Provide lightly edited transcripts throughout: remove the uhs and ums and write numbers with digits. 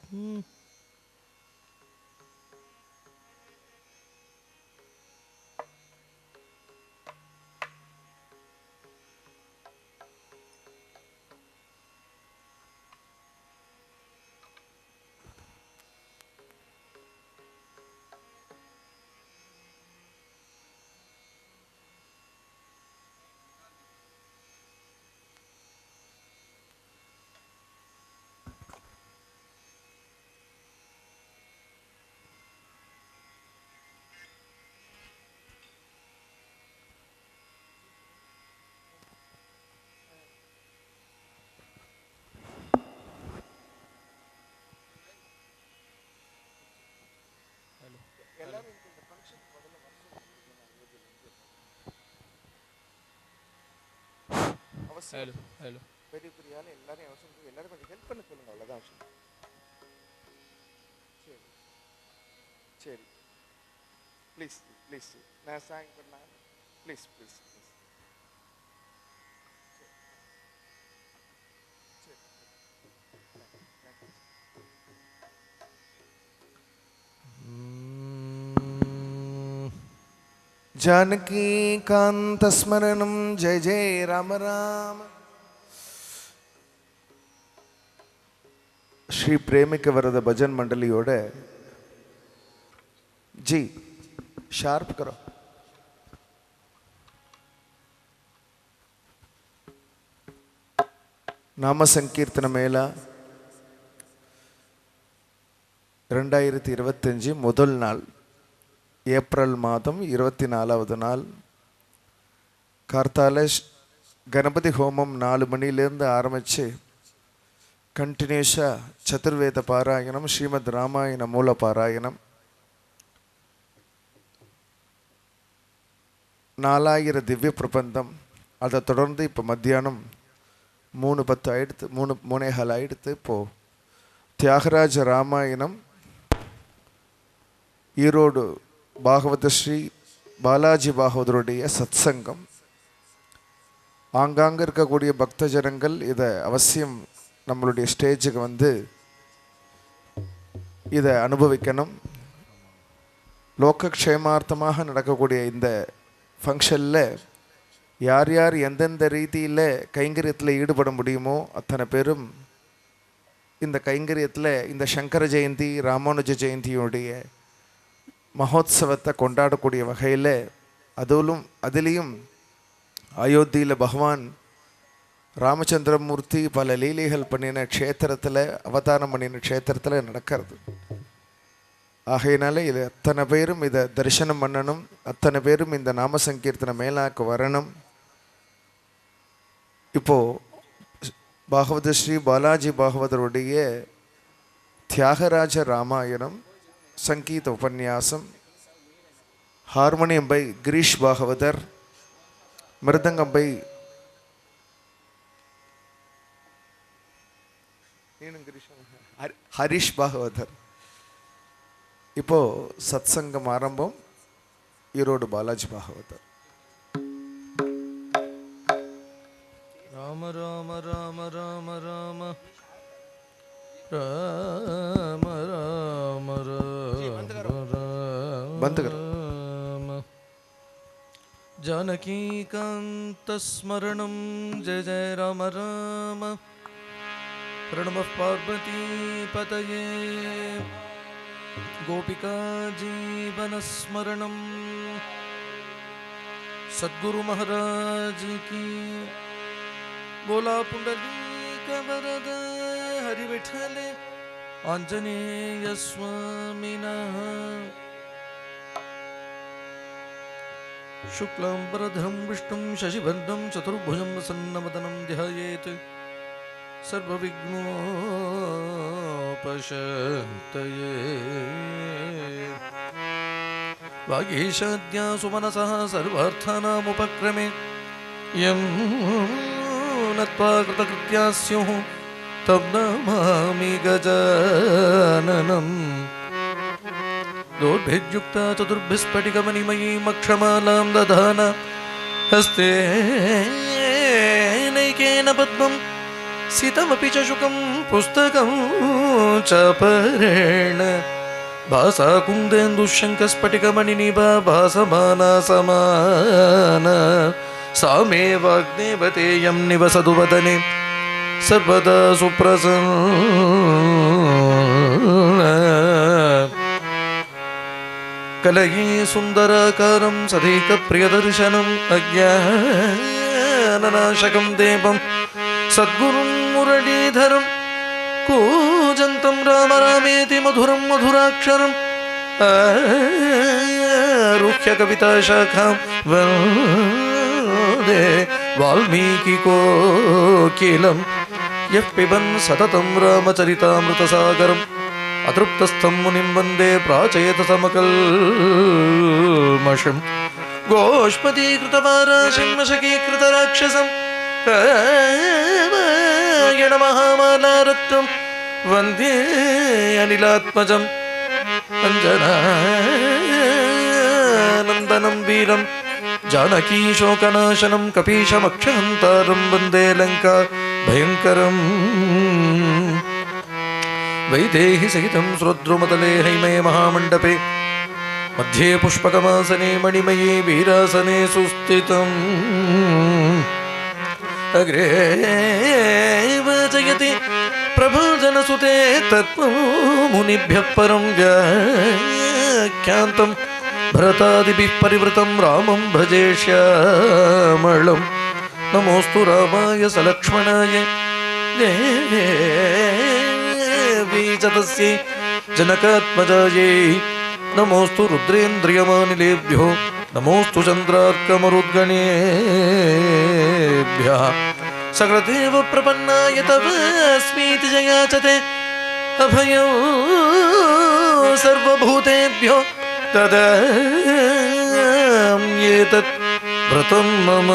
Hello hello பெரிய பெரிய ஆள் எல்லாரும் அவசரம் எல்லாரும் கொஞ்சம் ஹெல்ப் பண்ண சொல்லுங்க, அவ்வளோதான் விஷயம். சரி சரி ப்ளீஸ் ப்ளீஸ் நான் சாங் பண்ண please please please. Janaki Kanta स्मरणम जय जय राम राम. श्री प्रेमिक वरद भजन मंडलियोட जी शार्प करो. நாம சங்கீர்த்தன மேளா 2025 முதல் நாள் ஏப்ரல் மாதம் 24வது நாள் கார்த்தால கணபதி ஹோமம் 4 மணிலேருந்து ஆரம்பித்து கண்டினியூஸாக சதுர்வேத பாராயணம், ஸ்ரீமத் ராமாயண மூல பாராயணம், 4000 திவ்ய பிரபந்தம். அதை தொடர்ந்து இப்போ மத்தியானம் 3:10 ஆயிடுத்து, 3:15 ஆயிடுத்து. இப்போது தியாகராஜ ராமாயணம் ஈரோடு பாகவத ஸ்ரீ பாலாஜி பாகவதருடைய சத்சங்கம். ஆங்காங்கே இருக்கக்கூடிய பக்த ஜனங்கள் இதை அவசியம் நம்மளுடைய ஸ்டேஜுக்கு வந்து இதை அனுபவிக்கணும். லோகக்ஷேமார்த்தமாக நடக்கக்கூடிய இந்த ஃபங்க்ஷனில் யார் யார் எந்தெந்த ரீதியில் கைங்கரியத்தில் ஈடுபட முடியுமோ அத்தனை பேரும் இந்த கைங்கரியத்தில் இந்த சங்கர ஜெயந்தி ராமானுஜ ஜெயந்தியுடைய மகோத்சவத்தை கொண்டாடக்கூடிய வகையில் அதுலேயும் அயோத்தியில் பகவான் ராமச்சந்திரமூர்த்தி பல லீலைகள் பண்ணின க்ஷேத்திரத்தில், அவதாரம் பண்ணின க்ஷேத்திரத்தில் நடக்கிறது. ஆகையினால இது அத்தனை பேரும் இதை தரிசனம் பண்ணணும், அத்தனை பேரும் இந்த நாம சங்கீர்த்தன மேலாக்கு வரணும். இப்போது பாகவத ஸ்ரீ பாலாஜி பாகவதருடைய தியாகராஜ ராமாயணம் சங்கீத உபன்யாசம், harmonium by Girish Bhagavatar, mridangam by Harish Bhagavatar. இப்போது சத்சங்கம் ஆரம்பம். ஈரோடு பாலாஜி பாகவதர். ராம ராம ராம ராம ராம ராம ராம बंद करो. जानकी कांत स्मरणम जय जय राम राम. प्रणमः पार्वती पतये. गोपिका जीवन स्मरणम. सद्गुरु महाराज की. बोला पुंडलीक वरद हरि विठ्ठले आंजनेय स्वामिनः. शुक्लांबरधरं विष्णुं शशिवर्णं चतुर्भुजं प्रसन्नवदनं ध्यायेत् सर्वविघ्नोपशान्तये. वागीशाद्या सुमनसः सर्वार्थानामुपक्रमे यं नत्वा कृतकृत्या स्युः तं नमामि गजाननम्. दोर्भिर्युक्ता चतुर्भिस्फटिकमणिमयीमक्षमालां दधाना हस्ते नैकेन पद्मं सितमपि च शुकं पुस्तकं च परेण भासा कुन्देन्दुशङ्कस्फटिकमणिनिभा भासमाना समाना सा मे वाग्देवतेयं निवसतु वदने सर्वदा सुप्रसन्ना कलये सुन्दराकारं सदैकप्रियदर्शनम् अज्ञाननाशकं देवं सद्गुरुं मुरलीधरं कूजन्तं राम रामेति मधुरं मधुराक्षरम् आरुह्य कविताशाखां वन्दे वाल्मीकिकोकिलं यः पिबन् सततं रामचरितामृतसागरम् अतृप्तस्थं मुनिं वन्दे प्राचेतसमकल्मषं गोष्पदीकृतवाराशिं मशकीकृतराक्षसं रामायणमहामालारत्नं वन्दे अनिलात्मजम् अञ्जनानन्दनं वीरं जानकीशोकनाशनं कपीशमक्षहन्तारं वन्दे लङ्का भयङ्करम् वैदेहि सहितं श्रोद्रुमतले हैमये महामण्डपे मध्ये पुष्पकमासने मणिमये वीरासने सुस्थितम् अग्रे जयति प्रभुजनसुते तत्त्वं मुनिभ्यः परं व्याख्यान्तं भरतादिभिः परिवृतं रामं भजे श्यामलं नमोऽस्तु रामाय सलक्ष्मणाय तस्यै जनकात्मजायै नमोऽस्तु रुद्रेन्द्रियमानिलेभ्यो नमोऽस्तु चन्द्रार्कमरुद्गणेभ्यः सकलदेव प्रपन्नाय तवास्मीति जयाचते अभयं सर्वभूतेभ्यो तदाम्येतत् व्रतं मम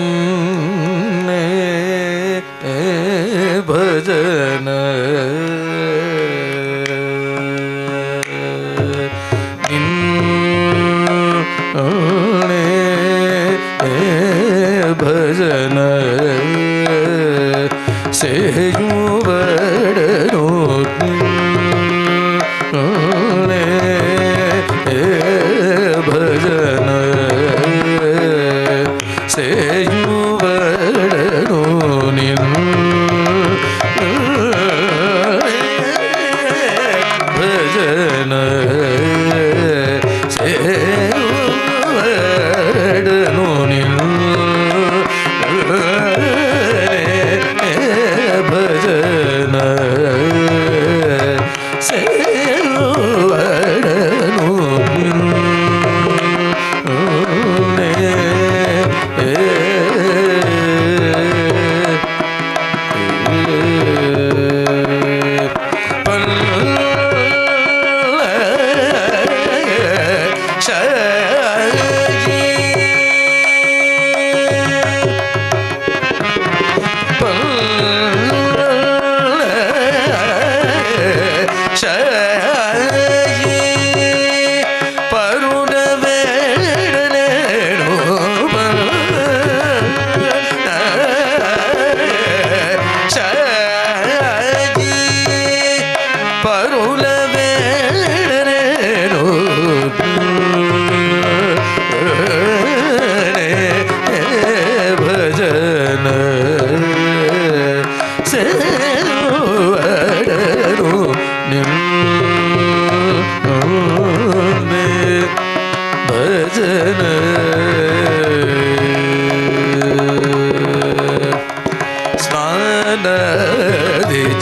निन्ने भजन निन्ने भजन सेयुवडनो भजन सेयुवडनो भजन सेयुवडनो भजन सेयुवडनो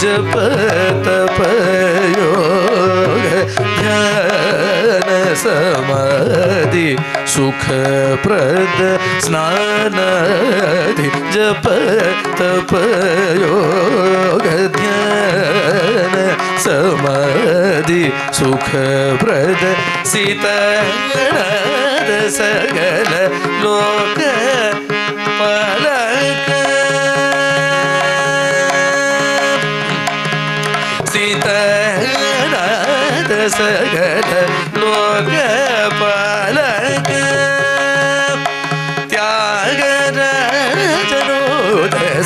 जप तप योग ध्यान समाधि सुखप्रद स्नानादि जप तप योग ध्यान समाधि सुखप्रद सीतानाद सकल लोक पालक சீதநாத சகல லோகபாலக தியாகராஜனோத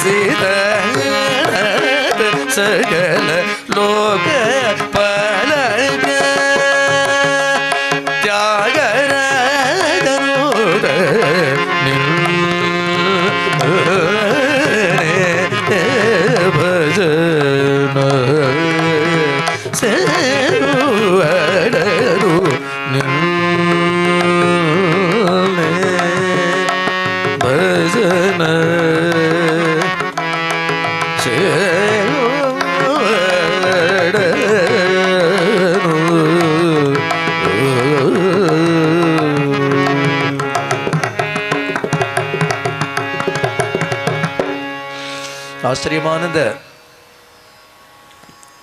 சீதநாத சகல லோகபாலக தியாகராஜனோத ಭಜನ ಸೇರುವಡರು ನಿನ್ನೆ ಭಜನ ஆச்சரியமான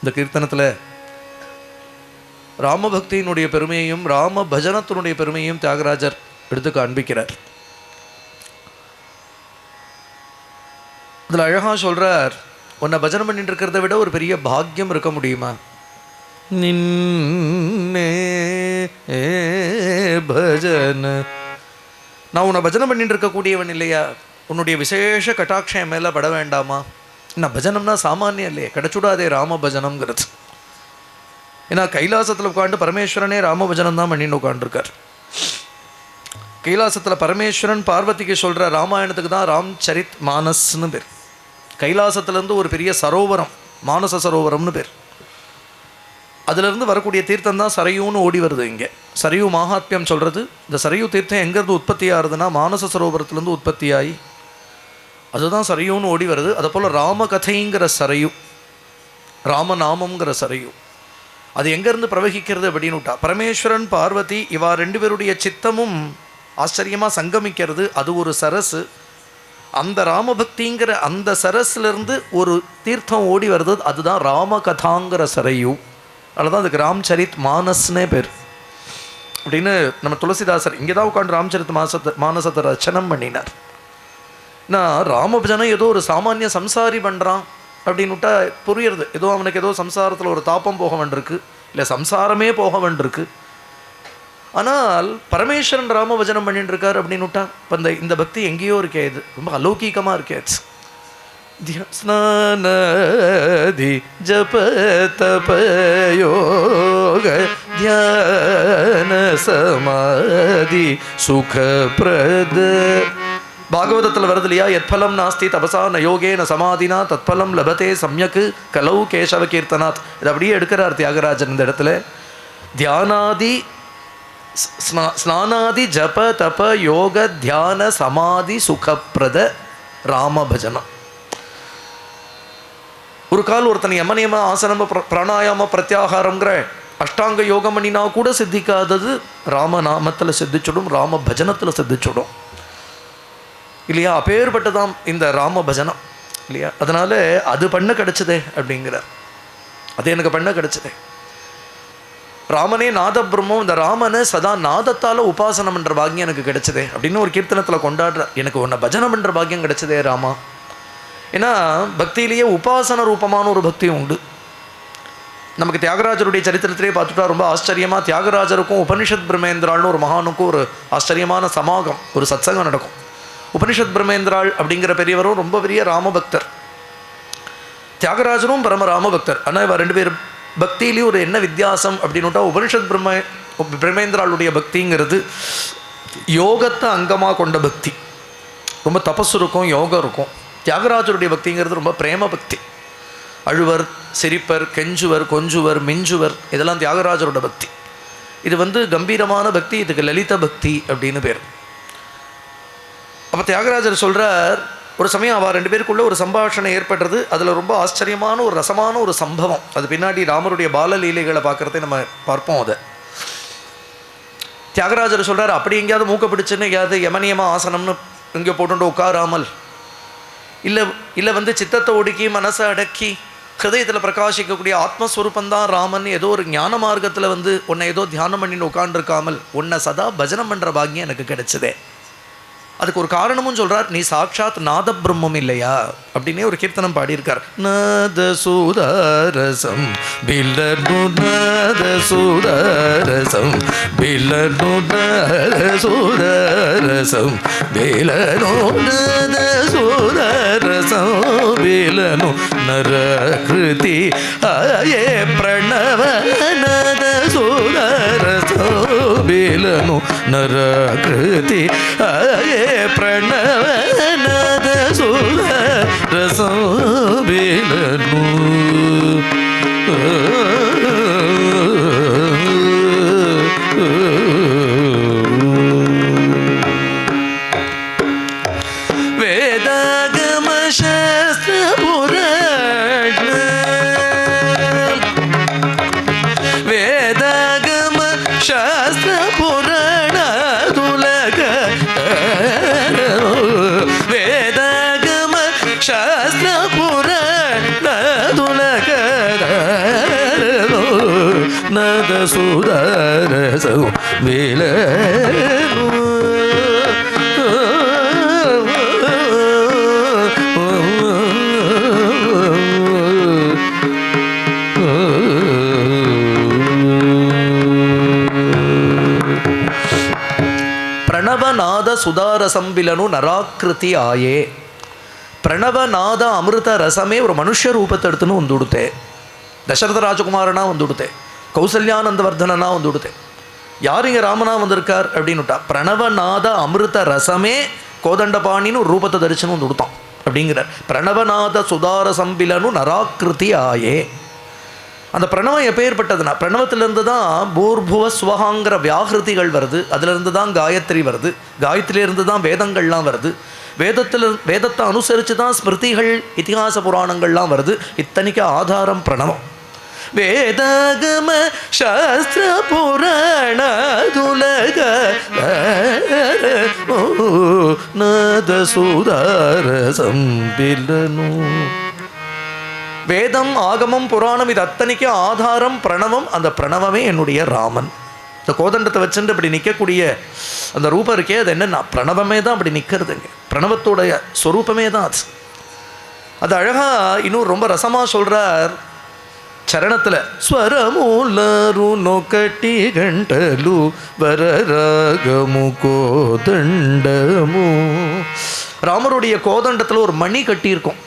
இந்த கீர்த்தனத்தில் ராமபக்தியினுடைய பெருமையையும் ராம பஜனத்தினுடைய பெருமையும் தியாகராஜர் எடுத்து காண்பிக்கிறார். அதில் அழகாக சொல்கிறார், உன்னை பஜனை பண்ணிட்டு இருக்கிறத விட ஒரு பெரிய பாக்கியம் இருக்க முடியுமா? நின்னே பஜன, நான் உன்னை பஜனை பண்ணிட்டு இருக்கக்கூடியவன் இல்லையா? உன்னுடைய விசேஷ கட்டாட்சம் மேலே பட வேண்டாமா? நான் பஜனம்னா சாமானியம் இல்லையே, கிடைச்சுடாதே ராம பஜனம்ங்கிறது. ஏன்னா கைலாசத்தில் உட்காந்து பரமேஸ்வரனே ராம பஜனம் தான் பண்ணின்னு உட்காந்துருக்கார். கைலாசத்தில் பரமேஸ்வரன் பார்வதிக்கு சொல்கிற ராமாயணத்துக்கு தான் ராம் சரித் மானஸ்னு பேர். கைலாசத்துலேருந்து ஒரு பெரிய சரோவரம், மானச சரோவரம்னு பேர். அதுலேருந்து வரக்கூடிய தீர்த்தம் தான் சரையூன்னு ஓடி வருது. இங்கே சரையூ மகாத்மியம் சொல்கிறது. இந்த சரையூ தீர்த்தம் எங்கேருந்து உற்பத்தி ஆகுதுன்னா மானச சரோவரத்துலேருந்து உற்பத்தியாகி அதுதான் சரையூன்னு ஓடி வருது. அதை போல் ராமகதைங்கிற சரையூ, ராமநாமங்கிற சரையூ, அது எங்கேருந்து பிரவகிக்கிறது அப்படின்னு விட்டா பரமேஸ்வரன் பார்வதி இவா ரெண்டு பேருடைய சித்தமும் ஆச்சரியமாக சங்கமிக்கிறது. அது ஒரு சரசு. அந்த ராமபக்திங்கிற அந்த சரஸ்லேருந்து ஒரு தீர்த்தம் ஓடி வருது, அதுதான் ராமகதாங்கிற சரையூ. அதுதான் அதுக்கு ராம்சரித் மானஸ்னே பேர் அப்படின்னு நம்ம துளசிதாசர் இங்கே தான் உட்காந்து ராம்சரித் மானசத்தை ரச்சனம் பண்ணினார். நான் ராமபஜனை ஏதோ ஒரு சாமானிய சம்சாரி பண்ணுறான் அப்படின்னு விட்டா புரியுறது. ஏதோ அவனுக்கு ஏதோ சம்சாரத்தில் ஒரு தாப்பம் போக வேண்டியிருக்கு, இல்லை சம்சாரமே போக வேண்டியிருக்கு. ஆனால் பரமேஸ்வரன் ராமபஜனம் பண்ணிட்டு இருக்கார் அப்படின்னு விட்டா இப்போ இந்த பக்தி எங்கேயோ இருக்கே, இது ரொம்ப அலௌகிகமாக இருக்கே. ஸ்நானதி ஜப தப யோக தியான சமாதி சுகப்ரத. பாகவதத்தில் வருது இல்லையா, எத்பலம் நாஸ்தி தபசா ந யோகேன சமாதினா தத்பலம் லபதே சம்யக்கு கலௌ கேசவ கீர்த்தனாத். இது அப்படியே எடுக்கிறார் தியாகராஜன் இந்த இடத்துல. தியானாதி ஸ்நானாதி ஜப தப யோக தியான சமாதி சுகப்ரத ராமபஜனம். ஒரு கால் ஒருத்தன் யமனியம ஆசனம பிராணாயாம பிரத்யாகாரங்கிற அஷ்டாங்க யோகம் பண்ணினா கூட சித்திக்காதது ராமநாமத்தில் சித்திச்சுடும், ராம பஜனத்தில் சித்திச்சுடும் இல்லையா? அப்பேற்பட்டதான் இந்த ராம பஜனம் இல்லையா? அதனால அது பண்ண கிடைச்சதே அப்படிங்கிறார். அது எனக்கு பண்ண கிடைச்சதே. ராமனே நாத பிரம்மம், இந்த ராமனை சதா நாதத்தால் உபாசனம் என்ற பாக்கியம் எனக்கு கிடைச்சதே அப்படின்னு ஒரு கீர்த்தனத்தில் கொண்டாடுற. எனக்கு உன்னை பஜனம் என்ற பாக்கியம் கிடைச்சதே ராமா. ஏன்னா பக்தியிலேயே உபாசன ரூபமான ஒரு பக்தியும் உண்டு. நமக்கு தியாகராஜருடைய சரித்திரத்திலே பார்த்துட்டா ரொம்ப ஆச்சரியமாக தியாகராஜருக்கும் உபனிஷத் பிரம்மேந்திராள்னு ஒரு மகானுக்கும் ஒரு ஆச்சரியமான சமாகம், ஒரு சத்சங்கம் நடக்கும். உபனிஷத் பிரம்மேந்திராள் அப்படிங்கிற பெரியவரும் ரொம்ப பெரிய ராமபக்தர், தியாகராஜரும் பரம ராமபக்தர். ஆனால் இவ ரெண்டு பேர் பக்தியிலேயும் ஒரு என்ன வித்தியாசம் அப்படின்னுட்டா, உபனிஷத் பிரம்மேந்திராளுடைய பக்திங்கிறது யோகத்தை அங்கமாக கொண்ட பக்தி, ரொம்ப தபஸ் இருக்கும், யோகம் இருக்கும். தியாகராஜருடைய பக்திங்கிறது ரொம்ப பிரேம பக்தி. அழுவர், சிரிப்பர், கெஞ்சுவர், கொஞ்சுவர், மிஞ்சுவர், இதெல்லாம் தியாகராஜரோட பக்தி. இது கம்பீரமான பக்தி, இதுக்கு லலித பக்தி அப்படின்னு பேர். அப்போ தியாகராஜர் சொல்கிறார், ஒரு சமயம் அவள் ரெண்டு பேருக்குள்ளே ஒரு சம்பாஷணை ஏற்படுறது. அதில் ரொம்ப ஆச்சரியமான ஒரு ரசமான ஒரு சம்பவம். அது பின்னாடி ராமருடைய பாலலீலைகளை பார்க்குறதே நம்ம பார்ப்போம். அதை தியாகராஜர் சொல்கிறார், அப்படி எங்கேயாவது மூக்க பிடிச்சுன்னு எங்கேயாவது யமனியமாக ஆசனம்னு இங்கே போட்டு உட்காராமல், இல்லை சித்தத்தை ஒடுக்கி மனசை அடக்கி ஹிருதயத்தில் பிரகாசிக்கக்கூடிய ஆத்மஸ்வரூபந்தான் ராமன் ஏதோ ஒரு ஞான மார்க்கத்தில் உன்னை ஏதோ தியானம் பண்ணின்னு உட்காண்டிருக்காமல் உன்னை சதா பஜனம் பண்ணுற பாக்கியம் எனக்கு கிடைச்சதே. அதுக்கு ஒரு காரணமும் சொல்றார், நீ சாட்சாத் நாத பிரம்மம் இல்லையா அப்படின்னே ஒரு கீர்த்தனம் பாடியிருக்கார். நாத சூதாரசம் பில்லனு நாத சூதாரசம் பில்லனு நாத சூதாரசம் பிலனு நாத சூதாரசம் பிலனு நரகிருதி ஆயே பிரணவ நாத சூதாரசம் பிலனு நரகிருதி ஆயே பிரணவ நாத சூதாரசம் பிலனு. வேதாகம சாஸ்திர புராண வேதாகம சாஸ்திர புராண துலக வேதாகம சாஸ்திர புராண துலக நத சுதாரசம் வேலனு. பிரணவநாத சுதாரசம்பிலனு நராக்கிருதி ஆயே. பிரணவநாத அமிர்த ரசமே ஒரு மனுஷ ரூபத்தை எடுத்துன்னு வந்துடுத்தே. தசரத ராஜகுமாரனா வந்துடுத்தே, கௌசல்யானந்தவர்தனா வந்துடுத்தே. யார் இங்கே ராமனா வந்திருக்கார் அப்படின்னுட்டா, பிரணவநாத அமிர்த ரசமே கோதண்டபாணின்னு ஒரு ரூபத்தை தரிசனம் வந்து கொடுத்தான் அப்படிங்கிறார். பிரணவநாத சுதாரசம்பிலனு நராக்கிருதி ஆயே. அந்த பிரணவம் எப்பேற்பட்டதுன்னா, பிரணவத்திலேருந்து தான் பூர்புவ ஸ்வகாங்கிற வியாகிருதிகள் வருது, அதிலிருந்து தான் காயத்ரி வருது, காயத்ரியிலிருந்து தான் வேதங்கள்லாம் வருது, வேதத்தை அனுசரித்து தான் ஸ்மிருதிகள் இதிகாச புராணங்கள்லாம் வருது. இத்தனைக்கு ஆதாரம் பிரணவம். வேதாகம சாஸ்திர புராண துலக நாத சுதாரசம் பிலனு. வேதம் ஆகமம் புராணம் இது அத்தனைக்கு ஆதாரம் பிரணவம். அந்த பிரணவமே என்னுடைய ராமன். இந்த கோதண்டத்தை வச்சுட்டு இப்படி நிற்கக்கூடிய அந்த ரூபம் இருக்கே, அது என்னன்னா பிரணவமே தான் அப்படி நிற்கிறதுங்க. பிரணவத்தோடைய ஸ்வரூபமே தான் அது. அது அழகாக இன்னும் ரொம்ப ரசமாக சொல்கிறார் சரணத்தில். ஸ்வரமூலரு நொக்கட்டி கண்டலு வரராகமு கோதண்டமு. ராமருடைய கோதண்டத்தில் ஒரு மணி கட்டியிருக்கும்.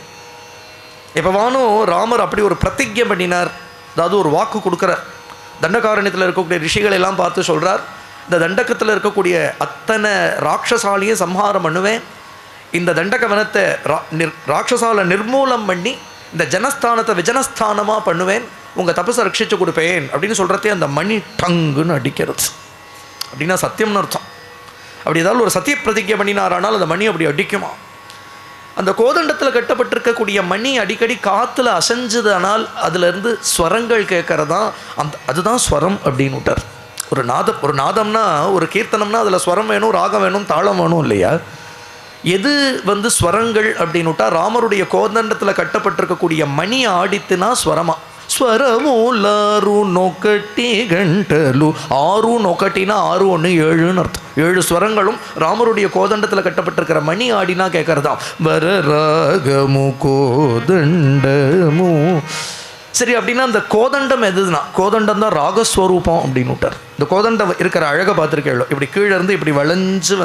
எப்போவானும் ராமர் அப்படி ஒரு பிரதிஜை பண்ணினார், அதாவது ஒரு வாக்கு கொடுக்குறார். தண்டகாரண்யத்தில் இருக்கக்கூடிய ரிஷிகள் எல்லாம் பார்த்து சொல்கிறார், இந்த தண்டகத்தில் இருக்கக்கூடிய அத்தனை ராட்சசாலியும் சம்ஹாரம் பண்ணுவேன், இந்த தண்டக வனத்தை ராட்சசால நிர்மூலம் பண்ணி இந்த ஜனஸ்தானத்தை விஜனஸ்தானமாக பண்ணுவேன், உங்கள் தபஸை ரட்சித்து கொடுப்பேன் அப்படின்னு சொல்கிறதே அந்த மணி டங்குன்னு அடிக்கிறது. அப்படின்னா சத்தியம்னு அர்த்தம். அப்படி ஏதாவது ஒரு சத்திய பிரதிஜை பண்ணினாரானால் அந்த மணி அப்படி அடிக்குமா. அந்த கோதண்டத்தில் கட்டப்பட்டிருக்கக்கூடிய மணி அடிக்கடி காற்றுல அசைஞ்சதுனால் அதிலிருந்து ஸ்வரங்கள் கேட்கறதான் அதுதான் ஸ்வரம் அப்படின்னு விட்டார். ஒரு நாதம்னா ஒரு கீர்த்தனம்னா அதில் ஸ்வரம் வேணும், ராகம் வேணும், தாளம் வேணும் இல்லையா. எது ஸ்வரங்கள் அப்படின்னு விட்டா, ராமருடைய கோதண்டத்தில் கட்டப்பட்டிருக்கக்கூடிய மணி ஆடித்துனா ஸ்வரமா. ஸ்வரமூலாரு நொக்கட்டி கண்டலு. 6 நொக்கட்டினா 6 1 7ன்னு அர்த்தம். 7 ஸ்வரங்களும் ராமருடைய கோதண்டத்தில் கட்டப்பட்டிருக்கிற மணி ஆடினா கேட்கறதாம். வரராகமு கோதண்டமு. சரி, அப்படின்னா அந்த கோதண்டம் எதுனா, கோதண்டம் தான் ராகஸ்வரூபம் அப்படின்னு விட்டார். இந்த கோதண்டம் இருக்கிற அழகை பார்த்துருக்கேன். இப்படி கீழே இருந்து இப்படி வளைஞ்சு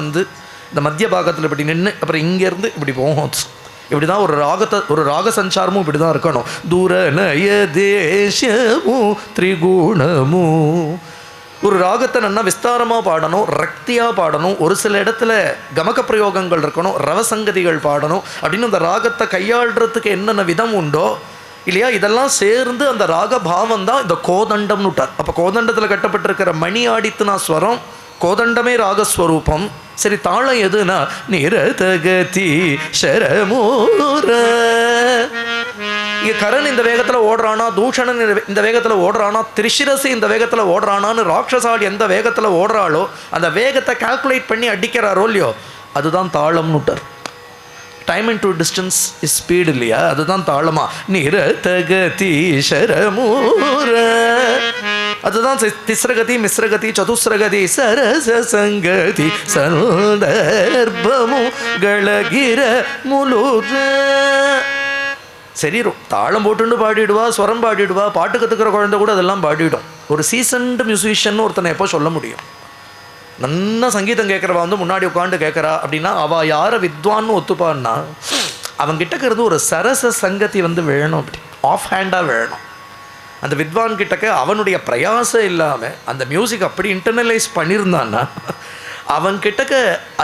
இந்த மத்திய பாகத்தில் இப்படி நின்று அப்புறம் இங்கேருந்து இப்படி போகும். இப்படி தான் ஒரு ராக சஞ்சாரமும் இப்படி தான் இருக்கணும். தூர நய தேசமும் திரிகுணமு. ஒரு ராகத்தை நல்லா விஸ்தாரமாக பாடணும், ரக்தியாக பாடணும், ஒரு சில இடத்துல கமக பிரயோகங்கள் இருக்கணும், ரவசங்கதிகள் பாடணும் அப்படின்னு அந்த ராகத்தை கையாளுறதுக்கு என்னென்ன விதம் உண்டோ இல்லையா, இதெல்லாம் சேர்ந்து அந்த ராக பாவம் தான் இந்த கோதண்டம்னு விட்டார். அப்போ கோதண்டத்தில் கட்டப்பட்டிருக்கிற மணி ஆடித்துனா ஸ்வரம், கோதண்டமே ராகஸ்வரூபம். சரி, தாளம் எதுனா நிரதகதி ஷரமூர. இங்கே கரண் இந்த வேகத்தில் ஓடுறானா, தூஷணன் இந்த வேகத்தில் ஓடுறானா, திரிசிரசி இந்த வேகத்தில் ஓடுறானான்னு ராட்சசால் எந்த வேகத்தில் ஓடுறாளோ அந்த வேகத்தை கால்குலேட் பண்ணி அடிக்கிறாரோ இல்லையோ, அதுதான் தாளம்னு விட்டார். Time in to distance is speed இல்லையா, அதுதான் தாளமா. நிரதகதி ஷரமூர அதுதான் திஸ்ரகதி மிஸ்ரகதி சதுஸ்ரகதி சரச சங்கதி சந்தர்ப்பமு களகிர முலுர. சரி, தாளம் போட்டுன்னு பாடிடுவா, ஸ்வரம் பாடிடுவா, பாட்டு கற்றுக்கிற குழந்தை கூட அதெல்லாம் பாடிடும். ஒரு சீசன்டு மியூசிஷியன் ஒருத்தனை எப்போ சொல்ல முடியும்? நல்லா சங்கீதம் கேட்குறவா வந்து முன்னாடி உட்காந்து கேட்குறா அப்படின்னா அவள் யாரை வித்வான்னு ஒத்துப்பான்னா அவங்கிட்ட இருந்து ஒரு சரச சங்கதி வந்து வேணும், அப்படி ஆஃப் ஹேண்டாக வேணும். அந்த வித்வான் கிட்டக்க அவனுடைய பிரயாசம் இல்லாமல் அந்த மியூசிக் அப்படி இன்டர்னலைஸ் பண்ணியிருந்தான்னா அவன்கிட்டக்க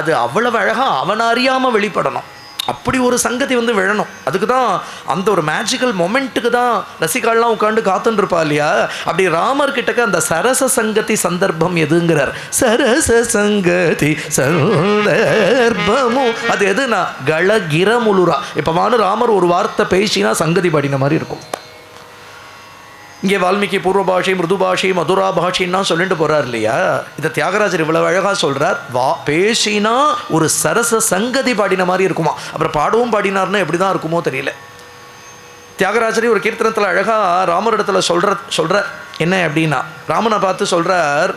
அது அவ்வளவு அழகாக அவனை அறியாமல் வெளிப்படணும். அப்படி ஒரு சங்கதி வந்து விழணும். அதுக்கு தான் அந்த ஒரு மேஜிக்கல் மொமெண்ட்டுக்கு தான் ரசிகாலாம் உட்காந்து காத்துருப்பா இல்லையா? அப்படி ராமர் கிட்டக்க அந்த சரச சங்கதி சந்தர்ப்பம் எதுங்கிறார். சரச சங்கதி சந்தர்ப்பமும் அது எதுனா களகிரமுலுரா. இப்போ ராமர் ஒரு வார்த்தை பேசினா சங்கதி பாடின மாதிரி இருக்கும். இங்கே வால்மீகி பூர்வ பாஷை, மிருது பாஷை, மதுரா பாஷைன்னா சொல்லிட்டு போகிறார் இல்லையா? இதை தியாகராஜர் இவ்வளவு அழகாக சொல்கிறார். பேசினா ஒரு சரச சங்கதி பாடின மாதிரி இருக்குமா. அப்புறம் பாடவும் பாடினார்னா எப்படி தான் இருக்குமோ தெரியல. தியாகராஜரி ஒரு கீர்த்தனத்தில் அழகாக ராமரிடத்துல சொல்கிறார் என்ன அப்படின்னா, ராமனை பார்த்து சொல்கிறார்,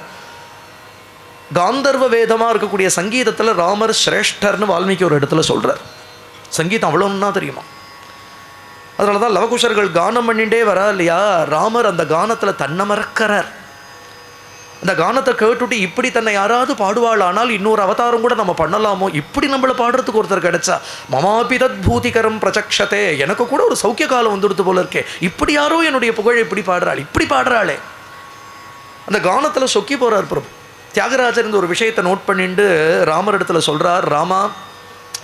காந்தர்வ வேதமாக இருக்கக்கூடிய சங்கீதத்தில் ராமர் சிரேஷ்டர்னு வால்மீகி ஒரு இடத்துல சொல்கிறார். சங்கீதம் அவ்வளோன்னா தெரியுமா? அதனால தான் லவகுஷர்கள் கானம் பண்ணிகிட்டே வரா இல்லையா? ராமர் அந்த கானத்தில் தன்னை மறக்கிறார். அந்த கானத்தை கேட்டுவிட்டு இப்படி தன்னை யாராவது பாடுவாள், ஆனால் இன்னொரு அவதாரம் கூட நம்ம பண்ணலாமோ, இப்படி நம்மளை பாடுறதுக்கு ஒருத்தர் கிடைச்சா மமாபிதத் பூதிகரம் பிரச்சக்ஷதே, எனக்கு கூட ஒரு சௌக்கிய காலம் வந்துடுத்து போல இருக்கே, இப்படி யாரோ என்னுடைய புகழை இப்படி பாடுறாள், இப்படி பாடுறாளே. அந்த கானத்தில் சொக்கி போகிறார் பிரபு. தியாகராஜர் இந்த ஒரு விஷயத்தை நோட் பண்ணிட்டு ராமர் இடத்துல சொல்கிறார், ராமா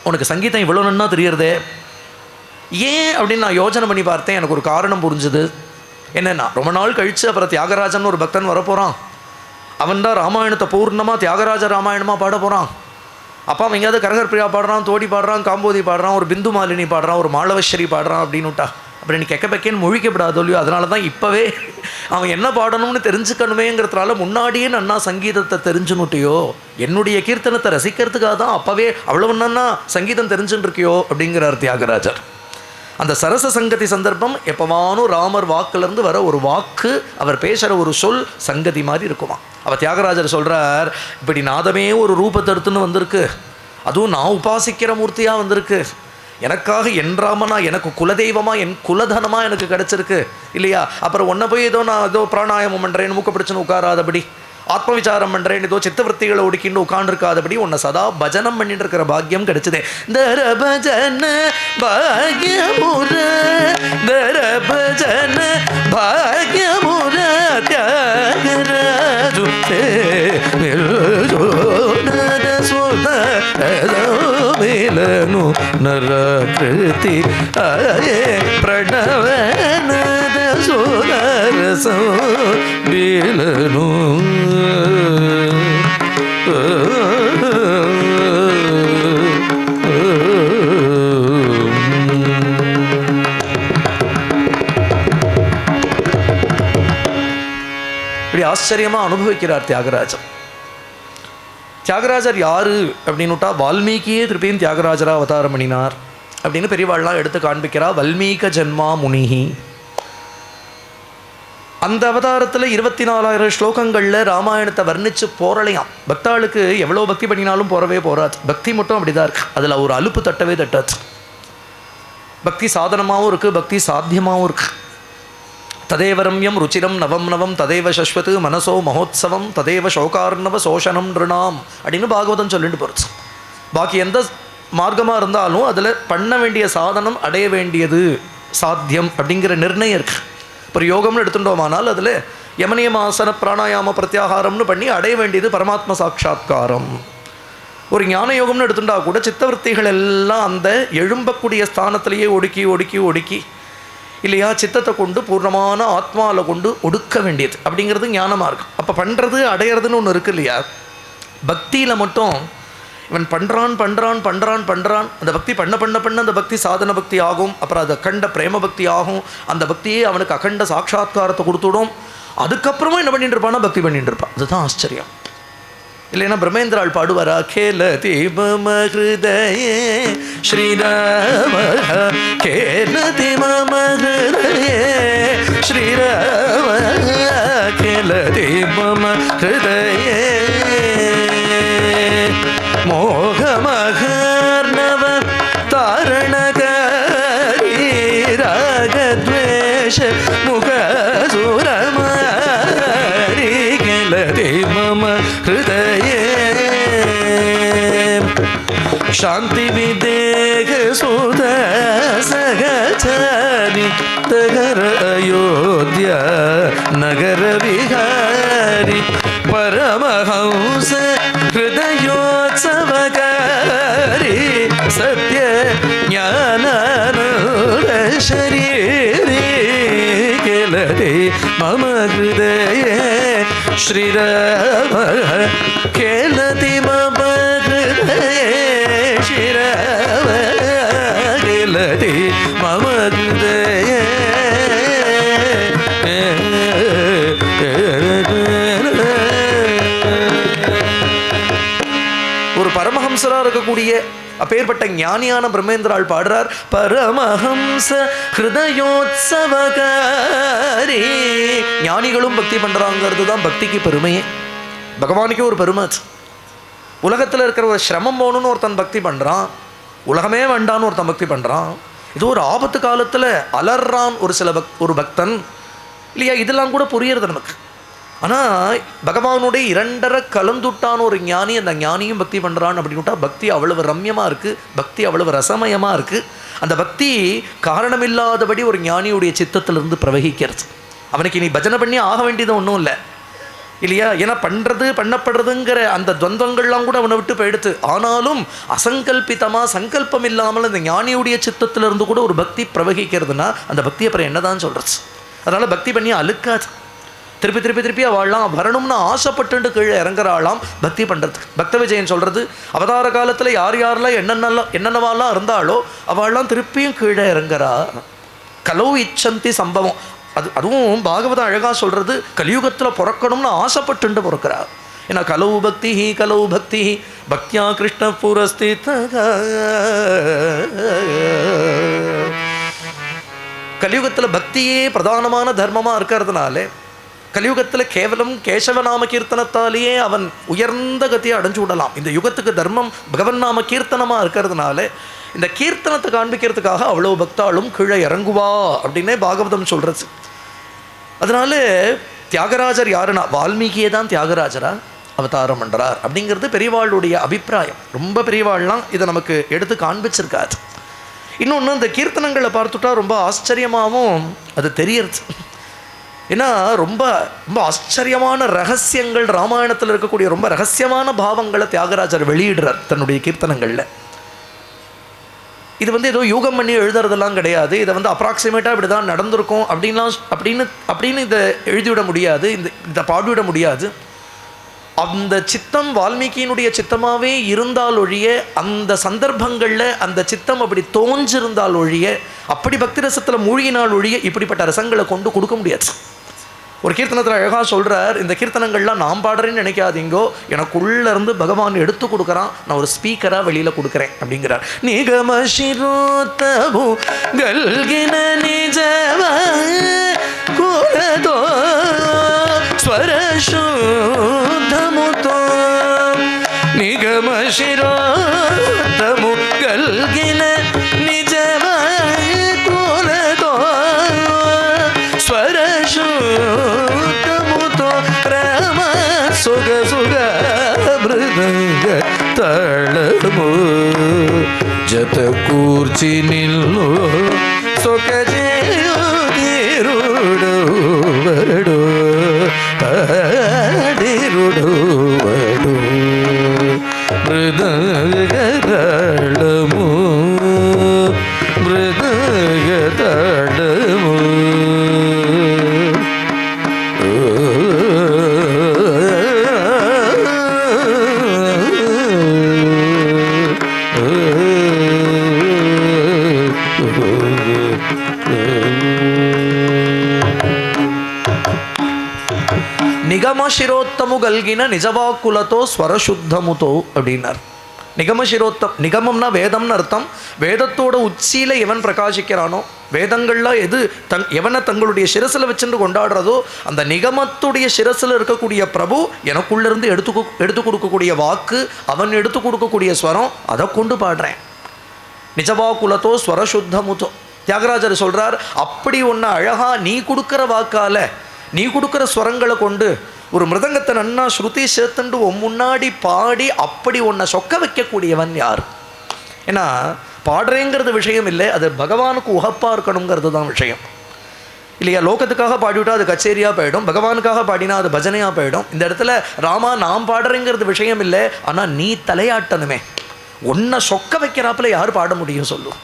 உனக்கு சங்கீதம் இவ்வளோ நன்னா தெரியறதே ஏன் அப்படின்னு நான் யோசனை பண்ணி பார்த்தேன். எனக்கு ஒரு காரணம் புரிஞ்சுது. என்னென்னா, ரொம்ப நாள் கழித்து அப்புறம் தியாகராஜன் ஒரு பக்தன் வரப்போகிறான். அவன் தான் ராமாயணத்தை பூர்ணமாக தியாகராஜ ராமாயணமாக பாட போகிறான். அப்போ அவன் எங்கேயாவது கரகர் பிரியா பாடுறான், தோடி பாடுறான், காம்போதி பாடுறான், ஒரு பிந்து மாலினி பாடுறான், ஒரு மாளவஸ்வரி பாடுறான் அப்படின்னு விட்டா அப்புறம் நீ கெக்க பெக்கேன்னு முழிக்கப்படாதோ இல்லையோ. அதனால தான் இப்போவே அவன் என்ன பாடணும்னு தெரிஞ்சுக்கணுமேங்கிறதுனால முன்னாடியே நன்னா சங்கீதத்தை தெரிஞ்சுன்னுட்டியோ, என்னுடைய கீர்த்தனத்தை ரசிக்கிறதுக்காக தான் அப்போவே அவ்வளவு நன்னா சங்கீதம் தெரிஞ்சுன்னு இருக்கியோ அப்படிங்கிறார் தியாகராஜர். அந்த சரச சங்கதி சந்தர்ப்பம் எப்பவானும் ராமர் வாக்குலேருந்து வர ஒரு வாக்கு, அவர் பேசுகிற ஒரு சொல் சங்கதி மாதிரி இருக்குமா. அவர் தியாகராஜர் சொல்கிறார், இப்படி நாதமே ஒரு ரூபத்தை எடுத்துன்னு வந்திருக்கு, அதுவும் நான் உபாசிக்கிற மூர்த்தியாக வந்திருக்கு, எனக்காக என் ராமனா எனக்கு குலதெய்வமாக என் குலதனமாக எனக்கு கிடச்சிருக்கு இல்லையா. அப்புறம் ஒன்றை போய் நான் ஏதோ பிராணாயாமம் பண்ணுறேன்னு மூக்க பிடிச்சுன்னு உட்காராதபடி, ஆத்ம விசாரம் பண்ணுறேன் ஏதோ சித்தவൃத்திகளை ஒடுக்கின்னு உட்காண்டிருக்காதபடி உன்னை சதா பஜனம் பண்ணிட்டு இருக்கிற பாக்கியம் கிடைச்சதே. தர பஜன பாக்யமுர தர பஜன பாக்யமுர தியாகராஜு மேலனு நரகிருதி ஆயே பிரணவனத சோதரசோ மேலனு. இப்படி ஆச்சரியமாக அனுபவிக்கிறார் தியாகராஜர். தியாகராஜர் யாரு அப்படின்னுட்டா வால்மீகியே திருப்பியும் தியாகராஜராக அவதாரம் பண்ணினார் அப்படின்னு பெரியவாள்லாம் எடுத்து காண்பிக்கிறா. வல்மீக ஜன்மா முனிஹி. அந்த அவதாரத்தில் 24,000 ஸ்லோகங்களில் ராமாயணத்தை வர்ணித்து போரலையாம். பக்தாளுக்கு எவ்வளோ பக்தி பண்ணினாலும் போறவே போராது. பக்தி மட்டும் அப்படிதான் இருக்கு, அதில் ஒரு அலுப்பு தட்டவே தட்டாது. பக்தி சாதனமாகவும் இருக்குது, பக்தி சாத்தியமாகவும் இருக்குது. ததேவ ரம்யம் ருச்சிரம் நவம் நவம் ததேவ சஸ்வத் மனசோ மகோத்சவம் ததேவ சோகார்ணவ சோஷனம் நிருணாம் அப்படின்னு பாகவதம் சொல்லிட்டு போகிறது. பாக்கி எந்த மார்க்கமாக இருந்தாலும் அதில் பண்ண வேண்டிய சாதனம் அடைய வேண்டியது சாத்தியம் அப்படிங்கிற நிர்ணயம் இருக்குது. இப்போ யோகம்னு எடுத்துட்டோமானால் அதில் யமனியமாசன பிராணாயாம பிரத்யாகாரம்னு பண்ணி அடைய வேண்டியது பரமாத்ம சாட்சா்காரம். ஒரு ஞான யோகம்னு எடுத்துட்டா கூட சித்தவൃத்திகள் எல்லாம் அந்த எழும்பக்கூடிய ஸ்தானத்திலேயே ஒடுக்கி ஒடுக்கி ஒடுக்கி இல்லையா சித்தத்தை கொண்டு பூர்ணமான ஆத்மாவில் கொண்டு ஒடுக்க வேண்டியது அப்படிங்கிறது ஞானமாக இருக்கும். அப்போ பண்ணுறது அடையிறதுன்னு ஒன்று இருக்குது இல்லையா. பக்தியில் மட்டும் இவன் பண்ணுறான் அந்த பக்தி பண்ண அந்த பக்தி சாதன பக்தி ஆகும். அப்புறம் அது அகண்ட பிரேம பக்தி ஆகும். அந்த பக்தியே அவனுக்கு அகண்ட சாட்சா்காரத்தை கொடுத்துடும். அதுக்கப்புறமா என்ன பண்ணிட்டு இருப்பான்னா பக்தி பண்ணிட்டு இருப்பான். அதுதான் ஆச்சரியம். இல்லைன்னா பிரம்மேந்திராள் பாடுவாரா, கேலதி மம ஹிருதயே ஸ்ரீராம கேலதி மம ஹிருதயே ஸ்ரீராம கேலதி ஹிருதயே மோகமகர்ணவ தாரணகரி ராகத்வேஷ முகசுரமரி கிலதி மம ஹிருதயே शांति विदेह सुध सहचरी तगर अयोध्या नगर विहारी परमहंस हृदयोत्सवकारी सत्य ज्ञानानंद शरीरी केलते मम हृदये श्रीराम केलति मम हृदये श्रीराम केलति मम हृदये ஒரு பரமஹம்சரா இருக்கக்கூடிய அப்பேற்பட்ட ஞானியான பிரம்மேந்திராள் பாடுறார் பரமஹம்ச ஹிருதயோத்சவகாரி. ஞானிகளும் பக்தி பண்றாங்கிறது தான் பக்திக்கு பெருமையே. பகவானுக்கே ஒரு பெருமை. உலகத்தில் இருக்கிற ஒரு சிரமம் போகணுன்னு ஒருத்தன் பக்தி பண்ணுறான், உலகமே வேண்டான்னு ஒருத்தன் பக்தி பண்ணுறான். இது ஒரு ஆபத்து காலத்தில் அலறான் ஒரு பக்தன் இல்லையா? இதெல்லாம் கூட புரியுறது நமக்கு. ஆனால் பகவானுடைய இரண்டரை கலந்துட்டான ஒரு ஞானி, அந்த ஞானியும் பக்தி பண்ணுறான் அப்படின்னுட்டா பக்தி அவ்வளவு ரம்யமாக இருக்குது, பக்தி அவ்வளவு ரசமயமாக இருக்குது. அந்த பக்தி காரணமில்லாதபடி ஒரு ஞானியுடைய சித்தத்திலிருந்து பிரவகிக்கிறது. அவனுக்கு நீ பஜனை பண்ணி ஆக வேண்டியது ஒன்றும் இல்லை இல்லையா? ஏன்னா பண்ணப்படுறதுங்கிற அந்த துவந்தங்கள்லாம் கூட அவனை விட்டு போயிடுத்து. ஆனாலும் அசங்கல்பிதமாக சங்கல்பம் இல்லாமல் அந்த ஞானியுடைய சித்தத்திலிருந்து கூட ஒரு பக்தி பிரவகிக்கிறதுனா அந்த பக்தி அப்புறம் என்னதான் சொல்கிறது? அதனால் பக்தி பண்ணி அழுக்காது. திருப்பி திருப்பி திருப்பி அவள்லாம் வரணும்னு ஆசைப்பட்டு கீழே இறங்குறாளாம் பக்தி பண்ணுறதுக்கு. பக்த விஜயன் சொல்கிறது, அவதார காலத்தில் யார் யாரெல்லாம் என்னென்னவாலாம் இருந்தாலோ அவள்லாம் திருப்பியும் கீழே இறங்குறா. கலவு இச்சந்தி சம்பவம். அதுவும் பாகவதம் அழகாக சொல்கிறது, கலியுகத்தில் பிறக்கணும்னு ஆசைப்பட்டு பிறக்கிறா. ஏன்னா கலவு பக்தி பக்தியா கிருஷ்ண புரஸ்தித. கலியுகத்தில் பக்தியே பிரதானமான தர்மமாக இருக்கிறதுனால கலியுகத்தில் கேவலம் கேசவநாம கீர்த்தனத்தாலேயே அவன் உயர்ந்த கத்தியை அடைஞ்சு விடலாம். இந்த யுகத்துக்கு தர்மம் பகவன் நாம கீர்த்தனமாக இருக்கிறதுனால இந்த கீர்த்தனத்தை காண்பிக்கிறதுக்காக அவ்வளோ பக்தாளும் கீழே இறங்குவா அப்படின்னே பாகவதம் சொல்கிறது. அதனால தியாகராஜர் யாருன்னா வால்மீகியே தான் தியாகராஜரா அவதாரம் பண்ணுறார் அப்படிங்கிறது பெரியவாளுடைய அபிப்பிராயம். ரொம்ப பெரியவாள்லாம் இதை நமக்கு எடுத்து காண்பிச்சிருக்காது. இன்னொன்று, இந்த கீர்த்தனங்களை பார்த்துட்டா ரொம்ப ஆச்சரியமாகவும் அது தெரியறது. ஏன்னா ரொம்ப ரொம்ப ஆச்சரியமான ரகசியங்கள் ராமாயணத்தில் இருக்கக்கூடிய ரொம்ப ரகசியமான பாவங்களை தியாகராஜர் வெளியிடுறார் தன்னுடைய கீர்த்தனங்களில். இது ஏதோ யூகம் பண்ணி எழுதுறதெல்லாம் கிடையாது. இதை அப்ராக்சிமேட்டாக இப்படி தான் நடந்திருக்கும் அப்படின்னு இதை எழுதிவிட முடியாது, இதை பாடிவிட முடியாது. அந்த சித்தம் வால்மீகியினுடைய சித்தமாகவே இருந்தால் ஒழிய, அந்த சந்தர்ப்பங்களில் அந்த சித்தம் அப்படி தோன்றிருந்தால் ஒழிய, அப்படி பக்தி ரசத்தில் மூழ்கினால் ஒழிய இப்படிப்பட்ட ரசங்களை கொண்டு கொடுக்க முடியாது. ஒரு கீர்த்தனத்தில் அழகாக சொல்கிறார், இந்த கீர்த்தனங்கள்லாம் நான் பாடுறேன்னு நினைக்காதீங்கோ, எனக்குள்ளேருந்து பகவான் எடுத்து கொடுக்குறான், நான் ஒரு ஸ்பீக்கராக வெளியில் கொடுக்குறேன் அப்படிங்கிறார். நிகமசிரோத்தமு கல்கின நிஜவ குலதோ ஸ்வரசுத்தமுதோ நிகமசிரோத்தமு கல்கின நிஜவ குலதோ ஸ்வரசுத்தமுதோ ரம சுக சுக மிருதங்க தளமு ஜத கூர்ச்சி நில்லோ சொகஜேயுதிருடு வடு அதிருடு வடு மிருதங்க தளமு மிருதங்க தளமு நிகம சிரோத்தமு கல்கின நிஜவாக்குலத்தோ ஸ்வரசுத்தமுதோ அப்படின்னார். நிகமம்னா வேதம்னு அர்த்தம். வேதத்தோட உச்சியில் எவன் பிரகாசிக்கிறானோ, வேதங்கள்லாம் எது எவனை தங்களுடைய சிரசில் வச்சுட்டு கொண்டாடுறதோ, அந்த நிகமத்துடைய சிரசில் இருக்கக்கூடிய பிரபு எனக்குள்ளேருந்து எடுத்து கொடுக்கக்கூடிய வாக்கு, அவன் எடுத்து கொடுக்கக்கூடிய ஸ்வரம், அதை கொண்டு பாடுறேன். நிஜவா குலத்தோ ஸ்வரசுத்தமுதோ. தியாகராஜர் சொல்கிறார், அப்படி ஒன்று அழகா நீ கொடுக்குற வாக்கால், நீ கொடுக்குற ஸ்வரங்களை கொண்டு ஒரு மிருதங்கத்தை நன்னா ஸ்ருதி சேர்த்துண்டு முன்னாடி பாடி அப்படி ஒன்றை சொக்க வைக்கக்கூடியவன் யார்? ஏன்னா பாடுறேங்கிறது விஷயம் இல்லை, அது பகவானுக்கு உகப்பாக இருக்கணுங்கிறது தான் விஷயம் இல்லையா? லோகத்துக்காக பாடிவிட்டால் அது கச்சேரியாக போயிடும், பகவானுக்காக பாடினா அது பஜனையாக போயிடும். இந்த இடத்துல ராமா நாம் பாடுறேங்கிறது விஷயம் இல்லை, ஆனால் நீ தலையாட்டணுமே. ஒன்றை சொக்க வைக்கிறாப்புல யார் பாட முடியும் சொல்லும்?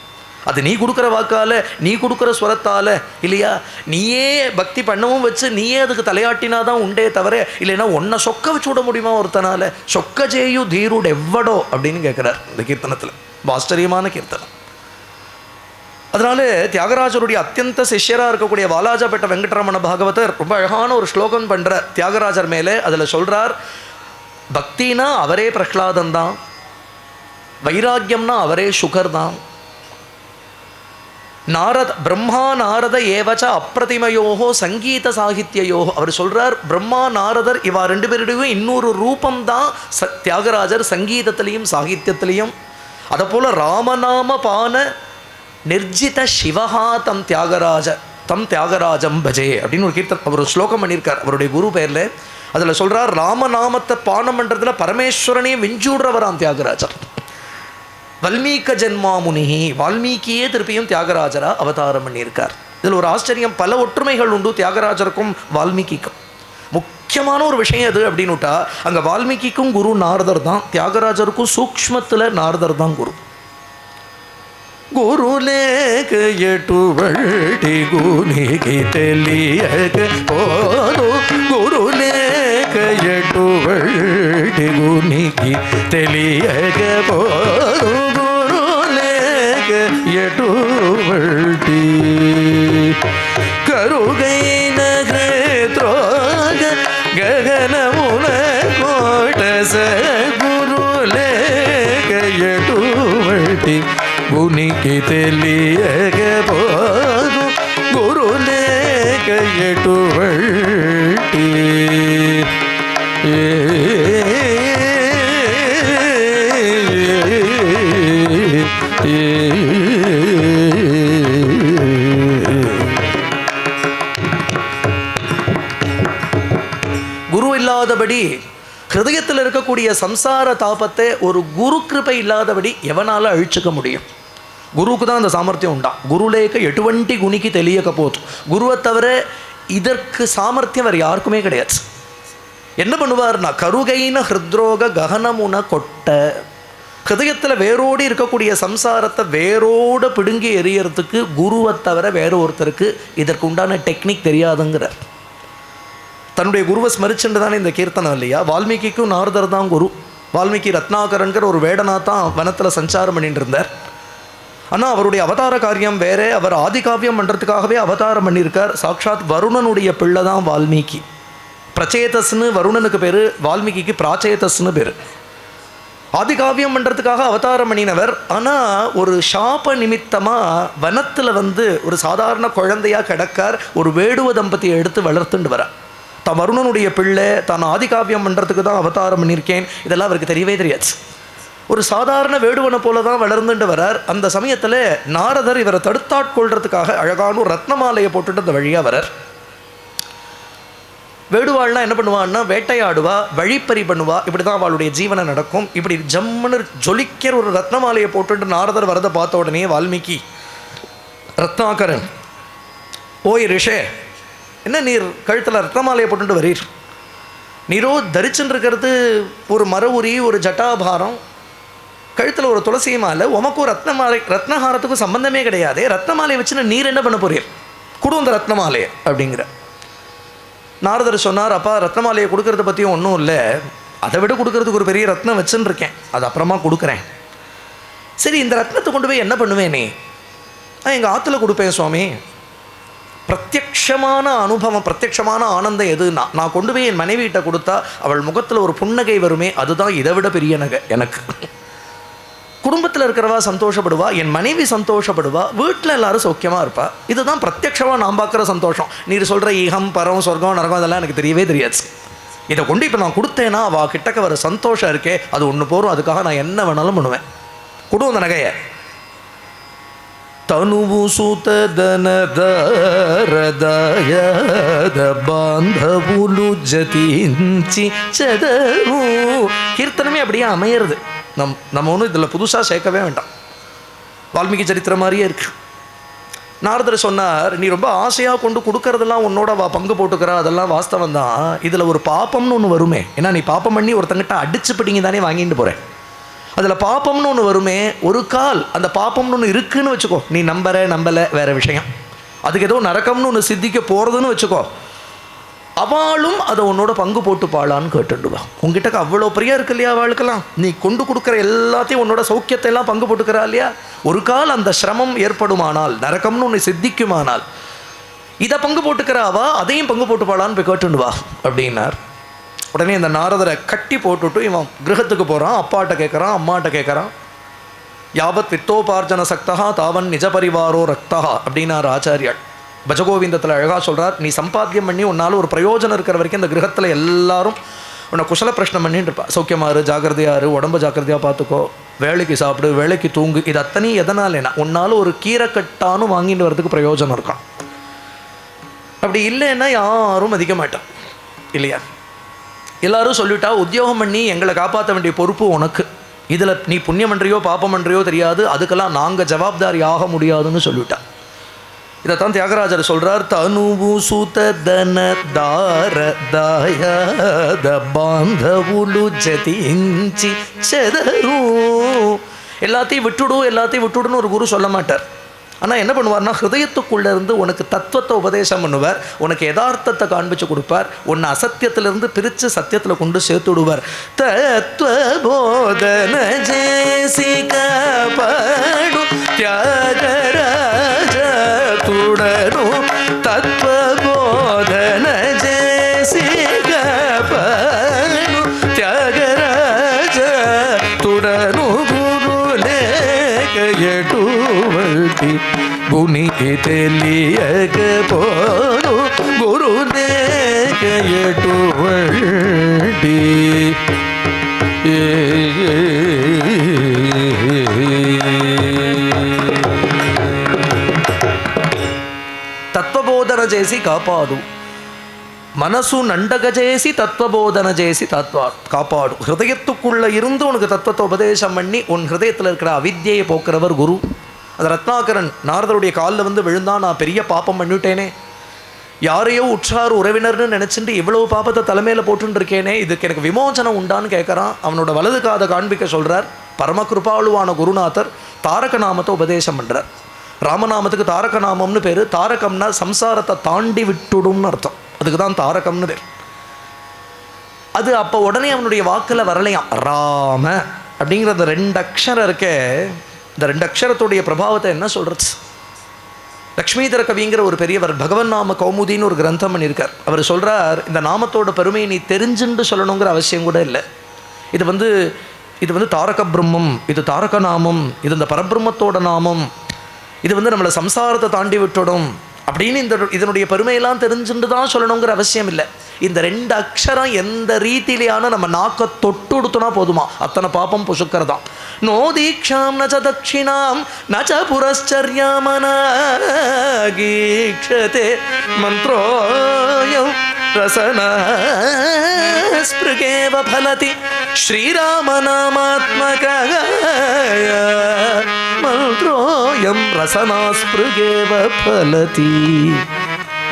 அது நீ கொடுக்குற வாக்கால், நீ கொடுக்குற ஸ்வரத்தால் இல்லையா? நீயே பக்தி பண்ணவும் வச்சு நீயே அதுக்கு தலையாட்டினா தான் உண்டே தவிர, இல்லைன்னா ஒன்றை சொக்க வச்சு விட முடியுமா ஒருத்தனால? சொக்க ஜேயு தீருடு எவ்வடோ அப்படின்னு கேட்குறார் இந்த கீர்த்தனத்தில். ஆச்சரியமான கீர்த்தனம். அதனால தியாகராஜருடைய அத்தியந்த சிஷ்யராக இருக்கக்கூடிய வாலாஜாபேட்ட வெங்கடரமண பாகவதர் ரொம்ப அழகான ஒரு ஸ்லோகம் பண்ணுறார் தியாகராஜர் மேலே. அதில் சொல்கிறார், பக்தினா அவரே பிரஹ்லாதன் தான், வைராக்கியம்னா அவரே சுகர் தான், பிரம்மா நாரத ஏவச்ச அப்பிரதிமயோகோ சங்கீத சாகித்யோகோ. அவர் சொல்றார், பிரம்மா நாரதர் இவா ரெண்டு பேருடையும் இன்னொரு ரூபம்தான் தியாகராஜர் சங்கீதத்திலையும் சாகித்யத்திலையும். அதை போல ராமநாம பான நிர்ஜித சிவஹா தம் தியாகராஜம் பஜே அப்படின்னு ஒரு கீர்த்தன் அவர் ஸ்லோகம் பண்ணியிருக்கார் அவருடைய குரு பேரில். அதில் சொல்கிறார், ராமநாமத்தை பானம் பண்ணுறதுல பரமேஸ்வரனையும் விஞ்சூடுறவராம் தியாகராஜர். வல்மீக ஜென்மாமுனிகி, வால்மீகியே திருப்பியும் தியாகராஜரா அவதாரம் பண்ணியிருக்கார். இதில் ஒரு ஆச்சரியம், பல ஒற்றுமைகள் உண்டு தியாகராஜருக்கும் வால்மீகிக்கும். முக்கியமான ஒரு விஷயம் எது அப்படின்னுட்டா, அங்கே வால்மீகிக்கும் குரு நாரதர் தான், தியாகராஜருக்கும் சூக்ஷ்மத்தில் நாரதர் தான் குரு. గురులేక ఎటువంటి గునికి తెలియక పోదు, గురులేక ఎటువంటి గునికి తెలియక పోదు, గురులేక ఎటువంటి కరుగైన హృద్రోగ గగనమున కోట సద్గురులేక ఎటువంటి గునికి తెలియక పోదు, గురులేక ఎటువంటి குரு இல்லாதபடி ஹிருதயத்தில் இருக்கக்கூடிய சம்சார தாபத்தை ஒரு குரு கிருபை இல்லாதபடி எவனால அழிச்சுக்க முடியும்? குருவுக்கு தான் அந்த சாமர்த்தியம் உண்டா. குருலேக்க எட்டுவண்டி குணிக்கு தெளியకపోது, குருவை தவிர இதற்கு சாமர்த்தியம் வேறு யாருக்குமே கிடையாது. என்ன பண்ணுவார்னா, கருகைன ஹிருத்ரோக ககனமுன கொட்ட, ஹிருதயத்தில் வேரோடு இருக்கக்கூடிய சம்சாரத்தை வேரோடு பிடுங்கி எறியறதுக்கு குருவை தவிர வேறு ஒருத்தருக்கு இதற்கு உண்டான டெக்னிக் தெரியாதுங்கிறார். தன்னுடைய குருவை ஸ்மரிச்சுட்டு தானே இந்த கீர்த்தனம் இல்லையா? வால்மீகிக்கும் நாரதர் தான் குரு. வால்மீகி ரத்னாகரன்கிற ஒரு வேடனா தான் வனத்தில் சஞ்சாரம் பண்ணிட்டு இருந்தார். ஆனால் அவருடைய அவதார காரியம் வேறு. அவர் ஆதிகாவியம் பண்ணுறதுக்காகவே அவதாரம் பண்ணியிருக்கார். சாக்ஷாத் வருணனுடைய பிள்ளை தான் வால்மீகி. பிரச்சேதஸ்னு வருணனுக்கு பேர், வால்மீகிக்கு பிராச்சேதஸ்னு பேர். ஆதிகாவியம் பண்ணுறதுக்காக அவதாரம் பண்ணினவர். ஆனால் ஒரு சாப நிமித்தமாக வனத்தில் ஒரு சாதாரண குழந்தையாக கிடக்கார். ஒரு வேடுவ தம்பதியை எடுத்து வளர்த்துண்டு வர, தான் வருணனுடைய பிள்ளை, தான் ஆதிகாவியம் பண்ணுறதுக்கு தான் அவதாரம் பண்ணியிருக்கேன், இதெல்லாம் அவருக்கு தெரியவே தெரியாது. ஒரு சாதாரண வேடுவனை போல தான் வளர்ந்துட்டு வரார். அந்த சமயத்தில் நாரதர் இவரை தடுத்தாட்கொள்றதுக்காக அழகான ஒரு ரத்னமாலையை போட்டுட்டு அந்த வழியாக வரார். வேடுவாள்னா என்ன பண்ணுவான்னா, வேட்டையாடுவா, வழிப்பறி பண்ணுவா, இப்படி தான் அவளுடைய ஜீவனை நடக்கும். இப்படி ஜம்முன்னு ஜொலிக்கிற ஒரு ரத்னமாலையை போட்டுட்டு நாரதர் வரதை பார்த்த உடனே வால்மீகி, ரத்னாகரன், ஓய் ரிஷே, என்ன நீர் கழுத்தில் ரத்னமாலையை போட்டுட்டு வரீர்? நீரோ தரிச்சுன்னு இருக்கிறது ஒரு மர உரி, ஒரு ஜட்டாபாரம், கழுத்தில் ஒரு துளசி மாலை, உமக்கும் ரத்னஹாரத்துக்கும் சம்பந்தமே கிடையாது. ரத்னமாலையை வச்சுன்னு நீர் என்ன பண்ண போறீர்? கொடு அந்த ரத்னமாலையை அப்படிங்கிற. நாரதர் சொன்னார், அப்பா ரத்னமாலையை கொடுக்கறத பற்றியும் ஒன்றும் இல்லை, அதை விட கொடுக்கறதுக்கு ஒரு பெரிய ரத்னம் வச்சுன்னு இருக்கேன், அது அப்புறமா கொடுக்குறேன். சரி, இந்த ரத்னத்தை கொண்டு போய் என்ன பண்ணுவேனே? எங்கள் ஆற்றுல கொடுப்பேன் சுவாமி. பிரத்யக்ஷமான அனுபவம், பிரத்யக்ஷமான ஆனந்தம் எதுன்னா, நான் கொண்டு போய் என் மனைவியிட்ட கொடுத்தா அவள் முகத்தில் ஒரு புன்னகை வருமே, அதுதான் இதை விட பெரிய நகை எனக்கு. குடும்பத்தில் இருக்கிறவா சந்தோஷப்படுவா, என் மனைவி சந்தோஷப்படுவா, வீட்டில் எல்லாரும் சௌக்கியமாக இருப்பா. இதுதான் பிரத்யக்ஷமாக நான் பார்க்குற சந்தோஷம். நீர் சொல்கிற ஈகம் பரம் சொர்க்கம் நரகம் அதெல்லாம் எனக்கு தெரியவே தெரியாது. இதை கொண்டு இப்போ நான் கொடுத்தேன்னா அவள் கிட்டக்க வர சந்தோஷம் இருக்கே அது ஒன்று போகும். அதுக்காக நான் என்ன வேணாலும் பண்ணுவேன். கொடு அந்த நகையை. தனுவு சுதனதரதயத பாந்தவுலு ஜதிஞ்சி சதரு. கீர்த்தனமே அப்படியே அமையிறது. நம்ம ஒன்றும் இதில் புதுசாக சேர்க்கவே வேண்டாம். வால்மீகி சரித்திரம் மாதிரியே இருக்கு. நாரதர் சொன்னார், நீ ரொம்ப ஆசையாக கொண்டு கொடுக்கறதெல்லாம் உன்னோட பங்கு போட்டுக்கிற, அதெல்லாம் வாஸ்தவம் தான். இதில் ஒரு பாப்பம்னு ஒன்று வருமே. ஏன்னா நீ பாப்பம் பண்ணி ஒருத்தங்கிட்ட அடிச்சு பிடிங்க தானே வாங்கிட்டு போகிறேன். அதில் பாப்பம்னு ஒன்று வருமே. ஒரு கால் அந்த பாப்பம்னு ஒன்று இருக்குன்னு வச்சுக்கோ. நீ நம்பலை வேறு விஷயம். அதுக்கு ஏதோ நரக்கம்னு ஒன்று சித்திக்க போகிறதுன்னு வச்சுக்கோ. அவளும் அதை உன்னோட பங்கு போட்டுப்பாளான்னு கேட்டுடுவா. உங்ககிட்ட அவ்வளோ பிரியா இருக்கு இல்லையா அவளுக்கெல்லாம். நீ கொண்டு கொடுக்குற எல்லாத்தையும் உன்னோட சௌக்கியத்தை எல்லாம் பங்கு போட்டுக்கிறா இல்லையா. ஒரு கால் அந்த சிரமம் ஏற்படுமானால், நரக்கம்னு ஒன்று சித்திக்குமானால், இதை பங்கு போட்டுக்கிறாவா அதையும் பங்கு போட்டுப்பாளான்னு போய் கேட்டுடுவா அப்படின்னார். உடனே இந்த நாரதரை கட்டி போட்டுவிட்டு இவன் கிரகத்துக்கு போகிறான். அப்பாட்ட கேட்குறான், அம்மாட்ட கேட்குறான். யாவத் வித்தோபார்ஜன சக்தா தாவன் நிஜ பரிவாரோ ரக்தா அப்படின்னார் ஆச்சாரியால். பஜகோவிந்தத்தில் அழகாக சொல்கிறார், நீ சம்பாத்தியம் பண்ணி உன்னால் ஒரு பிரயோஜனம் இருக்கிற வரைக்கும் இந்த கிரகத்தில் எல்லாரும் உன்னை குசல பிரச்சனை பண்ணிட்டு இருப்பா. சௌக்கியமாரு, ஜாக்கிரதையாரு, உடம்பு ஜாக்கிரதையாக பார்த்துக்கோ, வேலைக்கு சாப்பிடு, வேலைக்கு தூங்கு. இது அத்தனையும் எதனாலேனா உன்னால் ஒரு கீரைக்கட்டானும் வாங்கிட்டு வரதுக்கு பிரயோஜனம் இருக்கான். அப்படி இல்லைன்னா யாரும் மதிக்க மாட்டான் இல்லையா. எல்லாரும் சொல்லிட்டா, உத்தியோகம் பண்ணி எங்களை காப்பாற்ற வேண்டிய பொறுப்பு உனக்கு. இதில் நீ புண்ணியம் பண்ணுறியோ பாப்பம் பண்ணுறியோ தெரியாது, அதுக்கெல்லாம் நாங்கள் ஜவாப்தாரி ஆக முடியாதுன்னு சொல்லிட்டா. இதைத்தான் தியாகராஜர் சொல்கிறார், தனுவு சுதன தார தாயத பாந்தவுலு ஜதிஞ்சி செதரு. எல்லாத்தையும் விட்டுடுன்னு ஒரு குரு சொல்ல மாட்டார். ஆனால் என்ன பண்ணுவார்னா, ஹிருதயத்துக்குள்ளே இருந்து உனக்கு தத்துவத்தை உபதேசம் பண்ணுவார், உனக்கு யதார்த்தத்தை காண்பிச்சு கொடுப்பார், உன்னை அசத்தியத்திலிருந்து பிரித்து சத்தியத்தில் கொண்டு சேர்த்து விடுவார். தத்துவபோதன ஜேசிக படு தியாகராஜ துடரு. தத்துவபோதன ஜேசிக படு தியாகராஜ துடரு. ఎటువంటి గునికి తెలియకపోను గురుదేక ఎటువంటి తత్వబోధన చేసి కాపాడు. மனசு நண்டக చేసి தத்துவபோதன చేసి காப்பாடு. ஹிருதயத்துக்குள்ளே இருந்து உனக்கு தத்துவத்தை உபதேசம் பண்ணி உன் ஹிருதயத்தில் இருக்கிற அவித்தியை போக்குறவர் குரு. அது ரத்னாகரன் நாரதருடைய காலில் வந்து விழுந்தான், நான் பெரிய பாப்பம் பண்ணிவிட்டேனே, யாரையோ உற்றார் உறவினர்னு நினச்சிட்டு இவ்வளவு பாப்பத்தை தலைமையில் போட்டுருக்கேனே, இதுக்கு எனக்கு விமோசனம் உண்டான்னு கேட்குறான். அவனோட வலது காதை காண்பிக்க சொல்கிறார். பரமகிருபாளுவான குருநாதர் தாரக நாமத்தை உபதேசம் பண்ணுறார். ராமநாமத்துக்கு தாரக நாமம்னு பேர். தாரகம்னா சம்சாரத்தை தாண்டி விட்டுடும்னு அர்த்தம். அதுக்கு தான் தாரகம்னு பேர். அது அப்போ உடனே அவனுடைய வாக்கில் வரலையாம். ராம அப்படிங்கிற அந்த 2 அக்ஷரம் இருக்கே, இந்த 2 அக்ஷரத்துடைய பிரபாவத்தை என்ன சொல்கிறது. லக்ஷ்மீதர கவிங்கிற ஒரு பெரியவர் பகவன் நாம கௌமுதின்னு ஒரு கிரந்தம் பண்ணியிருக்கார். அவர் சொல்கிறார், இந்த நாமத்தோட பெருமையை நீ தெரிஞ்சுண்டு சொல்லணுங்கிற அவசியம் கூட இல்லை. இது வந்து தாரக பிரம்மம், இது தாரக நாமம், இது இந்த பரபிரம்மத்தோட நாமம், இது வந்து நம்மளை சம்சாரத்தை தாண்டி விட்டுடும் அப்படின்னு இதனுடைய பெருமையெல்லாம் தெரிஞ்சுட்டு தான் சொல்லணுங்கிற அவசியம் இல்லை. இந்த 2 அக்ஷரம் எந்த ரீதியிலான நம்ம நாக்க தொட்டு கொடுத்தோன்னா போதுமா, அத்தனை பாப்பம் புசுக்கிறதாம். நோ தீக்ஷாம் நச்ச தட்சிணாம் நச்ச புரஸ்சர்யாமனாகீக்ஷதே மந்த்ரோயம் ரசனா ஸ்பிருகேவ ஃபலதி ஸ்ரீராமநாமாத்மக மந்த்ரோயம் ரசனா ஸ்பிருகேவ ஃபலதி.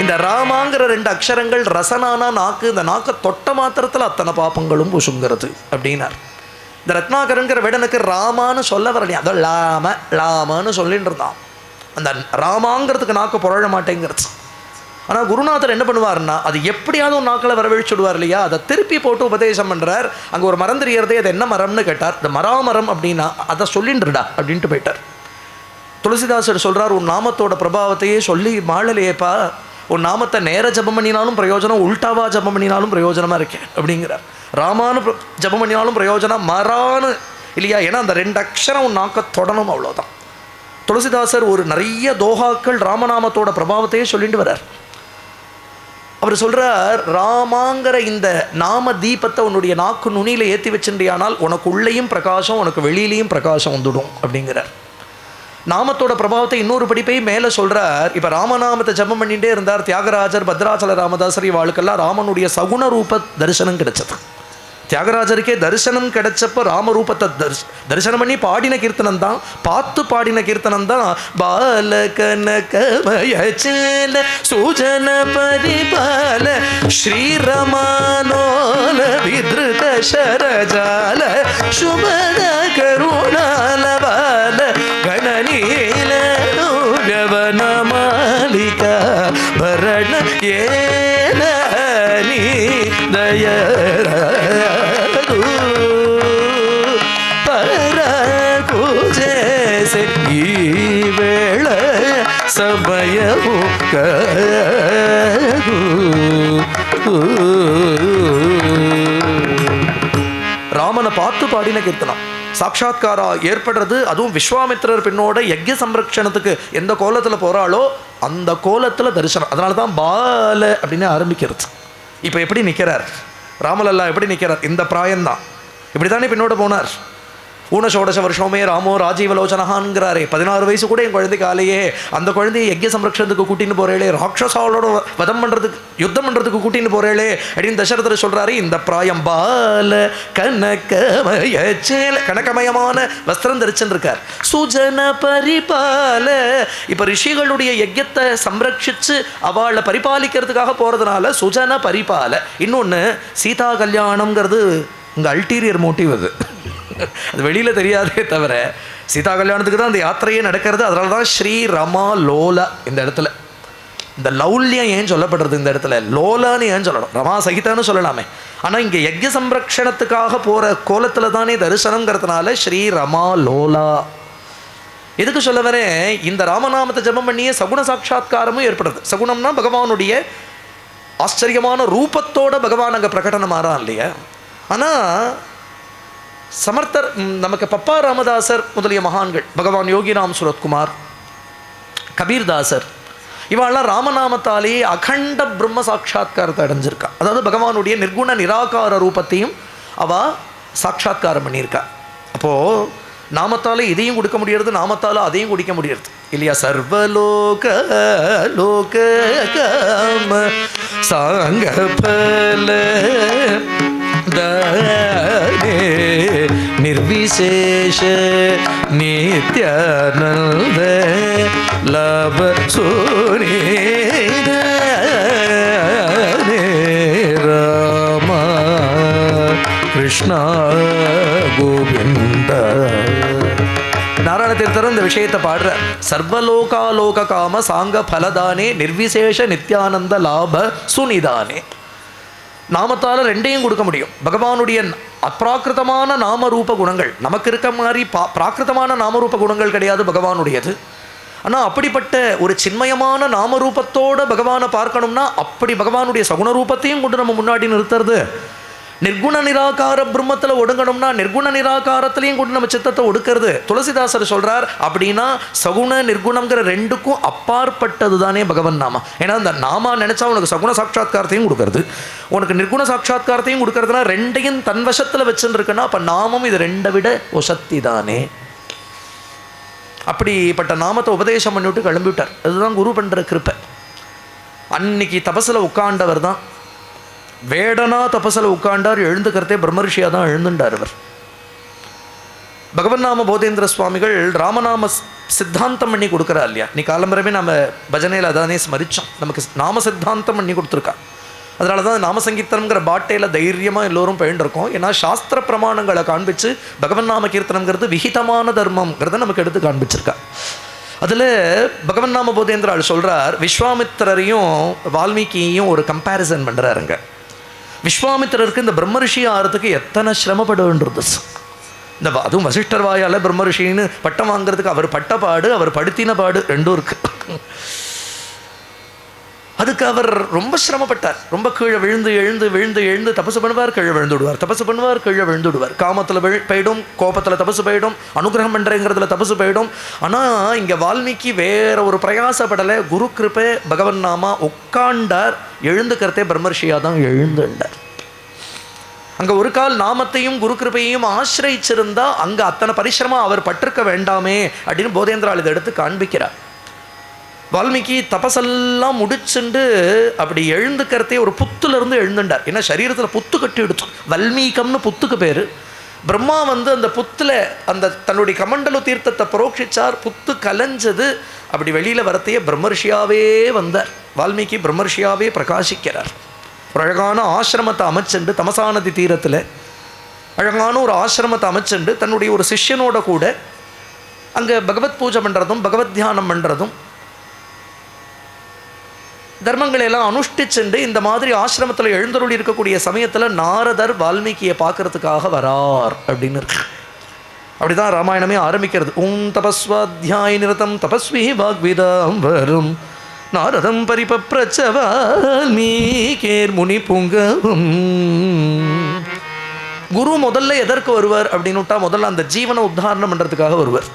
இந்த ராமாங்கிற 2 அக்ஷரங்கள் ரசனானா நாக்கு, இந்த நாக்கை தொட்ட மாத்திரத்தில் அத்தனை பாப்பங்களும் புசுங்கிறது அப்படின்னார். இந்த ரத்னாகரங்கிற வேடனுக்கு ராமான்னு சொல்ல வரலையா, அதோ லாமன்னு சொல்லிட்டு இருந்தான். அந்த ராமாங்கிறதுக்கு நாக்கு புரழ மாட்டேங்கிறது. ஆனால் குருநாதர் என்ன பண்ணுவார்னா, அது எப்படியாவது ஒரு நாக்களை வரவழிச்சுடுவார் இல்லையா, அதை திருப்பி போட்டு உபதேசம் பண்ணுறார். அங்கே ஒரு மரம் தெரியறதே, அது என்ன மரம்னு கேட்டார். இந்த மராமரம் அப்படின்னா அதை சொல்லின்றுடா அப்படின்ட்டு போயிட்டார். துளசிதாசர் சொல்கிறார், உன் நாமத்தோட பிரபாவத்தையே சொல்லி மாளலையேப்பா, உன் நாமத்தை நேர ஜபம் பண்ணினாலும் பிரயோஜனம், உல்டாவா ஜபம் பண்ணினாலும் பிரயோஜனமாக இருக்கேன் அப்படிங்கிறார். ராமானு ஜபம் பண்ணினாலும் பிரயோஜனம், மரான்னு இல்லையா? ஏன்னா அந்த 2 அக்ஷரம் உன் நாக்க தொடணும், அவ்வளோதான். துளசிதாசர் ஒரு நிறைய தோஹாக்கள் ராமநாமத்தோட பிரபாவத்தையே சொல்லிட்டு வர்றார். அவர் சொல்கிறார், ராமாங்கிற இந்த நாம தீபத்தை உன்னுடைய நாக்கு நுனியில் ஏற்றி வச்சுட்டியானால் உனக்கு உள்ளேயும் பிரகாசம், உனக்கு வெளியிலையும் பிரகாசம் வந்துடும் அப்படிங்கிறார். நாமத்தோட பிரபாவத்தை இன்னொரு படிப்பை மேலே சொல்கிறார். இப்போ ராமநாமத்தை ஜபம் பண்ணிகிட்டே இருந்தார் தியாகராஜர், பத்ராச்சல ராமதாசர், இவாளுக்கெல்லாம் ராமனுடைய சகுண ரூப தரிசனம் கிடைச்சது. தியாகராஜருக்கே தரிசனம் கிடைச்சப்போ ராமரூபத்தை தரிசனம் பண்ணி பாடின கீர்த்தனம் தான், பார்த்து பாடின கீர்த்தனம் தான் பால கனகமயச்சல சுஜன பரிபால ஸ்ரீரமானோல வித்ருத சரஜால சுபத கருணால பால கணநீல யவன மாலிகா பரண ஏன நீ தய சமயமு ராமனை பார்த்து பாடின கீர்த்தனம் சாட்சாத்காரா ஏற்படுறது. அதுவும் விஸ்வாமித்திரர் பெண்ணோட யஜ்ய சம்ரக்ஷணத்துக்கு எந்த கோலத்தில் போகிறாளோ அந்த கோலத்தில் தரிசனம். அதனால தான் பால அப்படின்னு ஆரம்பிக்கிறது. இப்போ எப்படி நிற்கிறார் ராமலல்லா, எப்படி நிற்கிறார்? இந்த பிராயம்தான். இப்படி தானே பெண்ணோட போனார். ஊனஷோடச வருஷமே ராமோ ராஜீவலோச்சனஹான்ங்கிறாரே. 16 வயசு கூட என் குழந்தைக்கு ஆலையே, அந்த குழந்தையை யஜ்ய சம்ரக்ஷணத்துக்கு கூட்டின்னு போகிறேளே, ராட்சசாவோட வதம் பண்ணுறதுக்கு யுத்தம் பண்ணுறதுக்கு கூட்டின்னு போகிறேளே அப்படின்னு தசரதர் சொல்கிறாரு. இந்த பிராயம் பால கனகமயச்சேல, கனகமயமான வஸ்திரம் தரிச்சுன்னு இருக்கார். சுஜன பரிபால, இப்போ ரிஷிகளுடைய யஜ்யத்தை சம்ரட்சித்து அவளை பரிபாலிக்கிறதுக்காக போகிறதுனால சுஜன பரிபால. இன்னொன்று, சீதா கல்யாணம்ங்கிறது உங்கள் அல்டீரியர் மோட்டிவ். அது வெளியில் தெரியாதே தவிர சீதா கல்யாணத்துக்கு தான் அந்த யாத்திரையே நடக்கிறது. அதனால தான் ஸ்ரீ ரமா லோலா. இந்த இடத்துல இந்த லௌல்யம் ஏன் சொல்லப்படுறது? இந்த இடத்துல லோலான்னு ஏன் சொல்லணும்? ரமா சகிதான்னு சொல்லலாமே. ஆனால் இங்கே யஜ்ய சம்ரக்ஷணத்துக்காக போகிற கோலத்தில் தானே தரிசனங்கிறதுனால ஸ்ரீ ரமா லோலா. எதுக்கு சொல்ல வரேன்? இந்த ராமநாமத்தை ஜபம் பண்ணியே சகுண சாட்சா்காரமும் ஏற்படுறது. சகுணம்னா பகவானுடைய ஆச்சரியமான ரூபத்தோட பகவான் அங்கே பிரகடனமாறான் இல்லையா? ஆனால் சமர்த்தர் நமக்கு பப்பா ராமதாசர் முதலிய மகான்கள், பகவான் யோகிராம் சுரத்குமார், கபீர்தாசர், இவாளெல்லாம் ராமநாமத்தாலேயே அகண்ட பிரம்ம சாட்சா்காரத்தை அடைஞ்சிருக்கா. அதாவது பகவானுடைய நிர்குண நிராகார ரூபத்தையும் அவள் சாட்சா்காரம் பண்ணியிருக்கா. அப்போது நாமத்தால் இதையும் கொடுக்க முடியறது, நாமத்தால் அதையும் குடிக்க முடியறது இல்லையா? சர்வலோக லோக காம சாங்கபல நிர்விசேஷ நித்யானந்த லாப சூரிய ராம கிருஷ்ணா கோவிந்த. நாராயண தீர்த்தர் இந்த விஷயத்தை பாடுற. சர்வலோகாலோக காம சாங்க பலதானே நிர்விசேஷ நித்யானந்த லாப சுனிதானே. நாமத்தால் ரெண்டையும் கொடுக்க முடியும். பகவானுடைய அப்ராக்கிருதமான நாமரூப குணங்கள் நமக்கு இருக்க மாதிரி பிராகிருதமான நாமரூப குணங்கள் கிடையாது பகவானுடையது. ஆனால் அப்படிப்பட்ட ஒரு சின்மயமான நாமரூபத்தோடு பகவானை பார்க்கணும்னா அப்படி பகவானுடைய சகுணரூபத்தையும் கொண்டு நம்ம முன்னாடி நிறுத்துறது. நிர்குண நிராகார பிரம்மத்தில் ஒடுங்கணும்னா நிர்குண நிராகாரத்திலையும் கொண்டு நம்ம சித்தத்தை ஒடுக்கிறது. துளசிதாசர் சொல்கிறார், அப்படின்னா சகுண நிர்குணங்கிற ரெண்டுக்கும் அப்பாற்பட்டது தானே பகவன் நாமா. ஏன்னா அந்த நாமா நினச்சா உனக்கு சகுண சாட்சா்காரத்தையும் கொடுக்கறது, உனக்கு நிர்குண சாட்சா்காரத்தையும் கொடுக்கறதுனா ரெண்டையும் தன் வசத்தில் வச்சுருக்குன்னா அப்போ நாமம் இது ரெண்டை விட ஒசத்தி தானே. அப்படிப்பட்ட நாமத்தை உபதேசம் பண்ணிவிட்டு கிளம்பிவிட்டார். அதுதான் குரு பண்ணுற கிருப்பை. அன்னைக்கு தபஸில் உட்காண்டவர் தான் வேடனா தபஸில் உட்காண்டார். எழுந்துக்கிறதே பிரம்மரிஷியாக தான் எழுந்துட்டார் அவர். பகவன் நாம போதேந்திர சுவாமிகள் ராமநாம சித்தாந்தம் பண்ணி கொடுக்குறா இல்லையா? நீ காலம்பரமே நம்ம பஜனையில் அதானே ஸ்மரித்தோம். நமக்கு நாம சித்தாந்தம் பண்ணி கொடுத்துருக்கா. அதனால தான் நாமசங்கீர்த்தனங்கிற பாட்டையில் தைரியமாக எல்லோரும் பயின்றிருக்கோம். ஏன்னா சாஸ்திர பிரமாணங்களை காண்பிச்சு பகவன் நாம கீர்த்தனங்கிறது விகிதமான தர்மங்கிறத நமக்கு எடுத்து காண்பிச்சிருக்கா. அதில் பகவன் நாம போதேந்திராள் சொல்கிறார், விஸ்வாமித்திரரையும் வால்மீகியையும் ஒரு கம்பேரிசன் பண்ணுறாருங்க. விஸ்வாமித்திரருக்கு இந்த பிரம்மரிஷி ஆகிறதுக்கு எத்தனை சிரமப்படுன்றது. இந்த அதுவும் வசிஷ்டர் வாயால் பிரம்மரிஷின்னு பட்டம் வாங்கிறதுக்கு அவர் பட்ட பாடு, அவர் படுத்தின பாடு ரெண்டும் இருக்கு. அதுக்கு அவர் ரொம்ப சிரமப்பட்டார். ரொம்ப கீழே விழுந்து எழுந்து தபசு பண்ணுவார், கீழே விழுந்துடுவார், தபசு பண்ணுவார், கீழே விழுந்துடுவார். காமத்தில் போயிடும், கோபத்தில் தபசு போயிடும், அனுகிரகம் பண்ணுறேங்கிறதுல தபசு போயிடும். ஆனால் இங்கே வால்மீகி வேற ஒரு பிரயாசப்படலை. குரு கிருபை, பகவன் நாமா, உட்காண்டார். எழுந்துக்கிறதே பிரம்மர்ஷியாக தான் எழுந்துண்டார். அங்கே ஒரு கால் நாமத்தையும் குரு கிருபையையும் ஆசிரியிச்சிருந்தா அங்கே அத்தனை பரிசிரமம் அவர் பட்டிருக்க வேண்டாமே அப்படின்னு போதேந்திரால் இதை எடுத்து காண்பிக்கிறார். வால்மீகி தபசெல்லாம் முடிச்சுண்டு அப்படி எழுந்துக்கிறதே ஒரு புத்துலேருந்து எழுந்துண்டார். ஏன்னா சரீரத்தில் புத்து கட்டி எடுத்து வல்மீகம்னு புத்துக்கு பேர். பிரம்மா அந்த புத்தில் அந்த தன்னுடைய கமண்டலு தீர்த்தத்தை புரோட்சிச்சார். புத்து கலைஞ்சது. அப்படி வெளியில் வரத்தையே பிரம்மர்ஷியாவே வந்தார். வால்மீகி பிரம்மர்ஷியாவே பிரகாசிக்கிறார். ஒரு அழகான ஆசிரமத்தை அமைச்சுண்டு தமசாநதி தீரத்தில் அழகான ஒரு ஆசிரமத்தை அமைச்சுண்டு தன்னுடைய ஒரு சிஷ்யனோட கூட அங்கே பகவத் பூஜை பண்ணுறதும் பகவத் தியானம் பண்ணுறதும் தர்மங்களை எல்லாம் அனுஷ்டிச்சுண்டு இந்த மாதிரி ஆசிரமத்தில் எழுந்தருள் இருக்கக்கூடிய சமயத்தில் நாரதர் வால்மீகியை பார்க்கறதுக்காக வரார் அப்படின்னு இருக்கு. அப்படிதான் ராமாயணமே ஆரம்பிக்கிறது. ஓம் தபஸ்வாத்தியாய நிரதம் தபஸ்வி வாக்விதாம் வரும் நாரதம் பரிபப்ரச்ச வால்மீகேர் முனி புங்கவும். குரு முதல்ல எதற்கு வருவார் அப்படின்னுட்டா முதல்ல அந்த ஜீவனை உத்தாரணம் பண்ணுறதுக்காக வருவார்.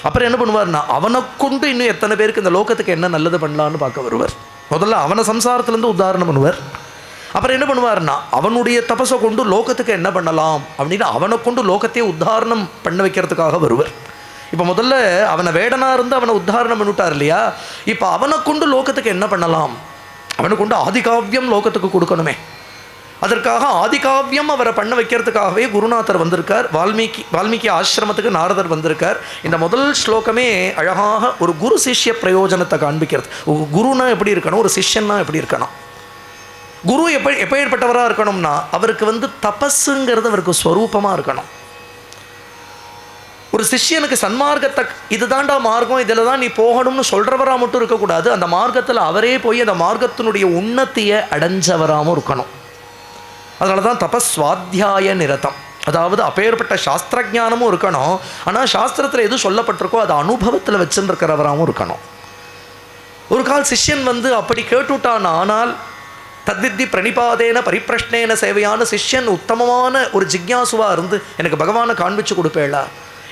அப்புறம் என்ன பண்ணுவார்னா அவனை கொண்டு இன்னும் எத்தனை பேருக்கு இந்த லோகத்துக்கு என்ன நல்லது பண்ணலான்னு பார்க்க வருவார். முதல்ல அவனை சம்சாரத்துலேருந்து உத்தாரணம் பண்ணுவார். அப்புறம் என்ன பண்ணுவார்னா அவனுடைய தபஸை கொண்டு லோகத்துக்கு என்ன பண்ணலாம் அப்படின்னு அவனை கொண்டு லோகத்தையே உத்தாரணம் பண்ண வைக்கிறதுக்காக வருவார். இப்போ முதல்ல அவனை வேடனாக இருந்து அவனை உத்தாரணம் பண்ணிவிட்டார் இல்லையா? இப்போ அவனை கொண்டு லோகத்துக்கு என்ன பண்ணலாம், அவனை கொண்டு ஆதிகாவியம் லோகத்துக்கு கொடுக்கணுமே. அதற்காக ஆதிகாவியம் அவரை பண்ண வைக்கிறதுக்காகவே குருநாதர் வந்திருக்கார். வால்மீகி ஆசிரமத்துக்கு நாரதர் வந்திருக்கார். இந்த முதல் ஸ்லோகமே அழகாக ஒரு குரு சிஷ்ய பிரயோஜனத்தை காண்பிக்கிறது. குருனா எப்படி இருக்கணும், ஒரு சிஷ்யன்னா எப்படி இருக்கணும். குரு எப்படிப்பட்டவராக இருக்கணும்னா அவருக்கு தபஸுங்கிறது அவருக்கு ஸ்வரூபமாக இருக்கணும். ஒரு சிஷ்யனுக்கு சன்மார்க்கத்தை இதுதான்டா மார்க்கம், இதில் தான் நீ போகணும்னு சொல்கிறவராக மட்டும் இருக்கக்கூடாது. அந்த மார்க்கத்தில் அவரே போய் அந்த மார்க்கத்தினுடைய உன்னத்தியை அடைஞ்சவராகவும் இருக்கணும். அதனால தான் தபஸ்வாத்தியாய நிரதம், அதாவது அப்பேற்பட்ட சாஸ்திர ஞானமும் இருக்கணும். ஆனால் சாஸ்திரத்தில் எது சொல்லப்பட்டிருக்கோ அதை அனுபவத்தில் வச்சுருக்கிறவராகவும் இருக்கணும். ஒரு கால் சிஷ்யன் அப்படி கேட்டுவிட்டான். ஆனால் தத்வித்தி பிரணிபாதேன பரிப்பிரஷ்னேன சேவையான சிஷ்யன் உத்தமமான ஒரு ஜிக்யாசுவாக இருந்து எனக்கு பகவானை காண்பிச்சு கொடுப்பேளா,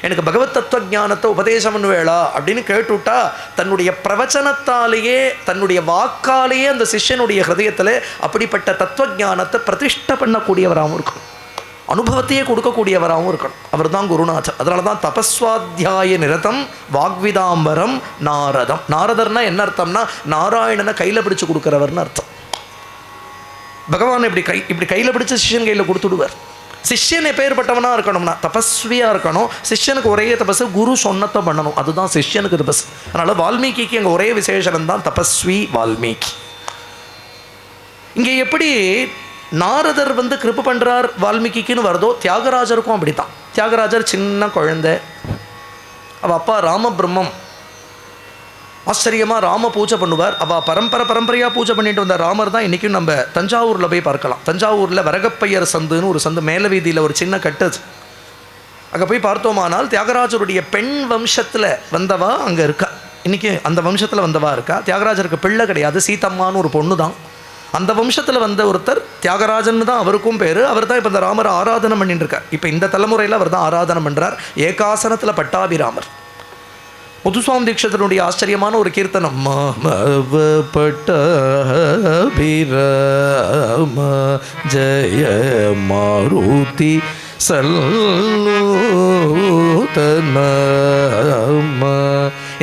எனக்கு பகவத் தத்துவ ஞானத்தை உபதேசம் பண்ணுவேளா அப்படின்னு கேட்டுவிட்டா தன்னுடைய பிரவச்சனத்தாலேயே தன்னுடைய வாக்காலேயே அந்த சிஷ்யனுடைய ஹிருதயத்தில் அப்படிப்பட்ட தத்துவ ஞானத்தை பிரதிஷ்டை பண்ணக்கூடியவராகவும் இருக்கணும், அனுபவத்தையே கொடுக்கக்கூடியவராகவும் இருக்கணும். அவர் தான் குருநாதர். அதனால தான் தபஸ்வாத்தியாய நிரதம் வாக்விதாம்பரம் நாரதம். நாரதர்னா என்ன அர்த்தம்னா நாராயணனை கையில் பிடிச்சு கொடுக்குறவர்னு அர்த்தம். பகவான் இப்படி கையில் பிடிச்ச சிஷ்யன் கையில் கொடுத்துடுவார். சிஷ்யன் எப்பேற்பட்டவனாக இருக்கணும்னா தபஸ்வியாக இருக்கணும். சிஷ்யனுக்கு ஒரே தபஸ் குரு சொன்னத்தை பண்ணணும், அதுதான் சிஷ்யனுக்கு தபஸ். அதனால் வால்மீகிக்கு அங்கே ஒரே விசேஷம் தான் தபஸ்வி வால்மீகி. இங்கே எப்படி நாரதர் கிருபை பண்ணுறார் வால்மீகிக்குன்னு வருதோ தியாகராஜருக்கும் அப்படி தான். தியாகராஜர் சின்ன குழந்தை, அவள் அப்பா ராமபிரம்மம் ஆச்சரியமாக ராம பூஜை பண்ணுவார். அவள் பரம்பரையாக பூஜை பண்ணிட்டு வந்த ராமர் தான் இன்றைக்கும் நம்ம தஞ்சாவூரில் போய் பார்க்கலாம். தஞ்சாவூரில் வரகப்பையர் சந்துன்னு ஒரு சந்து மேல வீதியில் ஒரு சின்ன கட்டது. அங்கே போய் பார்த்தோமானால் தியாகராஜருடைய பெண் வம்சத்தில் வந்தவா அங்கே இருக்கா. இன்றைக்கி அந்த வம்சத்தில் வந்தவா இருக்கா. தியாகராஜருக்கு பிள்ளை கிடையாது, சீதம்மான்னு ஒரு பொண்ணு தான். அந்த வம்சத்தில் வந்த ஒருத்தர் தியாகராஜன் தான் அவருக்கும் பேர். அவர் தான் இப்போ இந்த ராமரை ஆராதனை பண்ணிட்டு இருக்கார். இப்போ இந்த தலைமுறையில் அவர் தான் ஆராதனை பண்ணுறார். ஏகாசனத்தில் பட்டாபிராமர். முத்துசுவாமி தீட்சிதருடைய ஆச்சரியமான ஒரு கீர்த்தனம், பட்டாபிராம ஜய மாருதி சல்லுதனம.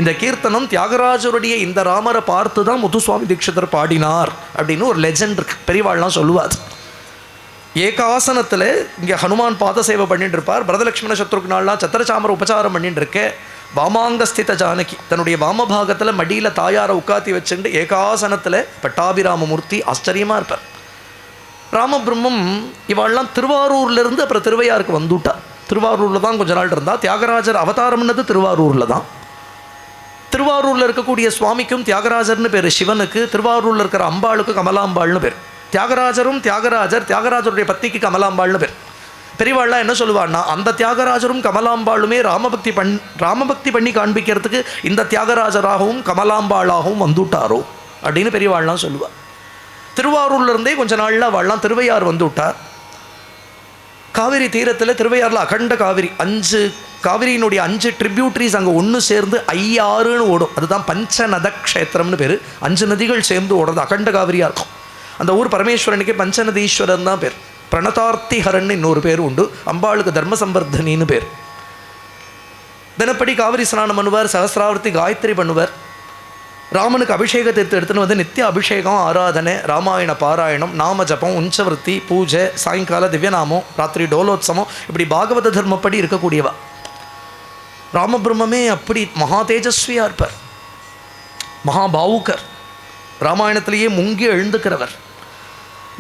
இந்த கீர்த்தனம் தியாகராஜருடைய இந்த ராமரை பார்த்து தான் முத்துசுவாமி தீட்சிதர் பாடினார் அப்படின்னு ஒரு லெஜெண்ட் இருக்கு. பெரியவாள்லாம் சொல்லுவார். ஏகாசனத்தில் இங்கே ஹனுமான் பாத சேவை பண்ணிட்டு இருப்பார். பரதலட்சுமண சத்ருக்னாலாம் சத்திரச்சாமர உபச்சாரம் பண்ணிட்டு இருக்க வாமாங்கஸ்தித ஜானகி தன்னுடைய வாமபாகத்தில் மடியில் தாயாரை உட்காத்தி வச்சுட்டு ஏகாசனத்தில் பட்டாபிராமமூர்த்தி ஆச்சரியமாக இருப்பார். ராமபிரம்மம் இவாள்லாம் திருவாரூர்லேருந்து அப்புறம் திருவையாருக்கு வந்துவிட்டா. திருவாரூரில் தான் கொஞ்ச நாள் இருந்தால். தியாகராஜர் அவதாரம்னது திருவாரூரில் தான். திருவாரூரில் இருக்கக்கூடிய சுவாமிக்கும் தியாகராஜர்னு பேர், சிவனுக்கு. திருவாரூரில் இருக்கிற அம்பாளுக்கு கமலாம்பாள்னு பேர். தியாகராஜருடைய பத்திக்கு கமலாம்பாள்னு பேர். பெரியவாள்லாம் என்ன சொல்லுவாள்னா அந்த தியாகராஜரும் கமலாம்பாளுமே ராமபக்தி பண்ணி காண்பிக்கிறதுக்கு இந்த தியாகராஜராகவும் கமலாம்பாளாகவும் வந்துட்டாரோ அப்படின்னு பெரியவாள்லாம் சொல்லுவாள். திருவாரூர்லேருந்தே கொஞ்ச நாளில் அவள்லாம் திருவையாறு வந்து விட்டார். காவிரி தீரத்தில் திருவையாறில் அகண்ட காவிரி, 5 காவிரியினுடைய 5 ட்ரிபியூட்ரிஸ் அங்கே ஒன்று சேர்ந்து ஐயாறுன்னு ஓடும். அதுதான் பஞ்சநத க்ஷேத்திரம்னு பேர். 5 நதிகள் சேர்ந்து ஓடுறது அகண்ட காவிரியாக இருக்கும். அந்த ஊர் பரமேஸ்வரனுக்கு பஞ்சநதீஸ்வரன் தான் பேர். பிரணதார்த்திஹரன் இன்னொரு பேர் உண்டு. அம்பாளுக்கு தர்மசம்பர்தனின்னு பேர். தினப்படி காவிரி ஸ்நானம் பண்ணுவார், சகசிராவர்த்தி காயத்ரி பண்ணுவார். ராமனுக்கு அபிஷேகத்தை எடுத்துன்னு வந்து நித்திய அபிஷேகம், ஆராதனை, ராமாயண பாராயணம், நாம ஜபம், உஞ்சவர்த்தி, பூஜை, சாயங்கால திவ்யநாமம், ராத்திரி டோலோத்சவம், இப்படி பாகவத தர்மப்படி இருக்கக்கூடியவா. ராமபிரம்மே அப்படி மகா தேஜஸ்வியாக இருப்பார், மகாபாவுக்கர், ராமாயணத்திலேயே முங்கி எழுந்துக்கிறவர்.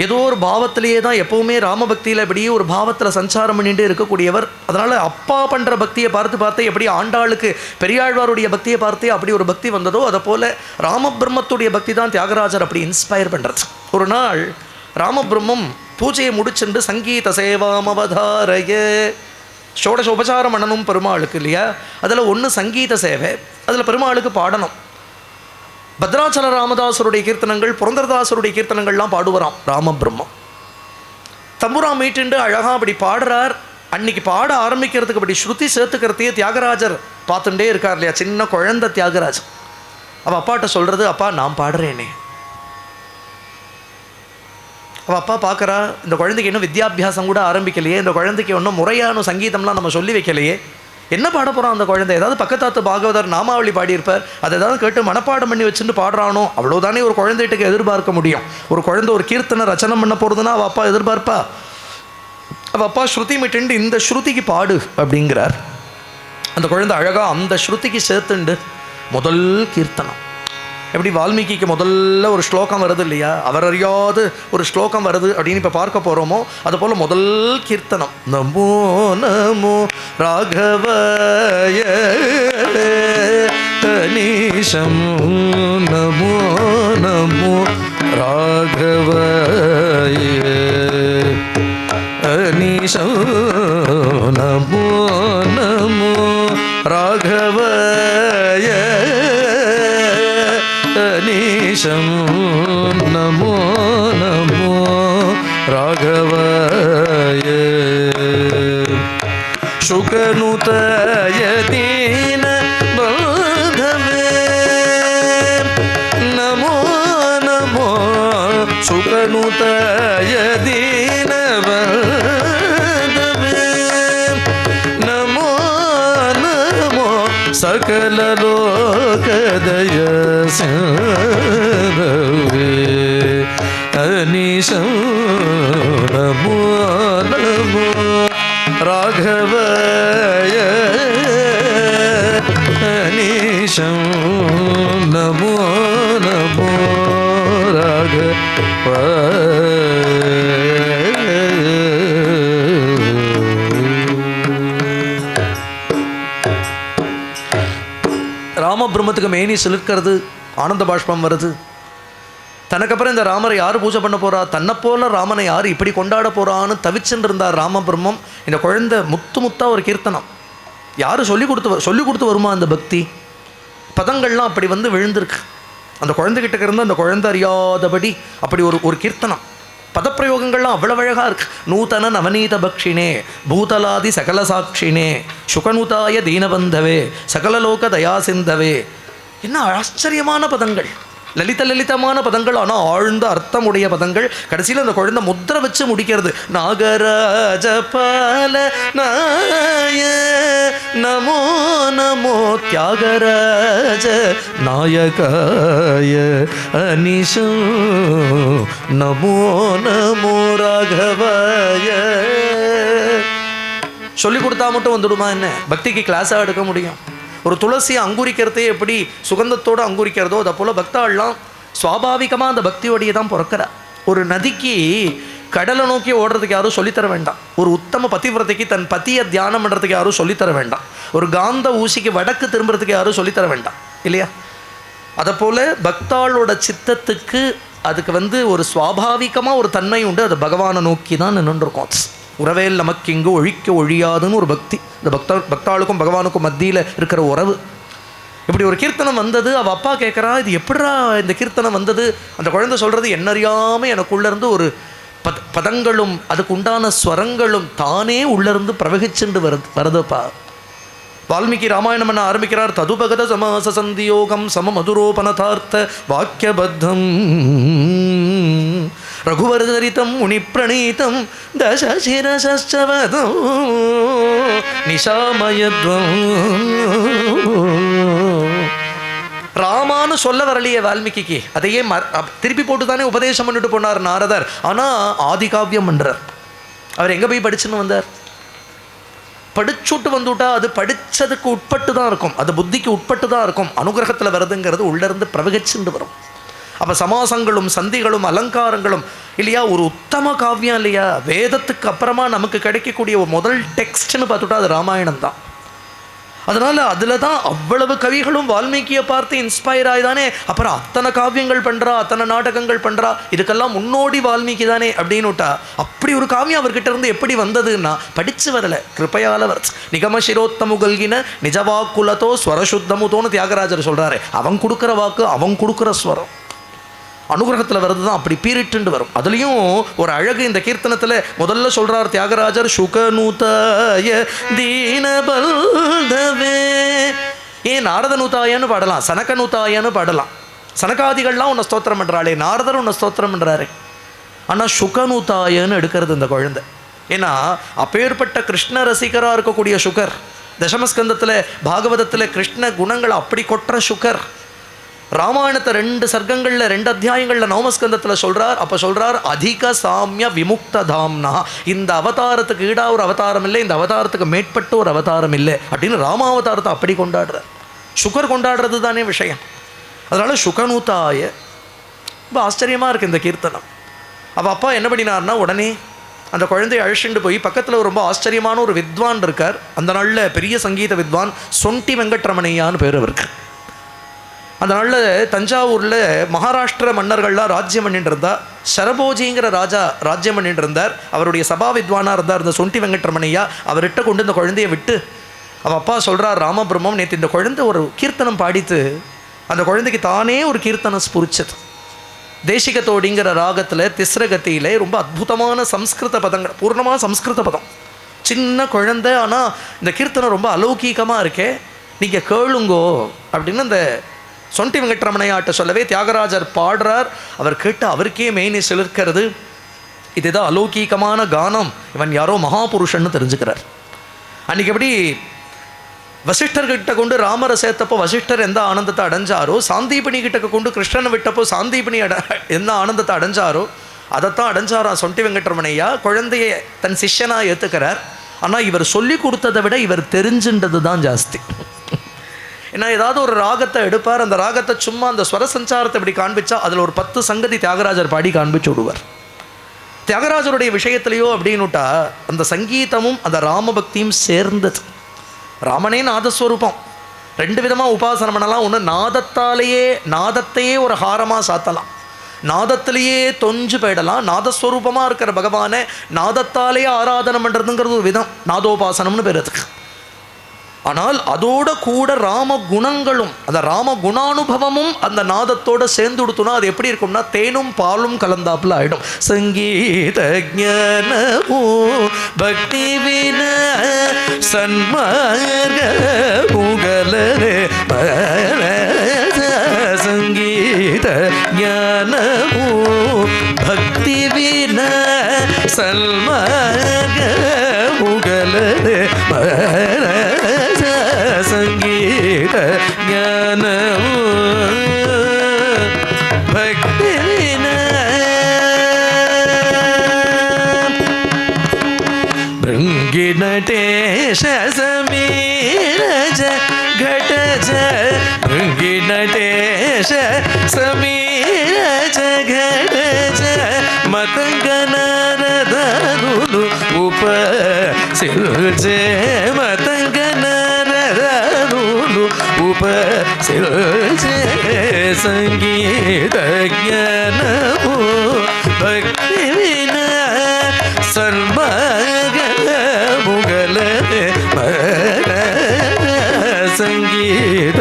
ஏதோ ஒரு பாவத்திலேயே தான் எப்போவுமே ராமபக்தியில் இப்படியே ஒரு பாவத்தில் சஞ்சாரம் பண்ணிகிட்டே இருக்கக்கூடியவர். அதனால் அப்பா பண்ணுற பக்தியை பார்த்து எப்படி ஆண்டாளுக்கு பெரியாழ்வாருடைய பக்தியை பார்த்தே அப்படி ஒரு பக்தி வந்ததோ, அதை போல் ராமபிரம்மத்துடைய பக்தி தான் தியாகராஜர் அப்படி இன்ஸ்பயர் பண்ணுறது. ஒரு நாள் ராமபிரம்மம் பூஜையை முடிச்சுட்டு சங்கீத சேவாமவதாரைய ஷோடச உபசாரம் பண்ணணும் பெருமாளுக்கு இல்லையா. அதில் ஒன்று சங்கீத சேவை, அதில் பெருமாளுக்கு பாடணும். பத்ராச்சல ராமதாசருடைய கீர்த்தனங்கள், புரந்தரதாசருடைய கீர்த்தனங்கள்லாம் பாடுவாராம் ராமபிரம்மம். தம்புரா மீட்டுண்டு அழகாக அப்படி பாடுறார். அன்னைக்கு பாட ஆரம்பிக்கிறதுக்கு அப்படி ஸ்ருதி சேர்த்துக்கிறதையே தியாகராஜர் பார்த்துட்டே இருக்கார் இல்லையா. சின்ன குழந்தை தியாகராஜர். அவள் அப்பாட்ட சொல்கிறது, அப்பா நான் பாடுறேனே. அவள் அப்பா பார்க்குறா, இந்த குழந்தைக்கு இன்னும் வித்யாபியாசம் கூட ஆரம்பிக்கலையே, இந்த குழந்தைக்கு இன்னும் முறையான சங்கீதம்லாம் நம்ம சொல்லி வைக்கலையே, என்ன பாட போகிறான் அந்த குழந்தை? ஏதாவது பக்கத்தாத்து பாகவதர் நாமாவளி பாடியிருப்பார், அதை ஏதாவது கேட்டு மனப்பாடம் பண்ணி வச்சுட்டு பாடுறானோ, அவ்வளோதானே ஒரு குழந்தைகிட்ட எதிர்பார்க்க முடியும். ஒரு குழந்தை ஒரு கீர்த்தனை ரச்சனை பண்ண போகிறதுனா அவள் அப்பா எதிர்பார்ப்பா? அவள் அப்பா ஸ்ருதி மீட்டு இந்த ஸ்ருதிக்கு பாடு அப்படிங்கிறார். அந்த குழந்தை அழகாக அந்த ஸ்ருதிக்கு சேர்த்துண்டு முதல் கீர்த்தனம். எப்படி வால்மீகிக்கு முதல்ல ஒரு ஸ்லோகம் வருது இல்லையா, அவர் அறியாது ஒரு ஸ்லோகம் வருது அப்படின்னு இப்போ பார்க்க போகிறோமோ, அதுபோல் முதல் கீர்த்தனம் நமோ நமோ ராகவய தனீஷம் நமோ நமோ ராகவய தனீஷம் நமோ நமோ ராகவய தனீஷம் நமோ நமோ ராகவய சுகனுதய தீன பந்தவே நமோ நமோ சுகனுதய தீன பந்தவே நமோ நமோ சகல லோகதய சிந்தவே அனீஷம் நமோ நமோ ராகவய அனீஷம் நமோ நமோ ராமபிரம்மத்துக்கு மேனி சிலிர்க்கிறது, ஆனந்த பாஷ்பம் வருது. தனக்கப்புறம் இந்த ராமரை யார் பூஜை பண்ண போகிறா, தன்னை போல ராமனை யார் இப்படி கொண்டாட போகிறான்னு தவிச்சுன்னு இருந்தார் ராமபிரம்மம். இந்த குழந்தை முத்தா ஒரு கீர்த்தனம் யார் சொல்லி கொடுத்து வருமா அந்த பக்தி பதங்கள்லாம் அப்படி வந்து விழுந்திருக்கு. அந்த குழந்தைகிட்ட இருந்து அந்த குழந்தை அறியாதபடி அப்படி ஒரு கீர்த்தனம். பதப்பிரயோகங்கள்லாம் அவ்வளவு அழகாக இருக்கு. நூதன நவநீத பக்ஷினே பூதலாதி சகல சாட்சினே சுகநூதாய தீனபந்தவே சகலலோக தயாசிந்தவே. என்ன ஆச்சரியமான பதங்கள், லலிதமான பதங்கள், ஆனால் ஆழ்ந்த அர்த்தமுடைய பதங்கள். கடைசியில் அந்த குழந்தை முத்திரை வச்சு முடிக்கிறது. நாகராஜ பால நாய நமோ நமோ தியாகராஜ நாயகாய அனிஷோ நமோ நமோ ராகவாய. சொல்லி கொடுத்தா மட்டும் வந்துடுமா என்ன? பக்திக்கு கிளாஸாக எடுக்க முடியும்? ஒரு துளசியை அங்குரிக்கிறதே எப்படி சுகந்தத்தோடு அங்குரிக்கிறதோ, அதை போல் பக்தாள்லாம் சுவாபாவிகமாக அந்த பக்தியோடையே தான் பிறக்கிறா. ஒரு நதிக்கு கடலை நோக்கி ஓடுறதுக்கு யாரும் சொல்லித்தர வேண்டாம். ஒரு உத்தம பதிவிரதைக்கு தன் பதியை தியானம் பண்ணுறதுக்கு யாரும் சொல்லித்தர வேண்டாம். ஒரு காந்த ஊசிக்கு வடக்கு திரும்புறதுக்கு யாரும் சொல்லித்தர வேண்டாம் இல்லையா? அதை போல் பக்தாளோட சித்தத்துக்கு அதுக்கு ஒரு சுவாபாவிகமாக ஒரு தன்மை உண்டு. அது பகவானை நோக்கி தான் நின்றுருக்கோம். உறவேல் நமக்கு இங்கு ஒழிக்க ஒழியாதுன்னு ஒரு பக்தி. இந்த பக்தாளுக்கும் பகவானுக்கும் மத்தியில் இருக்கிற உறவு இப்படி ஒரு கீர்த்தனம் வந்தது. அவள் அப்பா கேட்குறா, இது எப்படிரா இந்த கீர்த்தனம் வந்தது? அந்த குழந்தை சொல்கிறது, என்னறியாமல் எனக்குள்ளேருந்து ஒரு பதங்களும் அதுக்கு உண்டான ஸ்வரங்களும் தானே உள்ளேருந்து பிரவகிச்சுண்டு வருதுப்பா. வால்மீகி ராமாயணம் பண்ண ஆரம்பிக்கிறார். ததுபகத சமாச சந்தியோகம் சம மதுரோபனதார்த்த வாக்கியபத்தம் ரகுவரதரிதம் முனிப்ரணீதம் தசசிரசவதம் நிஷாமயத்வம். ராமான்னு சொல்ல வரலையே வால்மீகிக்கு, அதையே திருப்பி போட்டு தானே உபதேசம் பண்ணிட்டு போனார் நாரதர். ஆனால் ஆதிகாவியம் பண்றார். அவர் எங்கே போய் படிச்சுன்னு வந்தார்? படிச்சுட்டு வந்துவிட்டா அது படித்ததுக்கு உட்பட்டு தான் இருக்கும், அது புத்திக்கு உட்பட்டு தான் இருக்கும். அனுகிரகத்தில் வருதுங்கிறது உள்ளேருந்து பிரவகிச்சுட்டு வரும். அப்போ சமாசங்களும் சந்திகளும் அலங்காரங்களும் இல்லையா, ஒரு உத்தம காவியம் இல்லையா. வேதத்துக்கு அப்புறமா நமக்கு கிடைக்கக்கூடிய ஒரு முதல் டெக்ஸ்ட்னு பார்த்துட்டா அது ராமாயணம் தான். அதனால் அதில் தான் அவ்வளவு கவிகளும் வால்மீகியை பார்த்து இன்ஸ்பயர் ஆகிதானே அப்புறம் அத்தனை காவியங்கள் பண்ணுறா, அத்தனை நாடகங்கள் பண்ணுறா. இதுக்கெல்லாம் முன்னோடி வால்மீகி தானே அப்படின்னுட்டா. அப்படி ஒரு காவியம் அவர்கிட்ட இருந்து எப்படி வந்ததுன்னா படித்து வரலை, கிருப்பையால் வர. நிகம சிரோத்தமுகல்கின நிஜவாக்குலத்தோ ஸ்வரசுத்தமுதோன்னு தியாகராஜர் சொல்கிறாரு. அவன் கொடுக்குற வாக்கு, அவன் கொடுக்குற ஸ்வரம் அனுகிரகத்தில் வர்றது தான் அப்படி பீரிட்டு வரும். அதுலேயும் ஒரு அழகு இந்த கீர்த்தனத்தில் முதல்ல சொல்கிறார் தியாகராஜர், சுகநூதாய தீனபல்தவே. ஏன் நாரதநூதாயன்னு பாடலாம், சனகநூதாயன்னு பாடலாம். சனகாதிகள்லாம் உன்னை ஸ்தோத்திரம் பண்ணுறாளே, நாரதர் உன்னை ஸ்தோத்திரம் பண்ணுறாரு. ஆனால் சுகநூதாயன்னு எடுக்கிறது இந்த குழந்தை. ஏன்னா அப்பேற்பட்ட கிருஷ்ண ரசிகராக இருக்கக்கூடிய சுகர், தசமஸ்கந்தத்தில் பாகவதத்தில் கிருஷ்ண குணங்களை அப்படி கொட்டுற சுகர் ராமாயணத்தை 2 சர்க்கங்களில் 2 அத்தியாயங்களில் நவமஸ்கந்தத்தில் சொல்கிறார். அப்போ சொல்கிறார், அதிக சாமிய விமுக்த தாம்னா, இந்த அவதாரத்துக்கு ஈடாக ஒரு அவதாரம் இல்லை, இந்த அவதாரத்துக்கு மேற்பட்டு ஒரு அவதாரம் இல்லை அப்படின்னு ராமாவதாரத்தை அப்படி கொண்டாடுறார். சுகர் கொண்டாடுறது தானே விஷயம். அதனால் சுகநூத்தாய ரொம்ப ஆச்சரியமாக இருக்குது இந்த கீர்த்தனம். அவள் அப்பா என்ன பண்ணினார்னா, உடனே அந்த குழந்தையை அழைச்சிட்டு போய் பக்கத்தில் ரொம்ப ஆச்சரியமான ஒரு வித்வான் இருக்கார். அந்த நாளில் பெரிய சங்கீத வித்வான் சொண்டி வெங்கட்ரமணையான்னு பேர் அவருக்கு. அந்த நாளில் தஞ்சாவூரில் மகாராஷ்டிர மன்னர்கள்லாம் ராஜ்யம் பண்ணிட்டு இருந்தார். சரபோஜிங்கிற ராஜா ராஜ்யம் பண்ணிட்டு இருந்தார். அவருடைய சபா வித்வானாக இருந்தார் இந்த சொண்டி வெங்கட்ரமணையா. அவர்கிட்ட கொண்டு இந்த குழந்தையை விட்டு அவள் அப்பா சொல்கிறார், ராமபிரம்மம் நேற்று இந்த குழந்தை ஒரு கீர்த்தனம் பாடித்து அந்த குழந்தைக்கு தானே ஒரு கீர்த்தனம் ஸ்புரிச்சது. தேசிகத்தோடிங்கிற ராகத்தில் திஸ்ரகத்தியில் ரொம்ப அற்புதமான சம்ஸ்கிருத பதங்கள், பூர்ணமாக சம்ஸ்கிருத பதம். சின்ன குழந்தை, ஆனால் இந்த கீர்த்தனம் ரொம்ப அலௌகீகமாக இருக்கே, நீங்கள் கேளுங்கோ அப்படின்னு அந்த சொண்டி வெங்கட்ரமணையாட்ட சொல்லவே தியாகராஜர் பாடுறார். அவர் கேட்டு அவருக்கே மெயினி சிலிர்க்கிறது. இதுதான் அலௌகீகமான கானம், இவன் யாரோ மகாபுருஷன்னு தெரிஞ்சுக்கிறார். அன்றைக்கி எப்படி வசிஷ்டர்கிட்ட கொண்டு ராமரை சேர்த்தப்போ வசிஷ்டர் எந்த ஆனந்தத்தை அடைஞ்சாரோ, சாந்தீபனி கிட்ட கொண்டு கிருஷ்ணனை விட்டப்போ சாந்தீபனி எந்த ஆனந்தத்தை அடைஞ்சாரோ அதைத்தான் அடைஞ்சாராம் சொண்டி வெங்கட்ரமணையா. குழந்தைய தன் சிஷ்யனாக ஏற்றுக்கிறார். ஆனால் இவர் சொல்லி கொடுத்ததை விட இவர் தெரிஞ்சுன்றது தான் ஜாஸ்தி. ஏன்னா ஏதாவது ஒரு ராகத்தை எடுப்பார், அந்த ராகத்தை சும்மா அந்த ஸ்வர சஞ்சாரத்தை இப்படி காண்பிச்சா அதில் ஒரு 10 சங்கதி தியாகராஜர் பாடி காண்பிச்சு விடுவார். தியாகராஜருடைய விஷயத்திலையோ அப்படின்னுட்டா அந்த சங்கீதமும் அந்த ராமபக்தியும் சேர்ந்தது. ராமனே நாதஸ்வரூபம், 2 விதமாக உபாசனம் பண்ணலாம். ஒன்று நாதத்தையே ஒரு ஹாரமாக சாத்தலாம், நாதத்திலேயே தொஞ்சு போயிடலாம். நாதஸ்வரூபமாக இருக்கிற பகவானை நாதத்தாலேயே ஆராதனை பண்ணுறதுங்கிறது ஒரு விதம், நாதோபாசனம்னு பேர் அதுக்கு. ஆனால் அதோட கூட ராம குணங்களும் அந்த ராம குணானுபவமும் அந்த நாதத்தோட சேர்ந்து கொடுத்தோன்னா அது எப்படி இருக்கும்னா தேனும் பாலும் கலந்தாப்புல ஆயிடும். சங்கீத ஞானமோ பக்தி வின சன்மார்க புகழரே சங்கீத ஞானமோ பக்தி வின சன்மார்க புகழரே சங்கீத ஞானமோ பக்தி வின பிருங்கி நடேஷ சமீரஜ घटज गिणटेश समीरज घटज मतंगनरदरुलु उपसिल्जे मतंगनरदरुलु उपसिल्जे संगीत ज्ञानमो भक्ति विना सन्मार्ग मुगल संगीत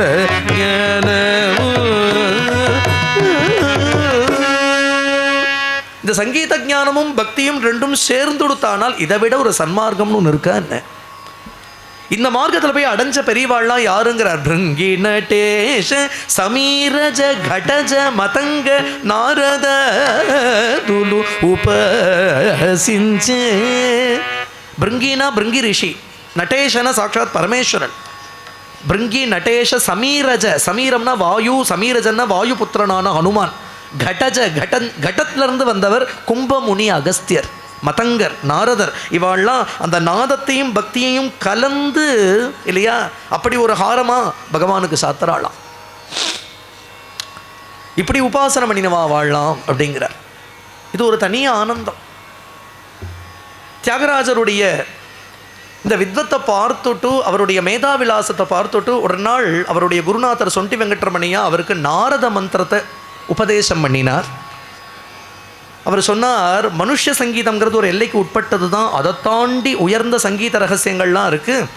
சங்கீத ஞானமும் பக்தியும் ரெண்டும் சேர்ந்து கொடுத்தானால் இதை விட ஒரு சன்மார்க்கம்னு ஒன்று இருக்கா என்ன? இந்த மார்க்கத்தில் போய் அடைஞ்ச பெரியவாள்லாம் யாருங்கிறார்? பிருங்கி நடேஷ சமீரஜ கடஜ மதங்க நாரத துலு உபசிஞ்சே. பிருங்கினா பிருங்கி ரிஷி, நடேஷன சாட்சாத் பரமேஸ்வரன். பிருங்கி நடேஷ சமீரஜ, சமீரம்னா வாயு, சமீரஜன்னா வாயு புத்திரனான ஹனுமான். கடஜ கடத்திலிருந்து வந்தவர் கும்பமுனி அகஸ்தியர், மதங்கர், நாரதர். இவாள்லாம் அந்த நாதத்தையும் பக்தியையும் கலந்து இல்லையா அப்படி ஒரு ஹாரமா பகவானுக்கு சாத்திராளாம். இப்படி உபாசனை பண்ணினவா வாழலாம் அப்படிங்கிறார். இது ஒரு தனி ஆனந்தம். தியாகராஜருடைய இந்த வித்வத்தை பார்த்துட்டு, அவருடைய மேதாவிலாசத்தை பார்த்துட்டு, ஒரு நாள் அவருடைய குருநாதர் சொண்டி வெங்கட்ரமணியா அவருக்கு நாரத மந்திரத்தை உபதேசம் பண்ணினார். அவர் சொன்னார், மனுஷ சங்கீதம்ங்கிறது ஒரு எல்லைக்கு உட்பட்டது தான், அதை தாண்டி உயர்ந்த சங்கீத ரகசியங்கள்லாம் இருக்குது,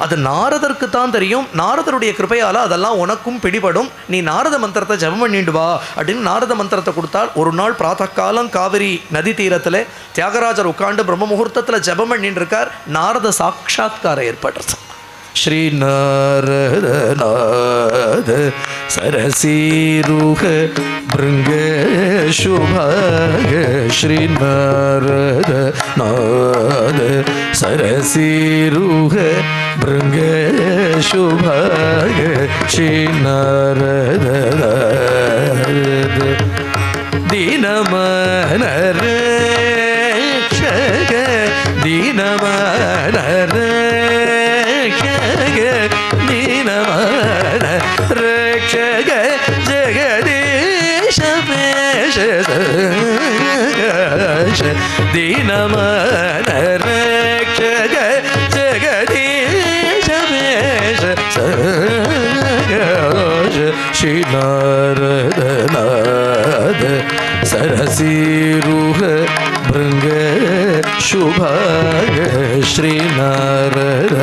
அது நாரதருக்கு தான் தெரியும். நாரதருடைய கிருபையால் அதெல்லாம் உனக்கும் பிடிபடும், நீ நாரத மந்திரத்தை ஜபம் பண்ணிட்டு வா அப்படின்னு நாரத மந்திரத்தை கொடுத்தால். ஒரு நாள் பிராத்தகாலம் காவிரி நதி தீரத்தில் தியாகராஜர் உட்காந்து பிரம்ம முகூர்த்தத்தில் ஜபம் பண்ணிட்டு இருக்கார். நாரத சாட்சாத்காரம் ஏற்படுறது. ஸ்ரீ நாரத நாத சரசீருக பிருங்க சுபாக. ஸ்ரீ நாரத நாத சரசீருக பிருங்க சுபாக. ஸ்ரீ நாரத தீனமனர தீனமனர दीनमान रक्षक जगदीश पेश दीनमान रक्षक जगदीश पेश श्री नारद नाद सरसीरुह भृंग शुभाग. श्री नारद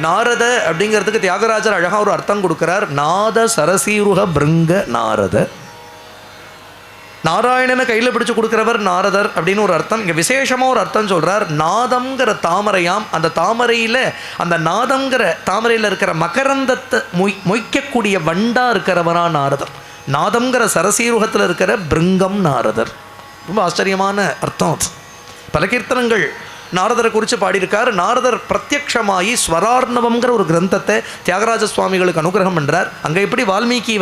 நாரத அப்படிங்கிறதுக்கு தியாகராஜர் அழகா ஒரு அர்த்தம் கொடுக்கிறார். நாத சரசீருக பிருங்க நாரத. நாராயணனை கையில் பிடிச்சு கொடுக்கிறவர் நாரதர் அப்படின்னு ஒரு அர்த்தம். இங்கே விசேஷமாக ஒரு அர்த்தம் சொல்கிறார். நாதம்ங்கிற தாமரையாம், அந்த தாமரையில் அந்த நாதம்ங்கிற தாமரையில் இருக்கிற மகரந்தத்தை மொய்க்கக்கூடிய வண்டா இருக்கிறவரா நாரதர். நாதம்ங்கிற சரசீருகத்தில் இருக்கிற பிருங்கம் நாரதர். ரொம்ப ஆச்சரியமான அர்த்தம். பல கீர்த்தனங்கள் நாரதரை குறித்து பாடியிருக்கார். நாரதர் பிரத்யக்ஷமாயி ஸ்வரார்ணவம்ங்கிற ஒரு கிரந்தத்தை தியாகராஜ சுவாமிகளுக்கு அனுகிரகம் பண்ணுறார். அங்கே எப்படி வால்மீகி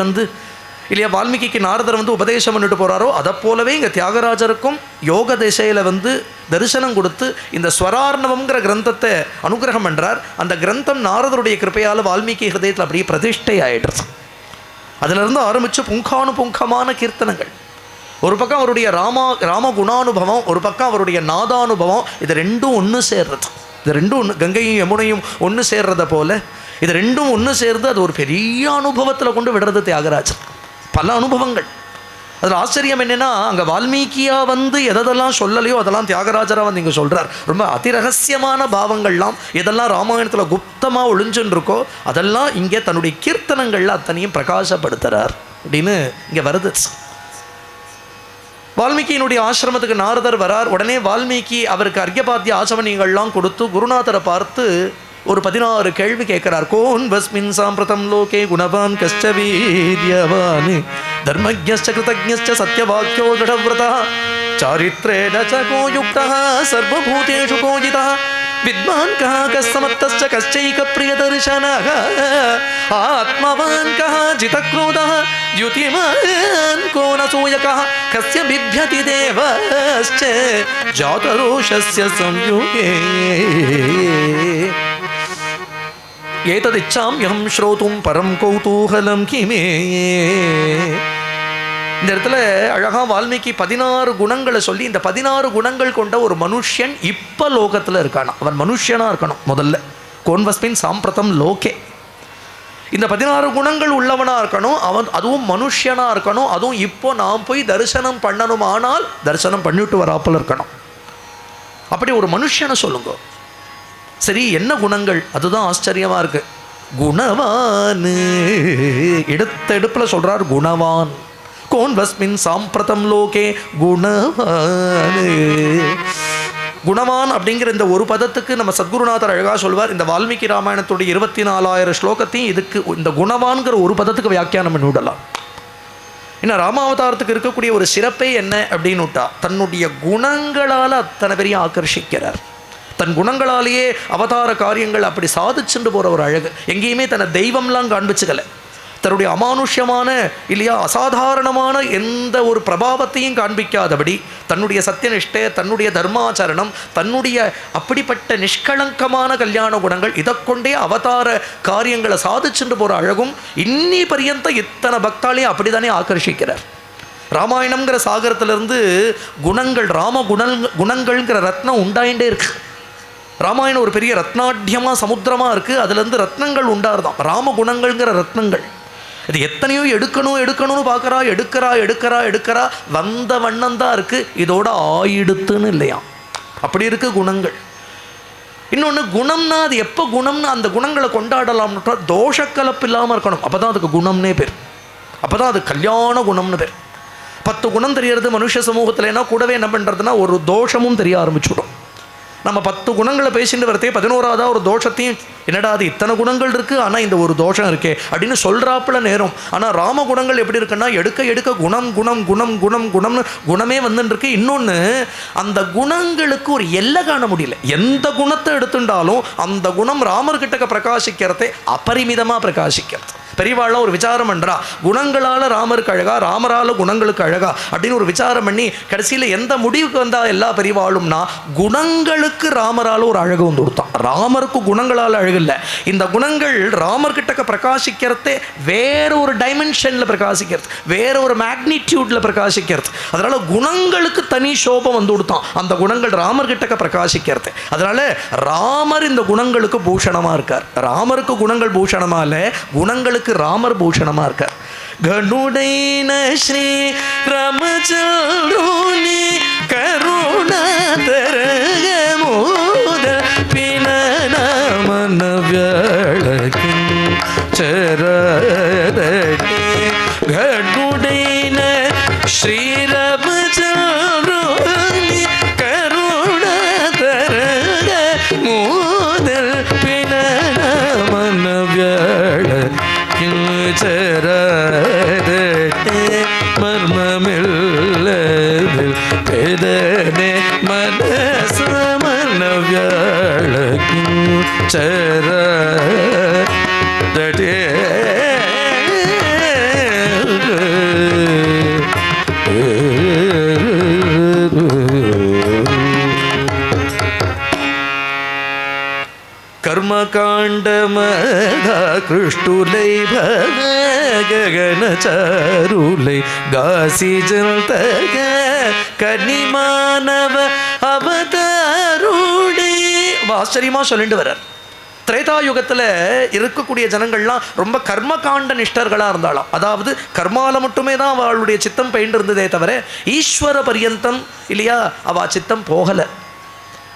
இல்லையா வால்மீகிக்கு நாரதர் உபதேசம் பண்ணிட்டு போகிறாரோ அதை போலவே இங்கே தியாகராஜருக்கும் யோக திசையில் தரிசனம் கொடுத்து இந்த ஸ்வரார்ணவம்ங்கிற கிரந்தத்தை அனுகிரகம் பண்ணுறார். அந்த கிரந்தம் நாரதருடைய கிருப்பையால் வால்மீகி ஹிருதயத்தில் அப்படியே பிரதிஷ்டை ஆயிடுறது. அதிலிருந்து ஆரம்பித்து புங்கானுபுங்கமான கீர்த்தனங்கள். ஒரு பக்கம் அவருடைய ராம குணானுபவம், ஒரு பக்கம் அவருடைய நாதானுபவம். இது ரெண்டும் ஒன்று சேர்றது. இது ரெண்டும் ஒன்று, கங்கையும் யமுனையும் ஒன்று சேர்றத போல இது ரெண்டும் ஒன்று சேர்ந்து அது ஒரு பெரிய அனுபவத்தில் கொண்டு விடுறது தியாகராஜர். பல அனுபவங்கள். அதில் ஆச்சரியம் என்னென்னா, அங்கே வால்மீகியாக எதெல்லாம் சொல்லலையோ அதெல்லாம் தியாகராஜராக இங்கே சொல்கிறார். ரொம்ப அதிரகசியமான பாவங்கள்லாம் எதெல்லாம் ராமாயணத்தில் குப்தமாக ஒளிஞ்சுன்னு இருக்கோ அதெல்லாம் இங்கே தன்னுடைய கீர்த்தனங்களில் அத்தனையும் பிரகாசப்படுத்துகிறார் அப்படின்னு இங்கே வருது. வால்மீகியினுடைய ஆசிரமத்துக்கு நாரதர் வரார். உடனே வால்மீகி அவருக்கு அர்க்யபாத்திய ஆசமனியங்கள்லாம் கொடுத்து குருநாதரை பார்த்து ஒரு 16 கேள்வி கேட்கிறார். கோன் வஸ்மின் சாம்பிரதம் லோகே குணவான் கஷ்ட வீரியவான் தர்மஜ்ஞஸ்ச கிருதஜ்ஞஸ்ச சத்யவாக்யோ திடவ்ரதः சாரித்ரேண ச கோ யுக்தः சர்வபூதேஷு கோஜிதः विद्वान् कः कस्समत्तश्च कश्चैक प्रियदर्शनः आत्मवान् कः जितक्रोधः द्युतिमान् को न सूयकः कस्य बिभ्यति देवश्च जातरोषस्य संयुगे एतदिच्छाम्यहं श्रोतुं परं कौतूहलं किमे. இந்த இடத்துல அழகாக வால்மீகி 16 குணங்களை சொல்லி, இந்த 16 குணங்கள் கொண்ட ஒரு மனுஷன் இப்போ லோகத்தில் இருக்கானா, அவன் மனுஷனாக இருக்கணும் முதல்ல. கோன்வஸ்மின் சாம்பிரதம் லோகே, இந்த 16 குணங்கள் உள்ளவனாக இருக்கணும், அவன் அதுவும் மனுஷனாக இருக்கணும், அதுவும் இப்போ நாம் போய் தரிசனம் பண்ணணுமானால் தரிசனம் பண்ணிட்டு வராப்பில் இருக்கணும். அப்படி ஒரு மனுஷனை சொல்லுங்க. சரி, என்ன குணங்கள்? அதுதான் ஆச்சரியமாக இருக்குது. குணவான். எடுப்பில் சொல்றார் குணவான். கோன் வஸ்மின் சாம்பிரதம் லோகே குணவான். குணவான் அப்படிங்கிற இந்த ஒரு பதத்துக்கு நம்ம சத்குருநாதர் அழகாக சொல்வார். இந்த வால்மீகி ராமாயணத்துடைய 24,000 ஸ்லோகத்தையும் இதுக்கு இந்த குணவான்கிற ஒரு பதத்துக்கு வியாக்கியானம் பண்ணி விடலாம். ஏன்னா ராமாவதாரத்துக்கு இருக்கக்கூடிய ஒரு சிறப்பே என்ன அப்படின்னு விட்டா, தன்னுடைய குணங்களால் அத்தனை பெரிய ஆக்கர்ஷிக்கிறார். தன் குணங்களாலேயே அவதார காரியங்கள் அப்படி சாதிச்சுட்டு போகிற ஒரு அழகு. எங்கேயுமே தன்னை தெய்வம்லாம் காண்பிச்சுக்கலை. தன்னுடைய அமானுஷ்யமான இல்லையா அசாதாரணமான எந்த ஒரு பிரபாவத்தையும் காண்பிக்காதபடி தன்னுடைய சத்தியனிஷ்டை, தன்னுடைய தர்மாச்சரணம், தன்னுடைய அப்படிப்பட்ட நிஷ்கலங்கமான கல்யாண குணங்கள், இதை கொண்டே அவதார காரியங்களை சாதிச்சுட்டு போகிற அழகும் இன்னி பரியந்த இத்தனை பக்தாலையும் அப்படி தானே ஆக்கர்ஷிக்கிறார். ராமாயணம்ங்கிற சாகரத்திலிருந்து குணங்கள், குணங்கள்ங்கிற ரத்னம் உண்டாயிண்டே இருக்கு. ராமாயணம் ஒரு பெரிய ரத்னாட்யமாக சமுத்திரமாக இருக்குது. அதுலேருந்து ரத்னங்கள் உண்டாருதான், ராமகுணங்கள்ங்கிற ரத்னங்கள். இது எத்தனையோ எடுக்கணும்னு பார்க்குறா, எடுக்கிறா வந்த வண்ணம் தான் இருக்குது. இதோட ஆயிடுத்துன்னு இல்லையா, அப்படி இருக்குது குணங்கள். இன்னொன்று குணம்னா அது எப்போ குணம்னு அந்த குணங்களை கொண்டாடலாம்னுட்டா தோஷக்கலப்பு இல்லாமல் இருக்கணும். அப்போ தான் அதுக்கு குணம்னே பேர். அப்போ தான் அது கல்யாண குணம்னு பேர். 10 குணம் தெரியறது மனுஷ சமூகத்தில்னா கூடவே என்ன பண்ணுறதுன்னா ஒரு தோஷமும் தெரிய ஆரம்பிச்சுடும். நம்ம 10 குணங்களை பேசிட்டு வரதே 11ஆவதா ஒரு தோஷத்தையும், என்னடா அது இத்தனை குணங்கள் இருக்குது ஆனால் இந்த ஒரு தோஷம் இருக்கே அப்படின்னு சொல்கிறாப்புல நேரம். ஆனால் ராம குணங்கள் எப்படி இருக்குன்னா எடுக்க குணம்னு குணமே வந்துருக்கு. இன்னொன்று, அந்த குணங்களுக்கு ஒரு எல்லை காண முடியல. எந்த குணத்தை எடுத்துட்டாலும் அந்த குணம் ராமர்கிட்ட பிரகாசிக்கிறதே அபரிமிதமாக பிரகாசிக்கிறது. பெரியவாள்லாம் ஒரு விசாரம் பண்ணுறா, குணங்களால் ராமருக்கு அழகா, ராமரால் குணங்களுக்கு அழகா அப்படின்னு ஒரு விசாரம் பண்ணி கடைசியில் எந்த முடிவுக்கு வந்தா எல்லா பெரியவாளும்னா, குணங்களுக்கு ராமரால் ஒரு அழகு வந்து கொடுத்தான். ராமருக்கு குணங்களால் அழகு இல்லை. இந்த குணங்கள் ராமர்கிட்ட பிரகாசிக்கிறதே வேற ஒரு டைமென்ஷனில் பிரகாசிக்கிறது, வேற ஒரு மேக்னிடியூட்ல பிரகாசிக்கிறது. அதனால குணங்களுக்கு தனி சோபம் வந்து கொடுத்தான். அந்த குணங்கள் ராமர்கிட்ட பிரகாசிக்கிறது. அதனால ராமர் இந்த குணங்களுக்கு பூஷணமா இருக்கார். ராமருக்கு குணங்கள் பூஷணமா இல்லை, குணங்களுக்கு ராமர் பூஷணமா இருக்கார். கணுடைன ஸ்ரீ ராமச்சந்திரோனி கருணாதரக மோத பினநாமன விளக்கின் சரதே. கணுடைன ஸ்ரீ ராமச்சந்திரோனி கருணாதரக மோத பினநாமன விளக்கின் சரதே. மர்மமில்லதில் பேதனே மனசமன விளக்கின் சரதே. கர்மகாண்டமதா கிருஷ்டுலை பவ ககனச்சாருலை காசி ஜந்தக கனிமானவ அவதாருடே. ஆச்சரியமா சொல்லிட்டு வர்றார். திரேதாயுகத்தில் இருக்கக்கூடிய ஜனங்கள்லாம் ரொம்ப கர்மகாண்ட நிஷ்டர்களாக இருந்தாலும், அதாவது கர்மால மட்டுமே தான் அவளுடைய சித்தம் பயின்று இருந்ததே தவிர ஈஸ்வர பரியந்தம் இல்லையா அவள் சித்தம் போகலை.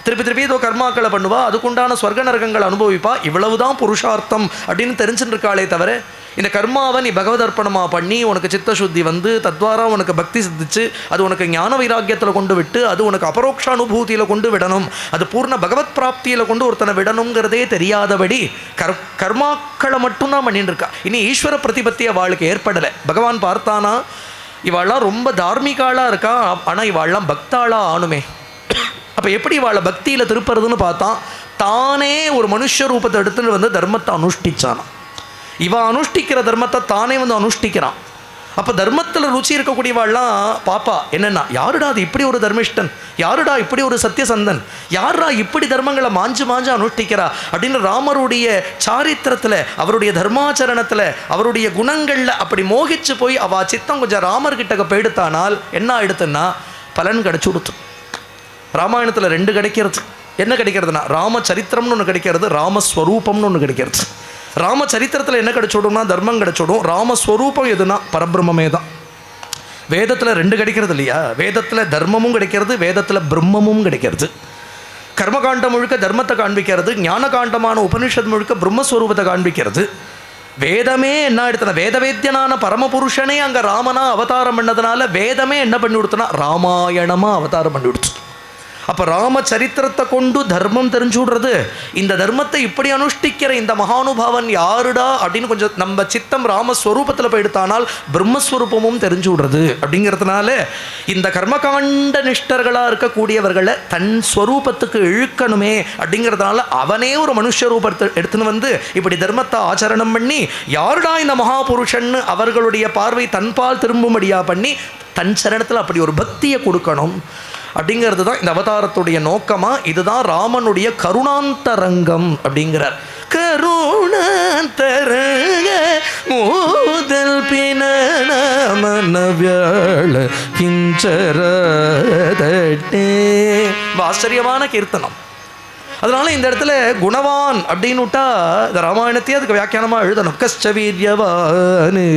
திருப்பி ஏதோ கர்மாக்களை பண்ணுவா, அதுக்குண்டான ஸ்வர்க நரகங்கள் அனுபவிப்பா. இவ்வளவுதான் புருஷார்த்தம் அப்படின்னு தெரிஞ்சுட்டு இருக்காளே தவிர இந்த கர்மாவை நீ பகவதர்ப்பணமாக பண்ணி உனக்கு சித்தசுத்தி வந்து தத்வாரா உனக்கு பக்தி சித்திச்சு அது உனக்கு ஞான வைராக்கியத்தில் கொண்டு விட்டு அது உனக்கு அபரோக்ஷ அனுபூதியில் கொண்டு விடணும், அது பூர்ண பகவத் பிராப்தியில் கொண்டு ஒருத்தனை விடணுங்கிறதே தெரியாதபடி கர்மாக்களை மட்டும்தான் பண்ணிட்டு இருக்கா. இனி ஈஸ்வர பிரதிபத்தி அவளுக்கு ஏற்படலை. பகவான் பார்த்தானா இவாள்லாம் ரொம்ப தார்மிகாளாக இருக்கா, ஆனால் இவாள்லாம் பக்தாளாக ஆணுமே. அப்போ எப்படி இவாளை பக்தியில் திருப்புறதுன்னு பார்த்தா, தானே ஒரு மனுஷ ரூபத்தை எடுத்துட்டு வந்து தர்மத்தை அனுஷ்டிச்சானா. இவன் அனுஷ்டிக்கிற தர்மத்தை தானே வந்து அனுஷ்டிக்கிறான். அப்போ தர்மத்தில் ருச்சி இருக்கக்கூடியவாள்லாம் பாப்பா என்னென்னா, யாருடா அது இப்படி ஒரு தர்மிஷ்டன், யாருடா இப்படி ஒரு சத்தியசந்தன், யாருடா இப்படி தர்மங்களை மாஞ்சு அனுஷ்டிக்கிறா அப்படின்னு ராமருடைய சாரித்திரத்தில், அவருடைய தர்மாச்சரணத்தில், அவருடைய குணங்களில் அப்படி மோகிச்சு போய் அவள் சித்தம் கொஞ்சம் ராமர்கிட்ட போயிடுத்தானால் என்ன ஆயிடுத்துன்னா பலன் கிடச்சி கொடுத்து. ராமாயணத்தில் 2 கிடைக்கிறது. என்ன கிடைக்கிறதுனா ராமச்சரித்திரம்னு ஒன்று கிடைக்கிறது, ராமஸ்வரூபம்னு ஒன்று கிடைக்கிறது. ராமச்சரித்திரத்தில் என்ன கிடைச்சோடும்னா தர்மம் கிடைச்சோடும். ராமஸ்வரூபம் எதுனா பரபிரம்மே தான். வேதத்தில் 2 கிடைக்கிறது இல்லையா, வேதத்தில் தர்மமும் கிடைக்கிறது, வேதத்தில் பிரம்மமும் கிடைக்கிறது. கர்மகாண்டம் முழுக்க தர்மத்தை காண்பிக்கிறது, ஞான காண்டமான உபனிஷத் முழுக்க பிரம்மஸ்வரூபத்தை காண்பிக்கிறது. வேதமே என்ன எடுத்தன, வேதவேத்தியனான பரமபுருஷனே அங்கே ராமனா அவதாரம் பண்ணதுனால வேதமே என்ன பண்ணி கொடுத்தனா, ராமாயணமாக அவதாரம் பண்ணி கொடுத்து. அப்போ ராம சரித்திரத்தை கொண்டு தர்மம் தெரிஞ்சு விடுறது. இந்த தர்மத்தை இப்படி அனுஷ்டிக்கிற இந்த மகானுபாவன் யாருடா அப்படின்னு கொஞ்சம் நம்ம சித்தம் ராமஸ்வரூபத்தில் போயிடுத்தானால் பிரம்மஸ்வரூபமும் தெரிஞ்சு விடுறது. அப்படிங்கிறதுனால இந்த கர்மகாண்ட நிஷ்டர்களாக இருக்கக்கூடியவர்களை தன் ஸ்வரூபத்துக்கு இழுக்கணுமே அப்படிங்கிறதுனால அவனே ஒரு மனுஷ ரூபத்தை எடுத்துன்னு வந்து இப்படி தர்மத்தை ஆச்சரணம் பண்ணி யாருடா இந்த மகாபுருஷன் அவர்களுடைய பார்வை தன்பால் திரும்பும்படியாக பண்ணி தன் சரணத்தில் அப்படி ஒரு பக்தியை கொடுக்கணும் அப்படிங்கிறது தான் இந்த அவதாரத்துடைய நோக்கமாக. இதுதான் ராமனுடைய கருணாந்தரங்கம் அப்படிங்கிறார். கருணாந்தரங்க மூதல் பினவியாள கிஞ்சரதட்டே. ஆச்சரியமான கீர்த்தனம். அதனால இந்த இடத்துல குணவான் அப்படின்னு விட்டா இந்த ராமாயணத்தையே அதுக்கு வியாக்கியானமாக எழுதணும். கஷ்ட வீரியவானு.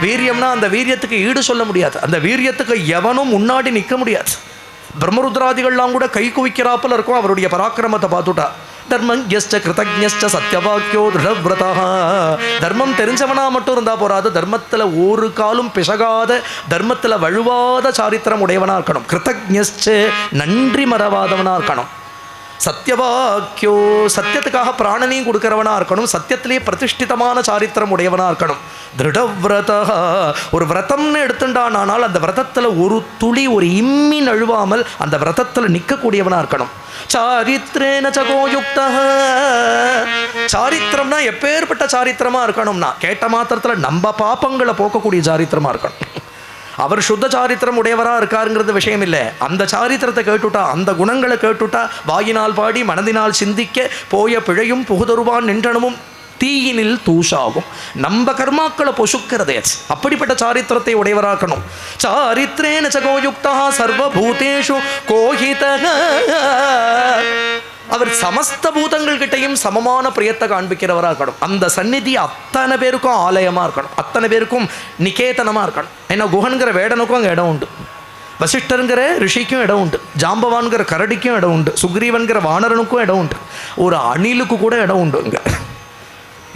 வீரியம்னா அந்த வீரியத்துக்கு ஈடு சொல்ல முடியாது, அந்த வீரியத்துக்கு எவனும் முன்னாடி நிற்க முடியாது. பிரம்மருத்ராதிகள்லாம் கூட கை குவிக்கிறாப்பில் இருக்கும் அவருடைய பராக்கிரமத்தை பார்த்துட்டா. தர்மஞ்ஞஸ்ச கிருதஜ்ஞஸ்ச சத்யவாக்கியோ திருடவ்ரதா. தர்மம் தெரிஞ்சவனா மட்டும் இருந்தால் போறாது, தர்மத்தில் ஒரு காலும் பிசகாத, தர்மத்தில் வழுவாத சாரித்திரம் உடையவனா இருக்கணும். கிருதஜ்ஞஸ்ச நன்றி மறவாதவனா இருக்கணும். சத்யவாக்கியோ சத்தியத்துக்காக பிராணனையும் கொடுக்கிறவனா இருக்கணும். சத்தியத்திலே பிரதிஷ்டிதமான சாரித்திரம் உடையவனா இருக்கணும். திருடவ்ரதா. ஒரு விரதம்னு எடுத்துட்டானால் அந்த விரதத்தில் ஒரு துளி ஒரு இம்மி நழுவாமல் அந்த விரதத்தில் நிற்கக்கூடியவனா இருக்கணும். சாரித்ரேன சகோயுக்தா. சாரித்திரம்னா எப்பேற்பட்ட சாரித்திரமா இருக்கணும்னா கேட்ட மாத்திரத்தில் நம்ம பாப்பங்களை போக்கக்கூடிய சாரித்திரமா இருக்கணும். அவர் சுத்த சாரித்திரம் உடையவராக இருக்காருங்கிறது விஷயம் இல்லை. அந்த சாரித்திரத்தை கேட்டுட்டா, அந்த குணங்களை கேட்டுட்டா, வாயினால் பாடி மனதினால் சிந்திக்க போய பிழையும் புகுதருவான் நின்றனமும் தீயினில் தூஷாகும். நம்ம கர்மாக்களை பொசுக்கிறதே அப்படிப்பட்ட சாரித்திரத்தை உடையவராக்கணும். சாரித்ரேன சகோயுக்தா சர்வபூதேஷு கோஹிதக. அவர் சமஸ்த பூதங்கள் கிட்டையும் சமமான பிரியத்தை காண்பிக்கிறவராக. அந்த சந்நிதி அத்தனை பேருக்கும் ஆலயமாக இருக்கணும், அத்தனை பேருக்கும் நிகேதனமாக இருக்கணும். ஏன்னா குஹன்கிற வேடனுக்கும் அங்கே இடம் உண்டு, வசிஷ்டருங்கிற ரிஷிக்கும் இடம் உண்டு, ஜாம்பவான்கிற கரடிக்கும் இடம் உண்டு, சுக்ரீவன்கிற வானரனுக்கும் இடம் உண்டு, ஒரு அணிலுக்கு கூட இடம் உண்டு இங்கே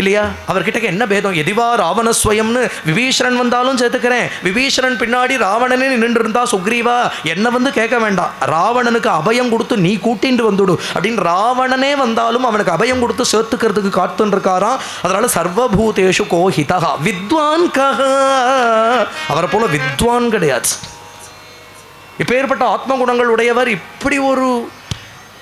இல்லையா? அவர்கிட்ட என்ன பேதம்? எதிவா ராவணஸ்வயம்னு விபீஷணன் வந்தாலும் சேர்த்துக்கிறேன். விபீஷணன் பின்னாடி ராவணனே நின்று இருந்தா சுக்ரீவா என்ன வந்து கேட்க வேண்டாம், ராவணனுக்கு அபயம் கொடுத்து நீ கூட்டிட்டு வந்துடு அப்படின்னு ராவணனே வந்தாலும் அவனுக்கு அபயம் கொடுத்து சேர்த்துக்கிறதுக்கு காத்துன்னு இருக்காராம். அதனால சர்வபூதேஷு கோஹிதா வித்வான் கஹ. அவரை போல வித்வான் கிடையாது. இப்பேற்பட்ட ஆத்ம குணங்கள் உடையவர்,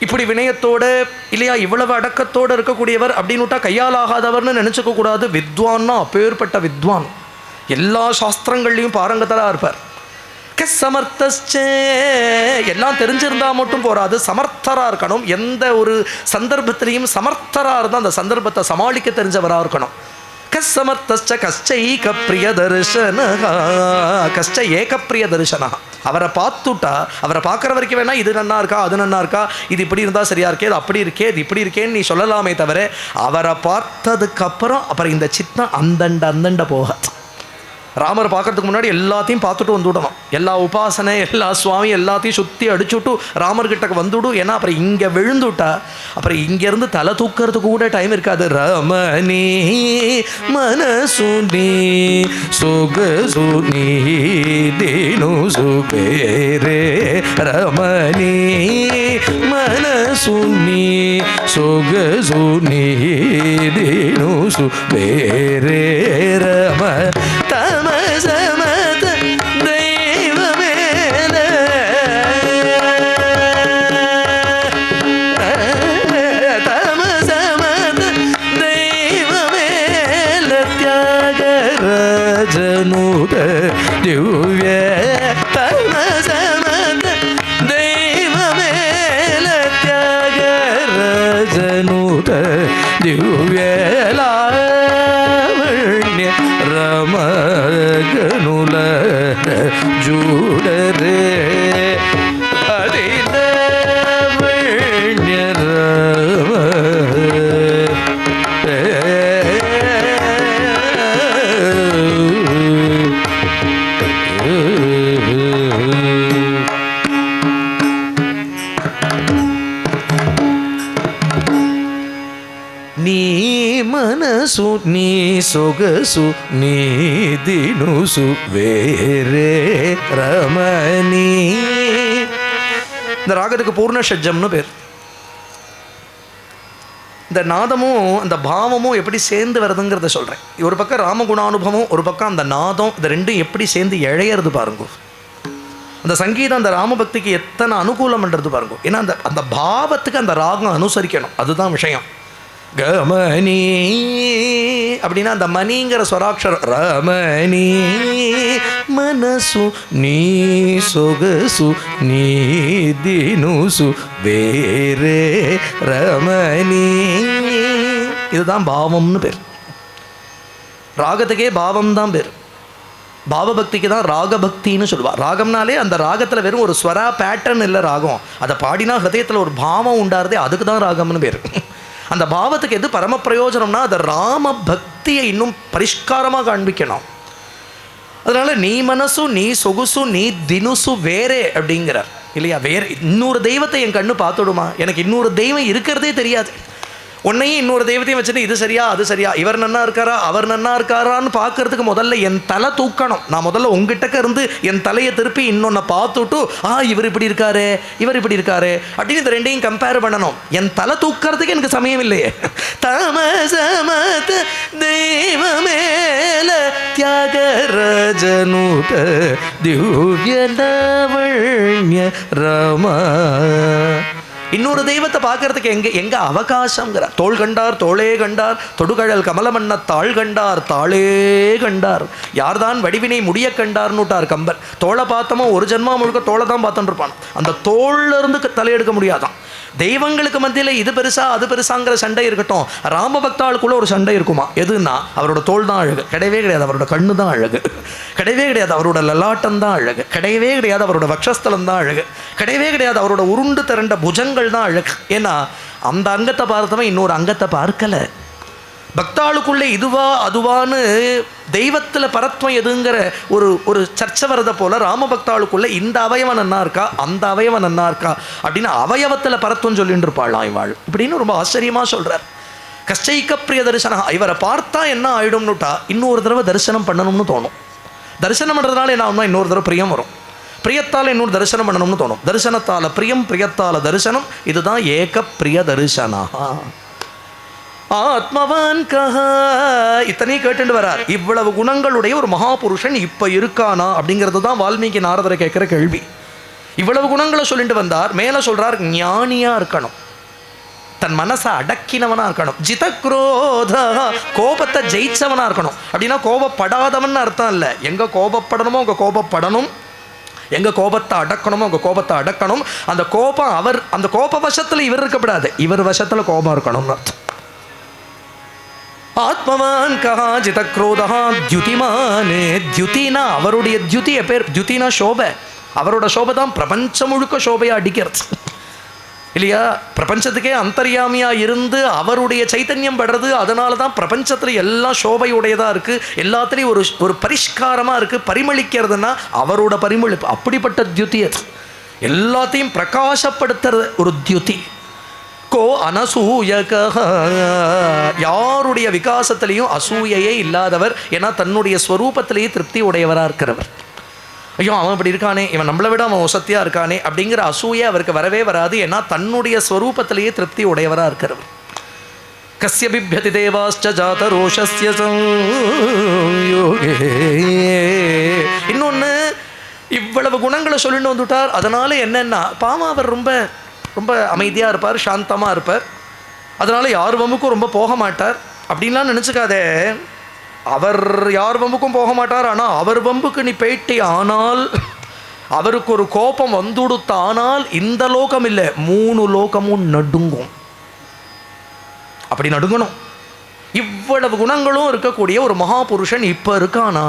இப்படி வினயத்தோடு இல்லையா இவ்வளவு அடக்கத்தோடு இருக்கக்கூடியவர் அப்படின்னு விட்டா கையால் ஆகாதவர்னு நினச்சிக்க கூடாது. வித்வான்னா அப்பேற்பட்ட வித்வான், எல்லா சாஸ்திரங்கள்லையும் பாரங்கத்தராக இருப்பார். சமர்த்தே எல்லாம் தெரிஞ்சிருந்தா மட்டும் போராது, சமர்த்தராக இருக்கணும். எந்த ஒரு சந்தர்ப்பத்திலையும் சமர்த்தராக இருந்தால் அந்த சந்தர்ப்பத்தை சமாளிக்க தெரிஞ்சவராக இருக்கணும். கஸ்ஸமர்த்தஸ்ச கஷ்ட ஏக பிரிய தரிசன. கஷ்ட ஏக பிரிய தரிசனா. அவரை பார்த்துட்டா, அவரை பார்க்குற வரைக்கும் வேணா இது நன்னா இருக்கா அது நன்னா இருக்கா, இது இப்படி இருந்தால் சரியா இருக்கே, இது அப்படி இருக்கே, இது இப்படி இருக்கேன்னு நீ சொல்லலாமே தவிர அவரை பார்த்ததுக்கப்புறம் அப்புறம் இந்த சித்தம் அந்தண்ட போக. ராமரை பார்க்கறதுக்கு முன்னாடி எல்லாத்தையும் பார்த்துட்டு வந்துவிடணும். எல்லா உபாசனை எல்லா சுவாமி எல்லாத்தையும் சுற்றி அடிச்சுட்டு ராமர்கிட்ட வந்துவிடும். ஏன்னா அப்புறம் இங்கே விழுந்துட்டா அப்புறம் இங்கேருந்து தலை தூக்கிறதுக்கு கூட டைம் இருக்காது. ரமணி மனசுனி சுகசுனி தேனு சுபேரே. ரமணி மனசுனி சுகசுனி தேனு சுபேரே. ரம தமசமத தெய்வமேல தமசமத தெய்வமேல தியாகராஜனுத திவ்ய. தமசமத தெய்வமேல தியாகராஜனுத திவ்ய ரமகனுல ஜூடரே அதில ரம. మనసు నీ సొగసు నీ దినుసు వేరే రమణీ. இந்த ராகத்துக்கு பூர்ண ஷட்ஜம்னு பேர். இந்த நாதமும் அந்த பாவமும் எப்படி சேர்ந்து வருதுங்கிறத சொல்கிறேன். ஒரு பக்கம் ராமகுணானுபவம், ஒரு பக்கம் அந்த நாதம், இந்த ரெண்டும் எப்படி சேர்ந்து இழையிறது பாருங்க. அந்த சங்கீதம் அந்த ராமபக்திக்கு எத்தனை அனுகூலம் பண்ணுறது பாருங்க. ஏன்னா அந்த அந்த பாவத்துக்கு அந்த ராகம் அனுசரிக்கணும், அதுதான் விஷயம். கமனி அப்படின்னா அந்த மணிங்கிற ஸ்வராட்சரம் ரமணி. மனசு நீ சொகசு நீ தினுசு வேறே ரமணி. இதுதான் பாவம்னு பேர். ராகத்துக்கே பாவம் தான் பேர். பாவபக்திக்கு தான் ராகபக்தின்னு சொல்லுவா. ராகம்னாலே அந்த ராகத்தில் வெறும் ஒரு ஸ்வரா பேட்டர்ன் இல்லை ராகம், அதை பாடினா ஹதயத்தில் ஒரு பாவம் உண்டாருதே, அதுக்கு தான் ராகம்னு பேர். அந்த பாவத்துக்கு எது பரம பிரயோஜனம்னா அதை ராம பக்தியை இன்னும் பரிஷ்காரமாக காண்பிக்கணும். அதனால நீ மனசு நீ சொகுசு நீ தினுசு வேறே அப்படிங்கிறார் இல்லையா. வேறு இன்னொரு தெய்வத்தை என் கண்ணு பார்த்துடுமா? எனக்கு இன்னொரு தெய்வம் இருக்கிறதே தெரியாது. உன்னையும் இன்னொரு தெய்வத்தையும் வச்சுட்டு இது சரியா அது சரியா, இவர் நன்னா இருக்காரா அவர் நன்னா இருக்காரான்னு பார்க்கறதுக்கு முதல்ல என் தலை தூக்கணும். நான் முதல்ல உங்ககிட்டக்க இருந்து என் தலையை திருப்பி இன்னொன்னை பார்த்துட்டு இவர் இப்படி இருக்காரு இவர் இப்படி இருக்காரு அப்படின்னு இந்த ரெண்டையும் கம்பேர் பண்ணணும். என் தலை தூக்கிறதுக்கு எனக்கு சமயம் இல்லையே. தமசமத தெய்வமேல தியாகராஜனுட திவ்ய லாவண்ய ரமா. இன்னொரு தெய்வத்தை பார்க்கறதுக்கு எங்க அவகாசம்ங்கிறார். தோள் கண்டார் தோளே கண்டார் தொடுகழல் கமலமன்ன தாள் கண்டார் தாளே கண்டார் யார்தான் வடிவினை முடிய கண்டார்னுட்டார் கம்பர். தோளை பார்த்தோமோ ஒரு ஜென்மா முழுக்க தோளை தான் பார்த்துட்டு இருப்பான். அந்த தோல்ல இருந்து தலையெடுக்க முடியாதான். தெய்வங்களுக்கு மத்தியில் இது பெருசா அது பெருசாங்கிற சண்டை இருக்கட்டும், ராம பக்தாளுக்குள்ள ஒரு சண்டை இருக்குமா. எதுன்னா அவரோட தோல் தான் அழகு கிடையவே கிடையாது, அவரோட கண்ணு தான் அழகு கிடையவே கிடையாது, அவரோட லலாட்டம் தான் அழகு கிடையவே கிடையாது, அவரோட வக்ஷஸ்தலம் தான் அழகு கிடையவே கிடையாது, அவரோட உருண்டு திரண்ட புஜங்கள் தான் அழகு. ஏன்னா அந்த அங்கத்தை பார்த்தவன் இன்னொரு அங்கத்தை பார்க்கல. பக்தாளுக்குள்ளே இதுவா அதுவான்னு தெய்வத்தில் பரத்வம் எதுங்கிற ஒரு சர்ச்சை வரதை போல ராமபக்தாளுக்குள்ளே இந்த அவயவன் நன்னா இருக்கா அந்த அவயவன் நன்னா இருக்கா அப்படின்னு அவயவத்தில் பரத்வம் சொல்லிட்டு இருப்பாளாம் இவாள் இப்படின்னு ரொம்ப ஆச்சரியமாக சொல்கிறார். கஷ்டைக்க பிரிய தரிசனம். இவரை பார்த்தா என்ன ஆயிடும்னுட்டா இன்னொரு தடவை தரிசனம் பண்ணணும்னு தோணும். தரிசனம் பண்ணுறதுனால என்ன ஆகும்னா இன்னொரு தடவை பிரியம் வரும். பிரியத்தால் இன்னொரு தரிசனம் பண்ணணும்னு தோணும். தரிசனத்தால் பிரியம் பிரியத்தால் தரிசனம். இதுதான் ஏக பிரிய தரிசனா. ஆத்மவான் கஹா இத்தனையும் கேட்டுட்டு வரார். இவ்வளவு குணங்களுடைய ஒரு மகாபுருஷன் இப்ப இருக்கானா அப்படிங்கிறது தான் வால்மீகி நாரதரை கேட்கிற கேள்வி. இவ்வளவு குணங்களை சொல்லிட்டு வந்தார். மேல சொல்றார் ஞானியா இருக்கணும், தன் மனசை அடக்கினவனா இருக்கணும், ஜிதக்ரோத கோபத்தை ஜெயிச்சவனா இருக்கணும். அப்படின்னா கோபப்படாதவன் அர்த்தம் இல்லை. எங்க கோபப்படணுமோ அங்க கோபப்படணும், எங்க கோபத்தை அடக்கணுமோ உங்க கோபத்தை அடக்கணும். அந்த கோபம் அந்த கோப வசத்துல இவர் இருக்கப்படாது, இவர் வசத்துல கோபம் இருக்கணும்னு அர்த்தம். ஆத்மவான் கஹா ஜிதக்ரோதா தியுதிமானே. தியுதினா அவருடைய தியுதிய பேர். தியுதினா சோபை. அவரோட சோபை தான் பிரபஞ்சம் முழுக்க சோபையா அடிக்கிறது இல்லையா. பிரபஞ்சத்துக்கே அந்தர்யாமியா இருந்து அவருடைய சைத்தன்யம் படுறது. அதனால தான் பிரபஞ்சத்துல எல்லாம் சோபையுடையதா இருக்கு, எல்லாத்துலேயும் ஒரு பரிஷ்காரமா இருக்கு. பரிமளிக்கிறதுனா அவரோட பரிமளிப்பு. அப்படிப்பட்ட தியுதி அது. எல்லாத்தையும் பிரகாசப்படுத்துறது ஒரு தியுதி. கோ அனசூயக, யாருடைய விகாசத்திலையும் அசூயையே இல்லாதவர். ஏன்னா தன்னுடைய ஸ்வரூபத்திலேயே திருப்தி உடையவராக இருக்கிறவர். ஐயோ அவன் இப்படி இருக்கானே, இவன் நம்மளை விட அவன் வசத்தியாக இருக்கானே அப்படிங்கிற அசூயை அவருக்கு வரவே வராது. ஏன்னா தன்னுடைய ஸ்வரூபத்திலேயே திருப்தி உடையவராக இருக்கிறவர். கஸ்ய பிப்யதி தேவாஸ்ச ஜாத ரோஷஸ்ய சம்யோகே. இன்னொன்று இவ்வளவு குணங்களை சொல்லிட்டு வந்துட்டார். அதனால என்னன்னா பாவம் அவர் ரொம்ப ரொம்ப அமைதியாக இருப்பார், சாந்தமாக இருப்பார். அதனால் யார் வம்புக்கும் ரொம்ப போக மாட்டார் அப்படின்லாம் நினச்சிக்காதே. அவர் யார் வம்புக்கும் போக மாட்டார். ஆனால் அவர் வம்புக்கு நீ போயிட்டே ஆனால், அவருக்கு ஒரு கோபம் வந்துடுத்த ஆனால் இந்த லோகம் இல்லை 3 லோகமும் நடுங்கும். அப்படி நடுங்கணும். இவ்வளவு குணங்களும் இருக்கக்கூடிய ஒரு மகாபுருஷன் இப்போ இருக்கானா.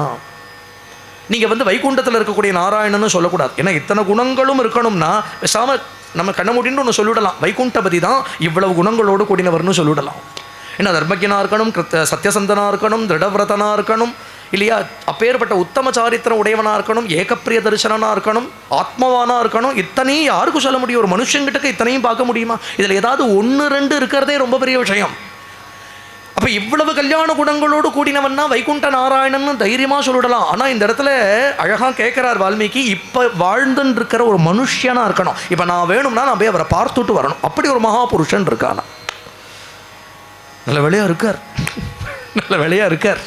நீங்கள் வைகுண்டத்தில் இருக்கக்கூடிய நாராயணன்னு சொல்லக்கூடாது. ஏன்னா இத்தனை குணங்களும் இருக்கணும்னா பேசாம நம்ம கண்ண மூடின்னு ஒன்று சொல்லிவிடலாம், வைகுண்டபதி தான் இவ்வளவு குணங்களோடு கூடினவர்னு சொல்லிவிடலாம். ஏன்னா தர்மஜனா இருக்கணும், சத்தியசந்தனா இருக்கணும், திருடவிரதனா இருக்கணும் இல்லையா, அப்பேற்பட்ட உத்தம சாரித்திரம் உடையவனா இருக்கணும், ஏகப்பிரிய தரிசனனா இருக்கணும், ஆத்மவானா இருக்கணும். இத்தனையும் யாருக்கும் சொல்ல முடியும்? ஒரு மனுஷங்கிட்ட இத்தனையும் பார்க்க முடியுமா? இதில் ஏதாவது 1 2 இருக்கிறதே ரொம்ப பெரிய விஷயம். அப்போ இவ்வளவு கல்யாண குணங்களோடு கூடினவன்னா வைகுண்ட நாராயணன்னு தைரியமாக சொல்லிடலாம். ஆனால் இந்த இடத்துல அழகாக கேட்குறார் வால்மீகி, இப்போ வாழ்ந்துன்னு இருக்கிற ஒரு மனுஷனாக இருக்கணும். இப்போ நான் வேணும்னா நான் போய் அவரை பார்த்துட்டு வரணும். அப்படி ஒரு மகாபுருஷன் இருக்கானா, நல்ல வேலையாக இருக்கார், நல்ல வேலையாக இருக்கார்.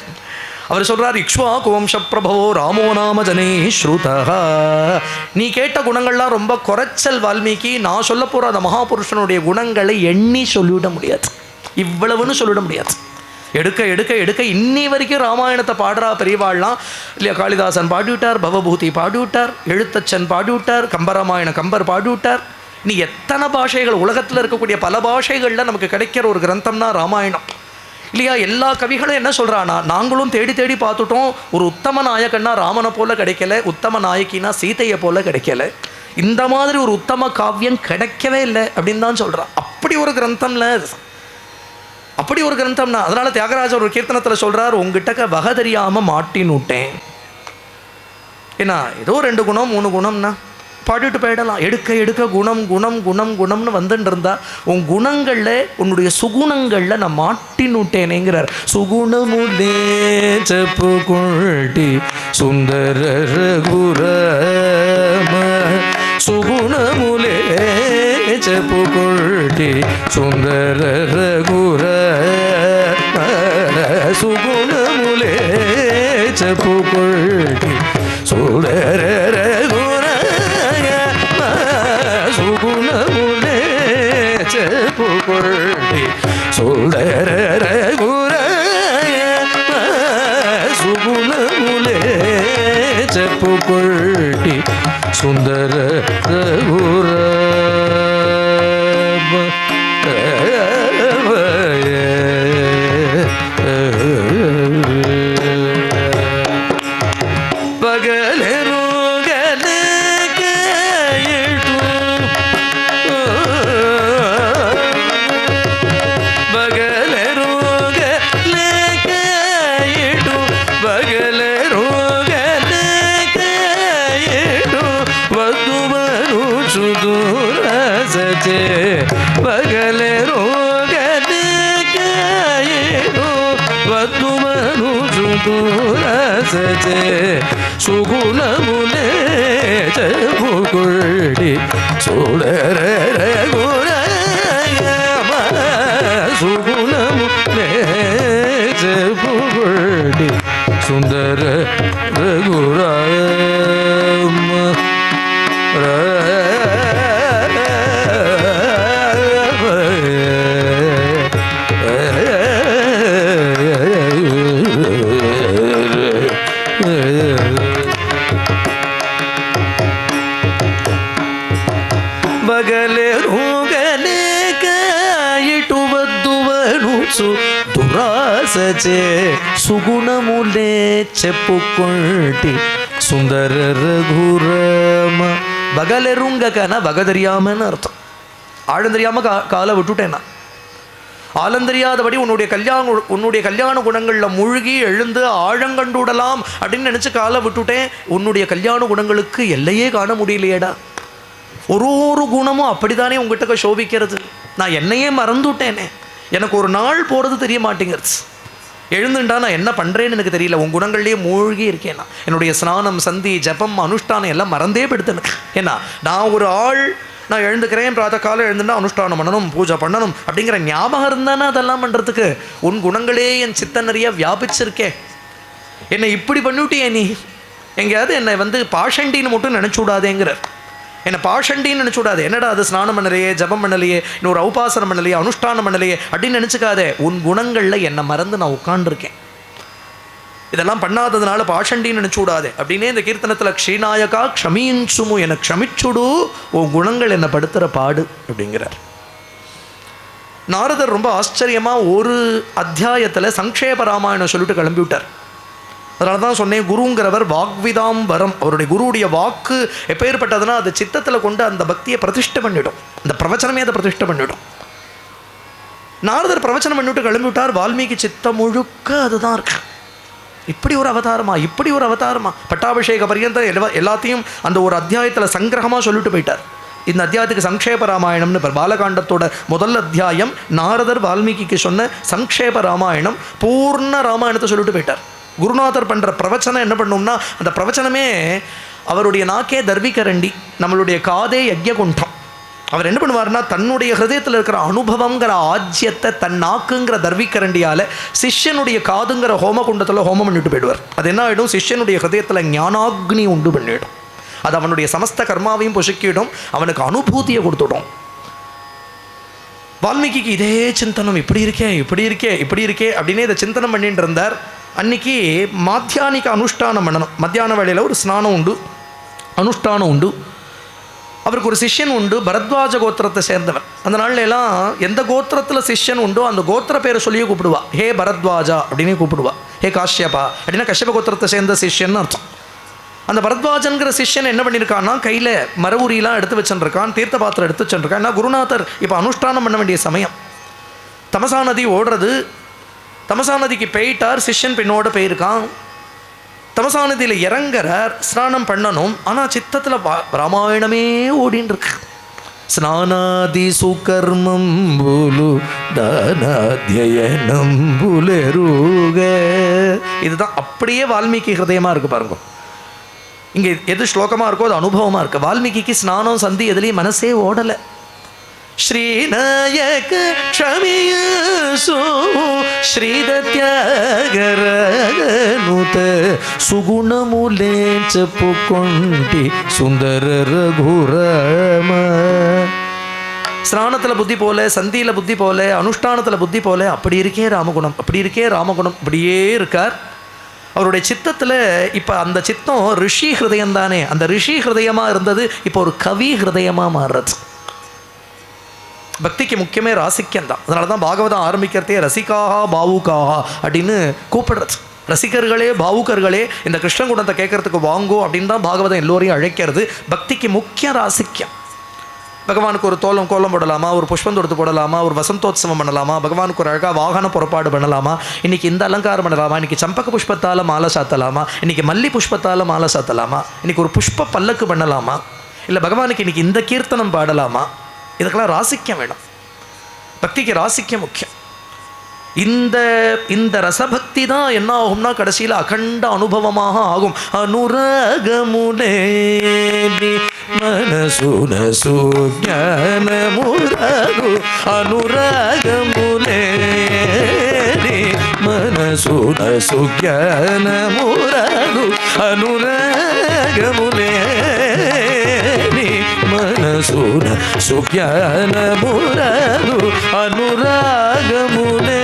அவர் சொல்கிறார், இக்ஷ்வாகு வம்ச பிரபவோ ராமோ நாம ஜனே ஸ்ருதா. நீ கேட்ட குணங்கள்லாம் ரொம்ப குறைச்சல் வால்மீகி. நான் சொல்ல போகிற அந்த மகாபுருஷனுடைய குணங்களை எண்ணி சொல்லிவிட முடியாது, இவ்வளவுன்னு சொல்லிட முடியாது. எடுக்க எடுக்க எடுக்க இன்னி வரைக்கும் ராமாயணத்தை பாடுறா பெரியவாள்லாம் இல்லையா. காளிதாசன் பாடிவிட்டார், பவபூதி பாடிவிட்டார், எழுத்தச்சன் பாடிவிட்டார், கம்பராமாயண கம்பர் பாடிவிட்டார். நீ எத்தனை பாஷைகள், உலகத்தில் இருக்கக்கூடிய பல பாஷைகளில் நமக்கு கிடைக்கிற ஒரு கிரந்தம்னா ராமாயணம் இல்லையா. எல்லா கவிகளும் என்ன சொல்கிறானா, நாங்களும் தேடி தேடி பார்த்துட்டோம், ஒரு உத்தம நாயகன்னா ராமனை போல கிடைக்கல, உத்தம நாயக்கினா சீதையை போல கிடைக்கல, இந்த மாதிரி ஒரு உத்தம காவியம் கிடைக்கவே இல்லை அப்படின்னு தான் சொல்கிறான். அப்படி ஒரு கிரந்தம்ல, அப்படி ஒரு கிரந்தம்னா. அதனால தியாகராஜர் ஒரு கீர்த்தனத்தில் சொல்கிறார், உங்ககிட்ட வகை தெரியாமல் மாட்டின்னுட்டேன். ஏன்னா ஏதோ 2 குணம் 3 குணம்னா பாடிட்டு போயிடலாம். எடுக்க எடுக்க குணம் குணம் குணம் குணம்னு வந்துட்டு இருந்தா உன் குணங்களில் உன்னுடைய சுகுணங்களில் நான் மாட்டின்னுட்டேனேங்கிறார். சுகுணமுலே செப்பு குழட்டி சுந்தர ரகுரம, சுகுணமுலே செப்பு குழட்டி சுந்தர ரகுரம, சுகுணமுலே செப்பு குழட்டி சுந்தர ரகுர, சுகுணமுலே செப்பு குழட்டி சுந்தர ரகுர, சுகுணமுலே செப்பு குழட்டி சுந்தர ரகுர. பகலே ரோகனே காயினோ வத்துமனு சுதுரசே, சுகுணமுலே செப்பு குழட்டி சுடர ரகுர, சுகுணமுலே செப்பு குழட்டி சுந்தர ரகுர. ಬಗಲೆ ರೋಗನೆ ಕಾಯಿಟು ಬದ್ದುವನು ದುರಾಸಚೆ, ಸುಗುಣಮುಲೆ ಚೆಪ್ಪುಕೊಳ್ಟಿ சுந்தர ரகுரம. பகலெருங்கக்கனா பகதறியாமன்னு அர்த்தம். ஆழம் தெரியாமல் காலை விட்டுட்டேன்னா, ஆழந்தெரியாதபடி உன்னுடைய கல்யாண குணங்களில் மூழ்கி எழுந்து ஆழங்கண்டுடலாம் அப்படின்னு நினச்சி காலை விட்டுட்டேன். உன்னுடைய கல்யாண குணங்களுக்கு எல்லையே காண முடியலையேடா. ஒரு குணமும் அப்படித்தானே உங்ககிட்ட சோபிக்கிறது. நான் என்னையே மறந்துவிட்டேனே, எனக்கு ஒரு நாள் போகிறது தெரிய மாட்டேங்கிறது. எழுந்துட்டா நான் என்ன பண்ணுறேன்னு எனக்கு தெரியல. உன் குணங்கள்லேயே மூழ்கி இருக்கேன். நான் என்னுடைய ஸ்நானம் சந்தி ஜபம் அனுஷ்டானம் எல்லாம் மறந்தே படுத்தேன். ஏன்னா நான் ஒரு ஆள், நான் எழுந்துக்கிறேன், பிராத்த காலம் எழுந்துட்டா அனுஷ்டானம் பண்ணணும், பூஜை பண்ணணும் அப்படிங்கிற ஞாபகம் இருந்தானே அதெல்லாம் பண்ணுறதுக்கு. உன் குணங்களே என் சித்த நிறைய வியாபிச்சிருக்கே. என்னை இப்படி பண்ணிவிட்டியே நீ. எங்கேயாவது என்னை பாஷண்டின்னு மட்டும் நினச்சி விடாதேங்கிறார். என்னை பாஷண்டின்னு நினச்சி விடாது. என்னடா அது ஸ்நானம் பண்ணலையே, ஜபம் பண்ணலையே, இன்னொரு உபாசனம் பண்ணலையே, அனுஷ்டானம் பண்ணலையே அப்படின்னு நினச்சிக்காதே. உன் குணங்களில் என்னை மறந்து நான் உட்காண்டிருக்கேன். இதெல்லாம் பண்ணாததுனால பாஷண்டின்னு நினச்சி விடாதே அப்படின்னே இந்த கீர்த்தனத்தில் க்ஷீநாயகா க்ஷமீன்சுமு, என்னை க்ஷமிச்சுடு, உன் குணங்கள் என்னை படுத்துகிற பாடு அப்படிங்கிறார். நாரதர் ரொம்ப ஆச்சரியமாக ஒரு அத்தியாயத்தில் சங்கேப ராமாயணம் சொல்லிட்டு கிளம்பி விட்டார். அதனால தான் சொன்னேன், குருங்கிறவர் வாக்விதாம் வரம். அவருடைய குருவுடைய வாக்கு எப்பேற்பட்டதுன்னா அது சித்தத்தில் கொண்டு அந்த பக்தியை பிரதிஷ்டை பண்ணிவிடும், அந்த பிரவச்சனமே அதை பிரதிஷ்டை பண்ணிவிடும். நாரதர் பிரவச்சனம் பண்ணிவிட்டு கிளம்பி விட்டார். வால்மீகி சித்தம் முழுக்க அதுதான் இருக்கு. இப்படி ஒரு அவதாரமா, இப்படி ஒரு அவதாரமா, பட்டாபிஷேக பரியந்த எல்லாத்தையும் அந்த ஒரு அத்தியாயத்தில் சங்கிரகமாக சொல்லிட்டு போயிட்டார். இந்த அத்தியாயத்துக்கு சங்கேப ராமாயணம்னு பேர். பாலகாண்டத்தோட முதல் அத்தியாயம் நாரதர் வால்மீகிக்கு சொன்ன சங்கேப ராமாயணம். பூர்ண ராமாயணத்தை சொல்லிட்டு போயிட்டார். குருநாதர் பண்ணுற பிரவச்சனம் என்ன பண்ணோம்னா, அந்த பிரவச்சனமே அவருடைய நாக்கே தர்விகரண்டி, நம்மளுடைய காதே யஜ்யகுண்டம். அவர் என்ன பண்ணுவார்னா, தன்னுடைய ஹிருதயத்தில் இருக்கிற அனுபவங்கிற ஆஜ்யத்தை தன் நாக்குங்கிற தர்விக்கரண்டியால் சிஷ்யனுடைய காதுங்கிற ஹோமகுண்டத்தில் ஹோமம் பண்ணிட்டு போயிடுவார். அது என்ன ஆகிடும், சிஷ்யனுடைய ஹிருதயத்தில் ஞானாக்னி உண்டு பண்ணிவிடும். அது அவனுடைய சமஸ்த கர்மாவையும் பொசுக்கிடும், அவனுக்கு அனுபூதியை கொடுத்துடும். வால்மீகிக்கு இதே சிந்தனம், இப்படி இருக்கே இப்படி இருக்கே இப்படி இருக்கே அப்படின்னே இதை சிந்தனம் பண்ணிட்டு இருந்தார். அன்னைக்கு மாத்தியானிக அனுஷ்டானம் பண்ணணும். மத்தியான வேளையில் ஒரு ஸ்நானம் உண்டு, அனுஷ்டானம் உண்டு. அவருக்கு ஒரு சிஷ்யன் உண்டு, பரத்வாஜ கோத்திரத்தை சேர்ந்தவர். அந்த நாள்ல எல்லாம் எந்த கோத்திரத்தில் சிஷ்யன் உண்டோ அந்த கோத்திர பேரை சொல்லியே கூப்பிடுவா. ஹே பரத்வாஜா அப்படின்னே கூப்பிடுவா. ஹே காஷ்யபா அப்படின்னா கஷ்யப கோத்திரத்தை சேர்ந்த சிஷ்யன் அர்த்தம். அந்த பரத்வாஜன்கிற சிஷ்யன் என்ன பண்ணியிருக்கான்னா, கையில் மரவுரியெலாம் எடுத்து வச்சுருக்கான், தீர்த்த பாத்திரம் எடுத்து வச்சுருக்கான். ஏன்னா குருநாதர் இப்போ அனுஷ்டானம் பண்ண வேண்டிய சமயம். தமசா நதி ஓடுறது, தமசா நதிக்கு போயிட்டார், சிஷ்யன் பின்னோட போயிருக்கான். தமசா நதியில் இறங்குறார், ஸ்நானம் பண்ணணும். ஆனால் சித்தத்தில் ராமாயணமே ஓடின்னு இருக்கு. ஸ்நானாதி சுகர்மம் புலு தானாத்யயனம் புலருக. இதுதான் அப்படியே வால்மீகி ஹிருதயமாக இருக்குது பாருங்க. இங்கே எது ஸ்லோகமாக இருக்கோ அது அனுபவமாக இருக்குது. வால்மீகிக்கு ஸ்நானம் சந்தி எதுலேயும் மனசே ஓடலை. ஸ்ரீநாயக க்ஷமியசோ ஸ்ரீதத்யாகரனுத சுகுணமுலே செப்புக்கொண்டி சுந்தர ரகுராம. ஸ்நானத்தில் புத்தி போல, சந்தியில் புத்தி போல, அனுஷ்டானத்தில் புத்தி போல, அப்படி இருக்கே ராமகுணம், அப்படி இருக்கே ராமகுணம், அப்படியே இருக்கார். அவருடைய சித்தத்தில் இப்போ அந்த சித்தம் ரிஷி ஹிருதயம் தானே, அந்த ரிஷி ஹிருதயமாக இருந்தது இப்போ ஒரு கவி ஹிருதயமாக மாறுறது. பக்திக்கு முக்கியமே ராசிக்கம் தான். அதனால தான் பாகவதம் ஆரம்பிக்கிறதே ரசிகாஹா பாவுகாஹா அப்படின்னு கூப்பிடுறது. ரசிகர்களே பாவுகர்களே இந்த கிருஷ்ணகுணத்தை கேட்கறதுக்கு வாங்கோ அப்படின்னு தான் பாகவதம் எல்லோரையும் அழைக்கிறது. பக்திக்கு முக்கிய ராசிக்கம். பகவானுக்கு ஒரு கோலம் போடலாமா, ஒரு புஷ்பம் தொடுத்து போடலாமா, ஒரு வசந்தோத்சவம் பண்ணலாமா, பகவானுக்கு ஒரு அழகாக வாகன புறப்பாடு பண்ணலாமா, இன்றைக்கி இந்த அலங்காரம் பண்ணலாமா, இன்றைக்கி சம்பக புஷ்பத்தால் மாலை சாத்தலாமா, இன்றைக்கி மல்லி புஷ்பத்தால் மாலை சாத்தலாமா, இன்றைக்கி ஒரு புஷ்ப பல்லக்கு பண்ணலாமா, இல்லை பகவானுக்கு இன்றைக்கி இந்த கீர்த்தனம் பாடலாமா. இதுக்கெல்லாம் ராசிக்கம் வேணும். பக்திக்கு ராசிக்கம் முக்கியம். இந்த ரசபக்தி தான் என்ன ஆகும்னா கடைசியில் அகண்ட அனுபவமாக ஆகும். அனுராகமுலே மனசுன சுஞானமுராகு அனுராகமுலே மனசுன சுஞானமுராகு அனுராகமுலே மனசுன சுஞானமுராகு அனுராகமுலே.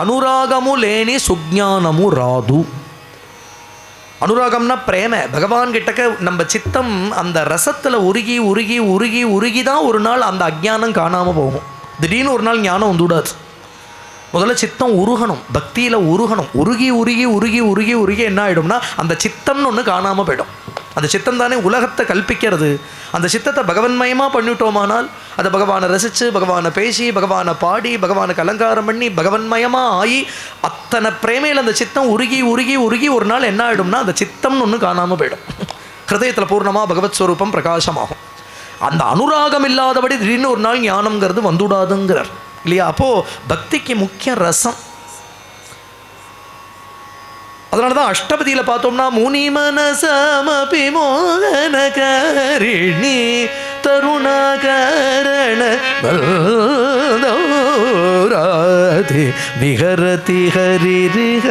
అనురాగము లేని సుజ్ఞానము రాదు. அனுராகம்னா பிரேம. பகவான் கிட்டக்க நம்ம சித்தம் அந்த ரசத்தில் உருகி உருகி உருகி உருகி தான் ஒரு நாள் அந்த அஜ்ஞானம் காணாமல் போகும். திடீர்னு ஒரு நாள் ஞானம் வந்துவிடாது. முதல்ல சித்தம் உருகணும், பக்தியில் உருகணும். உருகி உருகி உருகி உருகி உருகி என்ன ஆகிடும்னா அந்த சித்தம்னு ஒன்று காணாமல் போயிடும். அந்த சித்தம் தானே உலகத்தை கல்பிக்கிறது. அந்த சித்தத்தை பகவன்மயமாக பண்ணிவிட்டோமானால் அதை பகவானை ரசித்து, பகவானை பேசி, பகவானை பாடி, பகவானுக்கு அலங்காரம் பண்ணி, பகவன்மயமாக ஆகி அத்தனை பிரேமையில் அந்த சித்தம் உருகி உருகி உருகி ஒரு நாள் என்ன ஆகிடும்னா அந்த சித்தம்னு ஒன்று காணாமல் போயிடும். ஹிருதயத்தில் பூர்ணமாக பகவத் ஸ்வரூபம் பிரகாசமாகும். அந்த அனுராகம் இல்லாதபடி திடீர்னு ஒரு நாள் ஞானம்ங்கிறது வந்துடாதுங்கிறார் இல்லையா? அப்போது பக்திக்கு முக்கிய ரசம். அதனால தான் அஷ்டபதியில் பார்த்தோம்னா முனி மனசமபி மோகனகாரிணி தருணாகரண பல்தோராதி விஹரதி ஹரிரிஹ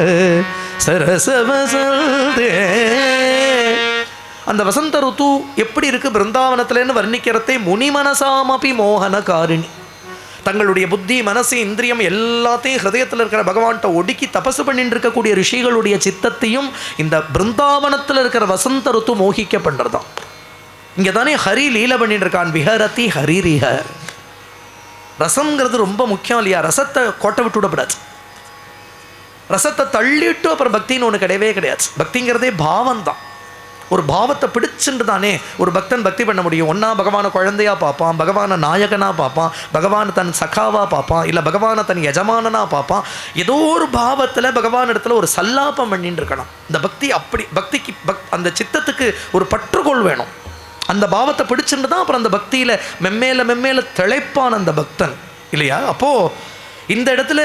சரசவசந்தே. அந்த வசந்த ருத்து எப்படி இருக்குது பிருந்தாவனத்திலேன்னு வர்ணிக்கிறதே முனி மனசாமபி மோகனகாரிணி. தங்களுடைய புத்தி, மனசு, இந்திரியம் எல்லாத்தையும் ஹிருதயத்தில் இருக்கிற பகவான்கிட்ட ஒடுக்கி தபசு பண்ணிட்டு இருக்கக்கூடிய ரிஷிகளுடைய சித்தத்தையும் இந்த பிருந்தாவனத்தில் இருக்கிற வசந்த ருத்து மோகிக்க பண்ணுறதான். இங்கே தானே ஹரி லீல பண்ணிட்டு இருக்கான். விஹரதி ஹரிரிஹ. ரசம்ங்கிறது ரொம்ப முக்கியம் இல்லையா? ரசத்தை கோட்டை விட்டு விடப்படாது. ரசத்தை தள்ளிட்டு அப்புறம் பக்தின்னு ஒன்று கிடையவே கிடையாது. பக்திங்கிறதே பாவம் தான். ஒரு பாவத்தை பிடிச்சுட்டு தானே ஒரு பக்தன் பக்தி பண்ண முடியும். ஒன்றா பகவானை குழந்தையாக பார்ப்பான், பகவானை நாயகனாக பார்ப்பான், பகவானை தன் சகாவாக பார்ப்பான், இல்லை பகவானை தன் எஜமானனாக பார்ப்பான். ஏதோ ஒரு பாவத்தில் பகவான் இடத்துல ஒரு சல்லாபம் பண்ணிட்டு இருக்கணும். இந்த பக்தி அப்படி பக்திக்கு அந்த சித்தத்துக்கு ஒரு பற்றுக்கோள் வேணும். அந்த பாவத்தை பிடிச்சுட்டு தான் அப்புறம் அந்த பக்தியில் மெம்மேல திளைப்பான் அந்த பக்தன் இல்லையா. அப்போது இந்த இடத்துல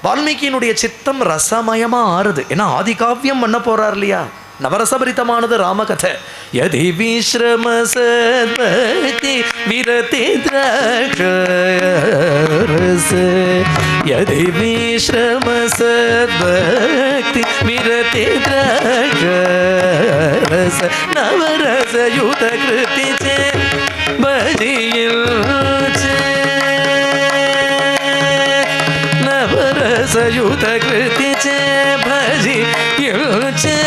வால்மீகியினுடைய சித்தம் ரசமயமாக ஆறுது. ஏன்னா ஆதி காவியம் பண்ண போகிறார் இல்லையா. நவரசபரிதமானது ராமகதை. யதி விஸ்ரம சத்பக்தி விரதி திராட்சரஸ, யதி விஸ்ரம சத்பக்தி விரதி திராட்சரஸ, நவரசயுத கிருதி சே பஜியில் சே, நவரசயுத கிருதி சே பஜியில் சே,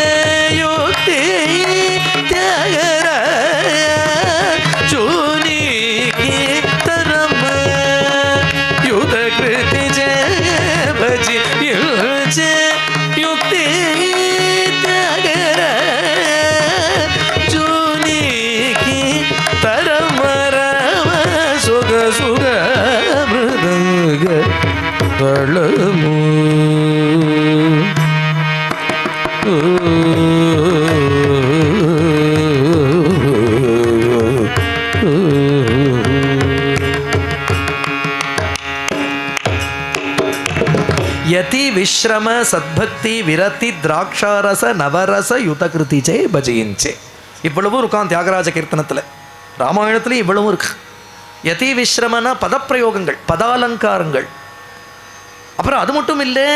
யதி விஸ்ரம சத்பக்தி விரதி திராட்சாரச நவரச யுதகிருதி சே பஜயின்சே. இவ்வளவும் இருக்கான் தியாகராஜ கீர்த்தனத்தில். ராமாயணத்துலேயும் இவ்வளவும் இருக்கு. யதி விஸ்ரமன பதப்பிரயோகங்கள், பதாலங்காரங்கள். அப்புறம் அது மட்டும் இல்லை,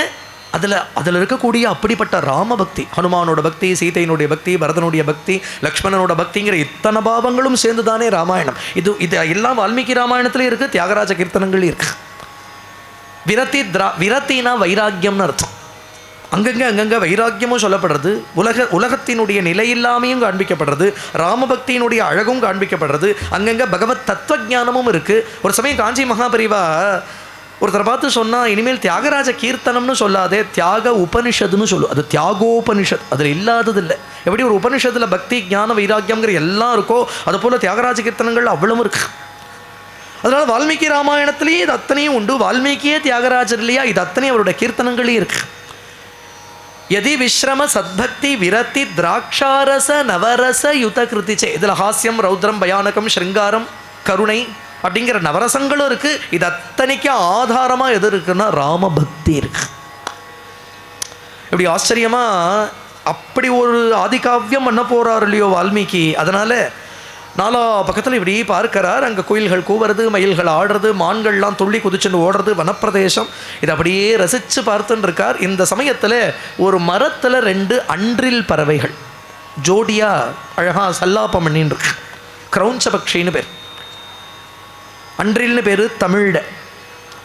அதில் இருக்கக்கூடிய அப்படிப்பட்ட ராமபக்தி, ஹனுமானோட பக்தி, சீதையினுடைய பக்தி, பரதனுடைய பக்தி, லக்ஷ்மணனோட பக்திங்கிற இத்தனை பாவங்களும் சேர்ந்து தானே ராமாயணம். இது எல்லாம் வால்மீகி ராமாயணத்துலேயும் இருக்குது, தியாகராஜ கீர்த்தனங்கள்லையும் இருக்குது. விரத்தினா வைராக்கியம்னு அர்த்தம். அங்கங்கே வைராக்கியமும் சொல்லப்படுறது, உலகத்தினுடைய நிலையில்லாமையும் காண்பிக்கப்படுறது, ராமபக்தியினுடைய அழகும் காண்பிக்கப்படுறது, அங்கங்கே பகவத் தத்துவஞானமும் இருக்குது. ஒரு சமயம் காஞ்சி மகாபரிவா ஒருத்தரை பார்த்து சொன்னால், இனிமேல் தியாகராஜ கீர்த்தனம்னு சொல்லாதே, தியாக உபனிஷத்துன்னு சொல்லு. அது தியாகோபனிஷத், அதில் இல்லாதது இல்லை. எப்படி ஒரு உபனிஷத்தில் பக்தி ஞான வைராக்கியங்கிற எல்லாம் இருக்கோ, அதுபோல் தியாகராஜ கீர்த்தனங்கள் அவ்வளவும் இருக்குது. அதனால் வால்மீகி ராமாயணத்துலேயே இது அத்தனையும் உண்டு. வால்மீகியே தியாகராஜர் இல்லையா, இது அத்தனையும் அவருடைய கீர்த்தனங்களையும் இருக்கு. யதி விஸ்ரம சத்பக்தி விரதி திராட்சாரச நவரச யுத கிருதிச்சே. இதில் ஹாஸ்யம், ரௌத்ரம், பயானகம், ஸ்ருங்காரம், கருணை அப்படிங்கிற நவரசங்களும் இருக்கு. இது அத்தனைக்கு ஆதாரமாக எது இருக்குன்னா ராமபக்தி இருக்கு. இப்படி ஆச்சரியமா அப்படி ஒரு ஆதிகாவியம் பண்ண போறாரு இல்லையோ வால்மீகி. அதனால நாலா பக்கத்தில் இப்படி பார்க்கிறார். அங்கே கோயில்கள் கூவுறது, மயில்கள் ஆடுறது, மான்கள்லாம் துள்ளி குதிச்சுன்னு ஓடுறது, வனப்பிரதேசம். இதை அப்படியே ரசித்து பார்த்துன்னு இருக்கார். இந்த சமயத்தில் ஒரு மரத்தில் 2 அன்றில் பறவைகள் ஜோடியாக அழகாக சல்லாப்பம் பண்ணின்னு இருக்கு. கிரௌஞ்ச பக்ஷின்னு பேர், அன்றில்னு பேர் தமிழில்.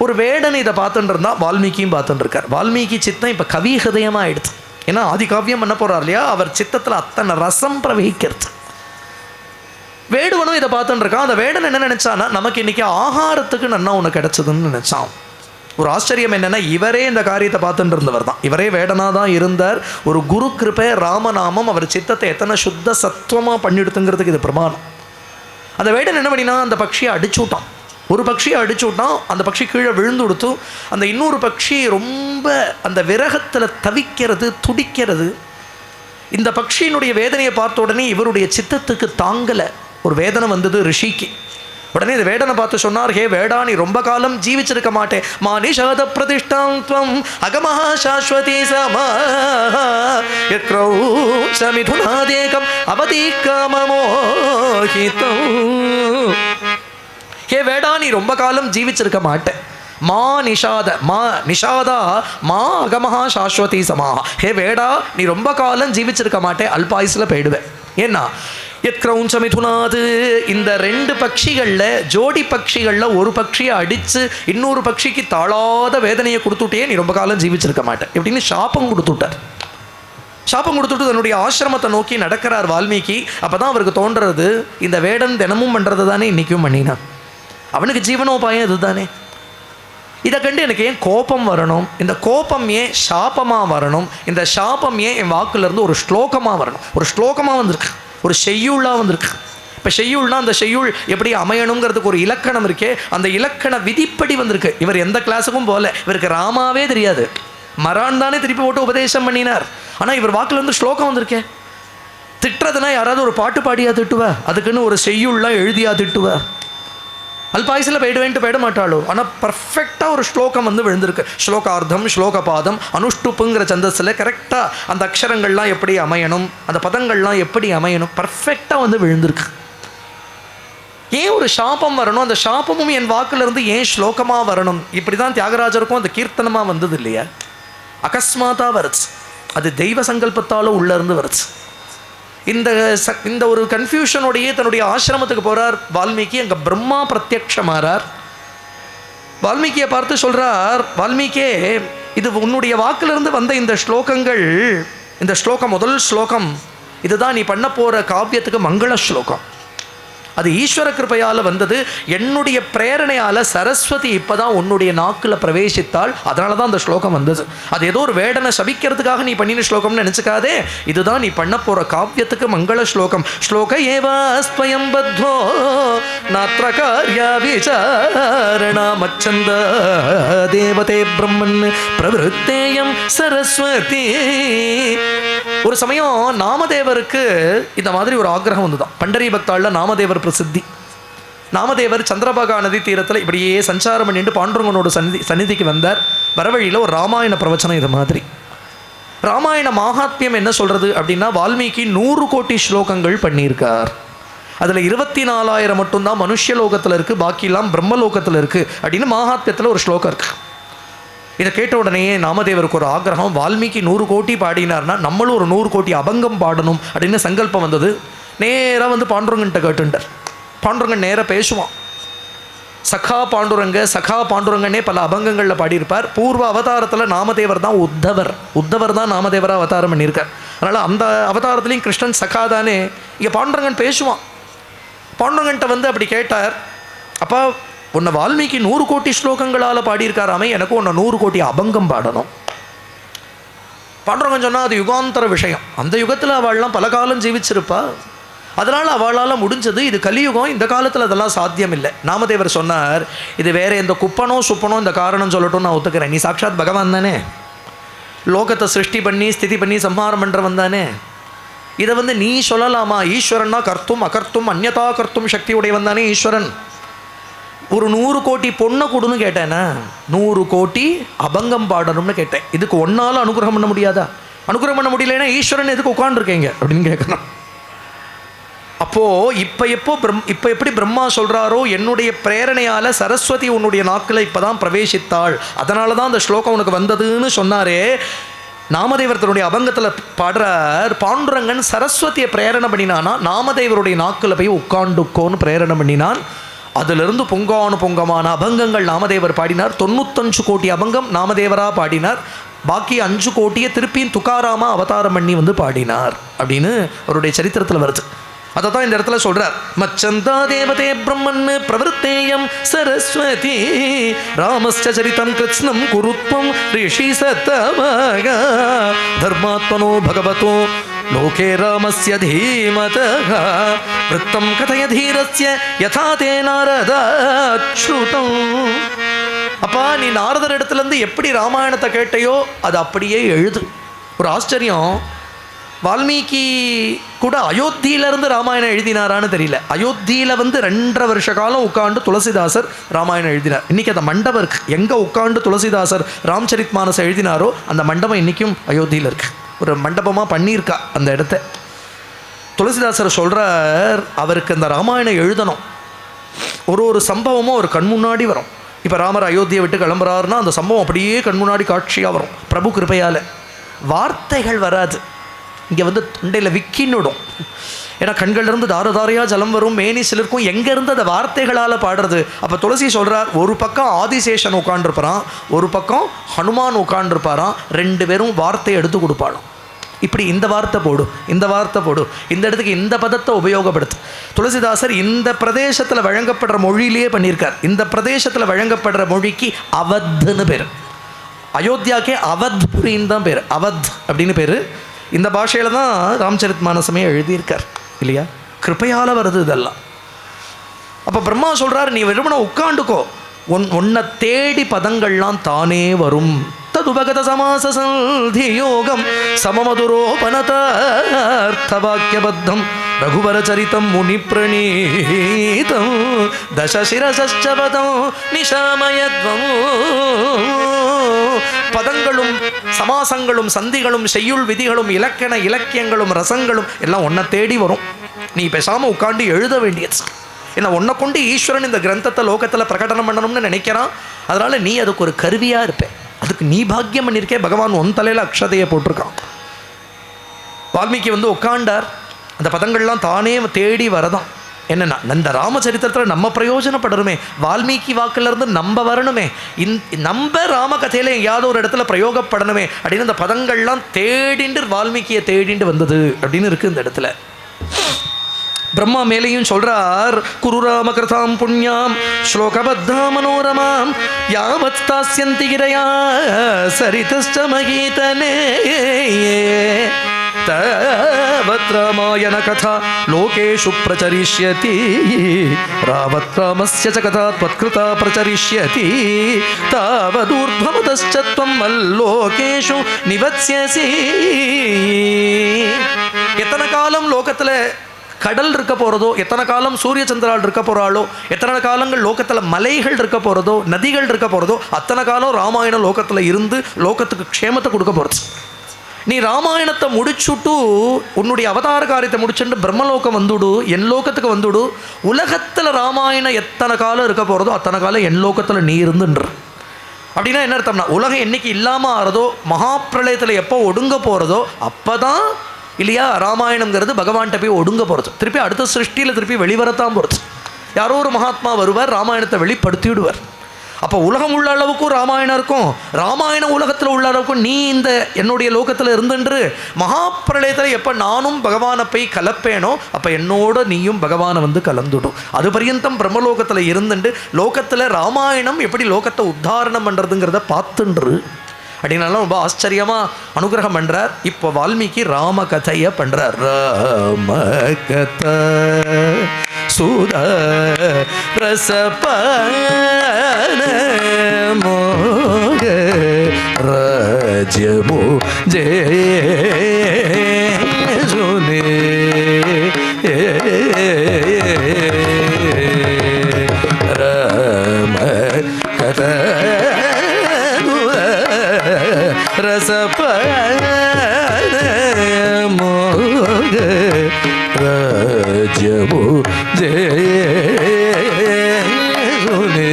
ஒரு வேடன் இதை பார்த்துட்டு இருந்தால் வால்மீகியும் பார்த்துட்டு இருக்கார். வால்மீகி சித்தம் இப்போ கவி ஹிருதயமாக ஆயிடுச்சு. ஏன்னா ஆதி காவியம் பண்ண போகிறார் இல்லையா, அவர் சித்தத்தில் அத்தனை ரசம் பிரவகிக்கிறது. வேடுவனும் இதை பார்த்துட்டு இருக்கான். அந்த வேடன் என்ன நினைச்சானா, நமக்கு இன்னைக்கு ஆகாரத்துக்கு நன்னா ஒன்று கிடைச்சதுன்னு நினைச்சான். ஒரு ஆச்சரியம் என்னன்னா, இவரே இந்த காரியத்தை பார்த்துட்டு இருந்தவர் தான். இவரே வேடனாக தான் இருந்தார். ஒரு குரு கிருபை, ராமநாமம் அவர் சித்தத்தை எத்தனை சுத்த சத்துவமாக பண்ணிடுத்துங்கிறதுக்கு இது பிரமாணம். அந்த வேடன் என்ன பண்ணினா, அந்த பட்சியை அடிச்சு விட்டான். ஒரு பட்சியை அடிச்சு விட்டான். அந்த பட்சி கீழே விழுந்து கொடுத்து, அந்த இன்னொரு பட்சி ரொம்ப அந்த விரகத்தில் தவிக்கிறது, துடிக்கிறது. இந்த பட்சியினுடைய வேதனையை பார்த்த உடனே இவருடைய சித்தத்துக்கு தாங்கலை. ஒரு வேதனை வந்தது ரிஷிக்கு. உடனே இந்த வேடனை பார்த்து சொன்னார், ஹே வேடா, நீ ரொம்ப காலம் ஜீவிச்சிருக்க மாட்டே. மானிஷாத பிரதிஷ்டாம் த்வம் அகமஹா சாஸ்வதி சமிதுனாதேகம் அவதி காமமோஹிதம். ஹே வேடா, நீ ரொம்ப காலம் ஜீவிச்சிருக்க மாட்டே. மா நிஷாத, மா நிஷாதா மா அகமஹா சாஸ்வதி சமாஹா. ஹே வேடா, நீ ரொம்ப காலம் ஜீவிச்சிருக்க மாட்டே, அல்பாயுசில் போயிடுவேன். ஏன்னா எத்கிரௌஞ்ச மிதுனாது, இந்த 2 பட்சிகளில் ஜோடி பட்சிகளில் ஒரு பட்சியை அடித்து இன்னொரு பட்சிக்கு தாழாத வேதனையை கொடுத்துட்டே நீ ரொம்ப காலம் ஜீவிச்சிருக்க மாட்டேன் எப்படின்னு சாபம் கொடுத்துட்டார். சாபம் கொடுத்துட்டு தன்னுடைய ஆசிரமத்தை நோக்கி நடக்கிறார் வால்மீகி. அப்போ தான் அவருக்கு தோன்றது, இந்த வேடன் தினமும் பண்ணுறது தானே இன்றைக்கும் பண்ணினான். அவனுக்கு ஜீவனோபாயம் இது தானே. இதை கண்டு எனக்கு ஏன் கோபம் வரணும், இந்த கோபம் ஏன் சாபமாக வரணும், இந்த சாபம் ஏன் என் வாக்குலேருந்து ஒரு ஸ்லோகமாக வரணும். ஒரு ஸ்லோகமாக வந்திருக்கு, ஒரு செய்யுளாக வந்திருக்கு. இப்போ செய்யுள்னா அந்த செய்யுள் எப்படி அமையணுங்கிறதுக்கு ஒரு இலக்கணம் இருக்கே, அந்த இலக்கண விதிப்படி வந்திருக்கு. இவர் எந்த கிளாஸுக்கும் போகல, இவருக்கு ராமாவே தெரியாது, மரான் தானே திருப்பி போட்டு உபதேசம் பண்ணினார். ஆனால் இவர் வாக்கில் இருந்து ஸ்லோகம் வந்திருக்கே. திட்டுறதுனா யாராவது ஒரு பாட்டு பாடியா திட்டுவா, அதுக்குன்னு ஒரு செய்யுள்லாம் எழுதியா திட்டுவா? அல்பாயுசில் போயிட மாட்டாளோ. ஆனால் பர்ஃபெக்டாக ஒரு ஸ்லோகம் வந்து விழுந்திருக்கு. ஸ்லோகார்த்தம் ஸ்லோகபாதம் அனுஷ்டுப்புங்கிற சந்தஸில் கரெக்டாக அந்த அக்ஷரங்கள்லாம் எப்படி அமையணும், அந்த பதங்கள்லாம் எப்படி அமையணும், பர்ஃபெக்டாக வந்து விழுந்திருக்கு. ஏன் ஒரு சாபம் வரணும், அந்த சாபமும் என் வாக்கிலிருந்து ஏன் ஸ்லோகமாக வரணும்? இப்படி தான் தியாகராஜருக்கும் அந்த கீர்த்தனமாக வந்தது இல்லையா? அகஸ்மாத்தாக வருது, அது தெய்வ சங்கல்பத்தால் உள்ளேருந்து வருது. இந்த ஒரு கன்ஃபியூஷனோடையே தன்னுடைய ஆசிரமத்துக்கு போகிறார் வால்மீகி. அங்கே பிரம்மா பிரத்யக்ஷமாறார். வால்மீகியை பார்த்து சொல்கிறார், வால்மீகே, இது உன்னுடைய வாக்கிலிருந்து வந்த இந்த ஸ்லோகங்கள், இந்த ஸ்லோகம் முதல் ஸ்லோகம் இதுதான் நீ பண்ண போகிற காவியத்துக்கு மங்கள ஸ்லோகம். அது ஈஸ்வர கிருபையால் வந்தது, என்னுடைய பிரேரணையால் சரஸ்வதி இப்போ தான் உன்னுடைய நாக்கில் பிரவேசித்தாள், அதனால தான் அந்த ஸ்லோகம் வந்தது. அது ஏதோ ஒரு வேடனை சபிக்கிறதுக்காக நீ பண்ணின ஸ்லோகம்னு நினச்சிக்காதே, இதுதான் நீ பண்ண போகிற காவியத்துக்கு மங்கள ஸ்லோகம். ஸ்லோக ஏவாஸ்வயம் பத்வோ நாத்ர கார்யா விசாரணா மச்சந்த தேவதே பிரம்மன் பிரவருத்தேயம் சரஸ்வதி. ஒரு சமயம் நாமதேவருக்கு இந்த மாதிரி ஒரு ஆக்கிரகம் வந்துதான். பண்டரி பக்தாளில் நாமதேவர் பிரசித்தி. நாமதேவர் சந்திரபாகா நதி தீரத்தில் இப்படியே சஞ்சாரம் பண்ணிட்டு பாண்டுரங்கனோட சந்நிதிக்கு வந்தார். வரவழியில் ஒரு ராமாயண பிரவச்சனம். இது மாதிரி ராமாயண மகாத்மியம் என்ன சொல்கிறது அப்படின்னா, வால்மீகி 100 கோடி ஸ்லோகங்கள் பண்ணியிருக்கார். அதில் 24,000 மட்டும்தான் மனுஷலோகத்தில் இருக்குது, பாக்கியெல்லாம் பிரம்மலோகத்தில் இருக்குது அப்படின்னு மகாத்மியத்தில் ஒரு ஸ்லோகம் இருக்குது. இதை கேட்ட உடனே நாமதேவருக்கு ஒரு ஆக்கிரகம், வால்மீகி 100 கோடி பாடினார்னா நம்மளும் ஒரு 100 கோடி அபங்கம் பாடணும் அப்படின்னு சங்கல்பம் வந்தது. நேராக வந்து பாண்டுரங்கன்ட்ட கேட்டுட்டார். பாண்டுரங்கன் நேராக பேசுவான். சகா பாண்டுரங்க சகா பாண்டுரங்கனே பல அபங்கங்களில் பாடியிருப்பார். பூர்வ அவதாரத்தில் நாமதேவர் தான் உத்தவர் தான் நாமதேவராக அவதாரம் பண்ணியிருக்கார். அதனால் அந்த அவதாரத்துலேயும் கிருஷ்ணன் சகா தானே. இங்கே பாண்டுரங்கன் பேசுவான். பாண்டுரங்கன்ட்ட வந்து அப்படி கேட்டார், அப்போ உன்னை வால்மீகி 100 கோடி ஸ்லோகங்களால் பாடியிருக்காராமே, எனக்கு உன்னை 100 கோடி அபங்கம் பாடணும். பாண்டுரங்கன் சொன்னால் அது யுகாந்தர விஷயம், அந்த யுகத்தில் அவள்லாம் பல காலம் ஜீவிச்சிருப்பா, அதனால் அவளால் முடிஞ்சது. இது கலியுகம், இந்த காலத்தில் அதெல்லாம் சாத்தியம் இல்லை. நாமதேவர் சொன்னார், இது வேறு எந்த குப்பனோ சுப்பனோ இந்த காரணம் சொல்லட்டும் நான் ஒத்துக்கிறேன், நீ சாட்சாத் பகவான் தானே, லோகத்தை சிருஷ்டி பண்ணி ஸ்திதி பண்ணி சம்ஹாரம் பண்ணுறவன் தானே, இதை வந்து நீ சொல்லலாமா? ஈஸ்வரன்னா கர்த்தும் அகர்த்தும் அந்யதா கர்த்தும் சக்தி உடையவன் தானே ஈஸ்வரன். ஒரு 100 கோடி பொண்ணை கொடுன்னு கேட்டேன்னா 100 கோடி அபங்கம் பாடணும்னு கேட்டேன். இதுக்கு ஒன்றால் அனுகிரகம் பண்ண முடியாதா? அனுகிரகம் பண்ண முடியலன்னா ஈஸ்வரன் எதுக்கு உட்காந்துருக்கீங்க அப்படின்னு கேட்கணும். அப்போது இப்போ எப்படி பிரம்மா சொல்கிறாரோ, என்னுடைய பிரேரணையால் சரஸ்வதி உன்னுடைய நாக்கில் இப்போ தான் பிரவேசித்தாள், அதனால தான் அந்த ஸ்லோகம் உனக்கு வந்ததுன்னு சொன்னாரே. நாமதேவர் தன்னுடைய அபங்கத்தில் பாடுறார், பாண்டுரங்கன் சரஸ்வதியை பிரேரணை பண்ணினானா நாமதேவருடைய நாக்கில் போய் உட்காண்டுக்கோன்னு பிரேரணை பண்ணினான். அதிலிருந்து பொங்கமான அபங்கங்கள் நாமதேவர் பாடினார். 95 கோடி அபங்கம் நாமதேவராக பாடினார். பாக்கி 5 கோடியை திருப்பியும் துக்காராமா அவதாரம் பண்ணி வந்து பாடினார் அப்படின்னு அவருடைய சரித்திரத்தில் வருது. அதை தான் இந்த இடத்துல சொல்கிறார், மச்சந்தா தேவதே பிரம்மன் பிரவருத்தேயம் சரஸ்வதி ராமஸ்ச சரிதம் கிருஷ்ணம் குருத்வம் ரிஷி சத்தமக தர்மாத்மனோ பகவதோ லோகே ராமஸ்ய தீமதः விருத்தம் கதய தீரஸ்ய யதா தே நாரதாச்ருதம். அப்பா, நீ நாரதர் இடத்துலேருந்து எப்படி ராமாயணத்தை கேட்டையோ அது அப்படியே எழுது. ஒரு ஆச்சரியம், வால்மீகி கூட அயோத்தியிலேருந்து ராமாயணம் எழுதினாரான்னு தெரியல. அயோத்தியில் வந்து 2.5 வருஷ காலம் உட்காந்து துளசிதாசர் ராமாயணம் எழுதினார். இன்றைக்கி அந்த மண்டபம் இருக்குது. எங்கே உட்காந்து துளசிதாசர் ராம்சரித் மானஸ் எழுதினாரோ அந்த மண்டபம் இன்றைக்கும் அயோத்தியில் இருக்குது. ஒரு மண்டபமாக பண்ணியிருக்கா அந்த இடத்த. துளசிதாசர் சொல்கிறார், அவருக்கு அந்த ராமாயணம் எழுதணும், ஒரு சம்பவமும் ஒரு கண் முன்னாடி வரும். இப்போ ராமர் அயோத்தியை விட்டு கிளம்புறாருன்னா அந்த சம்பவம் அப்படியே கண் முன்னாடி காட்சியாக வரும். பிரபு கிருபையால் வார்த்தைகள் வராது. இங்கே வந்து தொண்டையில் விக்கின்னுடும். ஏன்னா கண்கள்லேருந்து தாரையாக ஜலம் வரும், மேனி சிலருக்கும் எங்கேருந்து அந்த வார்த்தைகளால் பாடுறது. அப்போ துளசி சொல்கிறார், ஒரு பக்கம் ஆதிசேஷன் உட்காண்டிருப்பாரான், ஒரு பக்கம் ஹனுமான் உட்காண்டிருப்பாரான், 2 பேரும் வார்த்தையை எடுத்து கொடுப்பாளாம். இப்படி இந்த வார்த்தை போடு, இந்த வார்த்தை போடு, இந்த இடத்துக்கு இந்த பதத்தை உபயோகப்படுத்து. துளசிதாசர் இந்த பிரதேசத்தில் வழங்கப்படுற மொழியிலேயே பண்ணியிருக்கார். இந்த பிரதேசத்தில் வழங்கப்படுற மொழிக்கு அவத்னு பேர். அயோத்தியாக்கே அவத்புரின்னு தான் பேர், அவத் அப்படின்னு பேர். இந்த பாஷையில் தான் ராம்சரித் மானசமே எழுதியிருக்கார் இல்லையா? கிருப்பையால் வருது இதெல்லாம். அப்போ பிரம்மா சொல்கிறார், நீ வெறுமனை உட்காண்டுக்கோ, உன்னை தேடி பதங்கள்லாம் தானே வரும். ததுபகத சமாச சந்தி யோகம் சமமதுரோபனதார்த்தவாக்கியபத்தம் ரகுவர சரிதம் முனி பிரணீதம் தசசிரசபதம் நிஷாமயத்வம். பதங்களும் சமாசங்களும் சந்திகளும் செய்யுள் விதிகளும் இலக்கண இலக்கியங்களும் ரசங்களும் எல்லாம் உன்னை தேடி வரும். நீ பேசாமல் உட்காந்து எழுத வேண்டியது. ஏன்னா உன்னை கொண்டு ஈஸ்வரன் இந்த கிரந்தத்தை லோகத்தில் பிரகடனம் பண்ணணும்னு நினைக்கிறான். அதனால் நீ அதுக்கு ஒரு கருவியாக இருப்பேன். அதுக்கு நீ பாக்கியம் பண்ணியிருக்கே. பகவான் உன் தலையில் அக்ஷதையை போட்டிருக்கான். வால்மீகி உட்காண்டார். அந்த பதங்கள்லாம் தானே தேடி வரதான். என்னென்னா இந்த ராமச்சரித்திரத்தில் நம்ம பிரயோஜனப்படணுமே, வால்மீகி வாக்கிலிருந்து நம்ம வரணுமே, நம்ம ராமகதையில் எங்கேயாவது ஒரு இடத்துல பிரயோகப்படணுமே அப்படின்னு இந்த பதங்கள்லாம் தேடிண்டு வால்மீகியை தேடிண்டு வந்தது அப்படின்னு இருக்குது இந்த இடத்துல. பிரம்மா மேலேயும் சொல்றார், குருராம கிருதாம் புண்ணியாம் ஸ்லோகபத்தா மனோரமாம் யாவத் தாஸ்யந்தி கிரயா சரிதஸ்ட மகீதனே தாவத் ராமாயண கதா லோகேஷு பிரச்சரிஷ்யதி ராவத் ராமஸ்ய ச கதா த்வத்கிருதா பிரச்சரிஷ்யதி தாவதூர்த்வமதஸ்ச த்வம் மல்லோகேஷு நிவத்ஸ்யசி. எத்தனை காலம் லோகத்தில் கடல் இருக்க போகிறதோ, எத்தனை காலம் சூரிய சந்திரால் இருக்க போகிறாளோ, எத்தனை காலங்கள் லோகத்தில் மலைகள் இருக்க போகிறதோ, நதிகள் இருக்க போகிறதோ, அத்தனை காலம் ராமாயணம் லோகத்தில் இருந்து லோகத்துக்கு க்ஷேமத்தை கொடுக்க போகிறது. நீ ராமாயணத்தை முடிச்சுட்டு உன்னுடைய அவதார காரியத்தை முடிச்சுட்டு பிரம்மலோகம் வந்துடு, என் லோகத்துக்கு வந்துடு. உலகத்தில் ராமாயணம் எத்தனை காலம் இருக்க போகிறதோ அத்தனை காலம் என் லோகத்தில் நீ இருந்துன்ற. அப்படின்னா என்ன அர்த்தம்னா, உலகம் என்னைக்கு இல்லாமல் ஆறதோ, மகாப்பிரளயத்தில் எப்போ ஒடுங்க போகிறதோ அப்போ தான் இல்லையா ராமாயணங்கிறது பகவான்கிட்ட போய் ஒடுங்க போகிறது. திருப்பி அடுத்த சிருஷ்டியில் திருப்பி வெளிவரத்தான் போகிறது. யாரோ ஒரு மகாத்மா வருவார், ராமாயணத்தை வெளிப்படுத்தி விடுவார். அப்போ உலகம் உள்ள அளவுக்கும் ராமாயணம் இருக்கும், ராமாயணம் உலகத்தில் உள்ள அளவுக்கும் நீ இந்த என்னுடைய லோகத்தில் இருந்துன்று மகாப்பிரளயத்தில் எப்போ நானும் பகவானை போய் கலப்பேனோ அப்போ என்னோட நீயும் பகவானை கலந்துடும். அது பரியந்தம் பிரம்மலோகத்தில் இருந்துட்டு லோகத்தில் ராமாயணம் எப்படி லோகத்தை உத்தாரணம் பண்ணுறதுங்கிறத பார்த்துன்று அப்படின்னாலும் ரொம்ப ஆச்சரியமாக அனுகிரகம் பண்ணுறார். இப்போ வால்மீகி ராம கதையை பண்ணுறார். ராம கதா சுதா ரசபான மோக ராஜ்யமோ ஜேசுனே ராம கதா ரசபான மோக ராஜ்யமோ ஜேசுனே.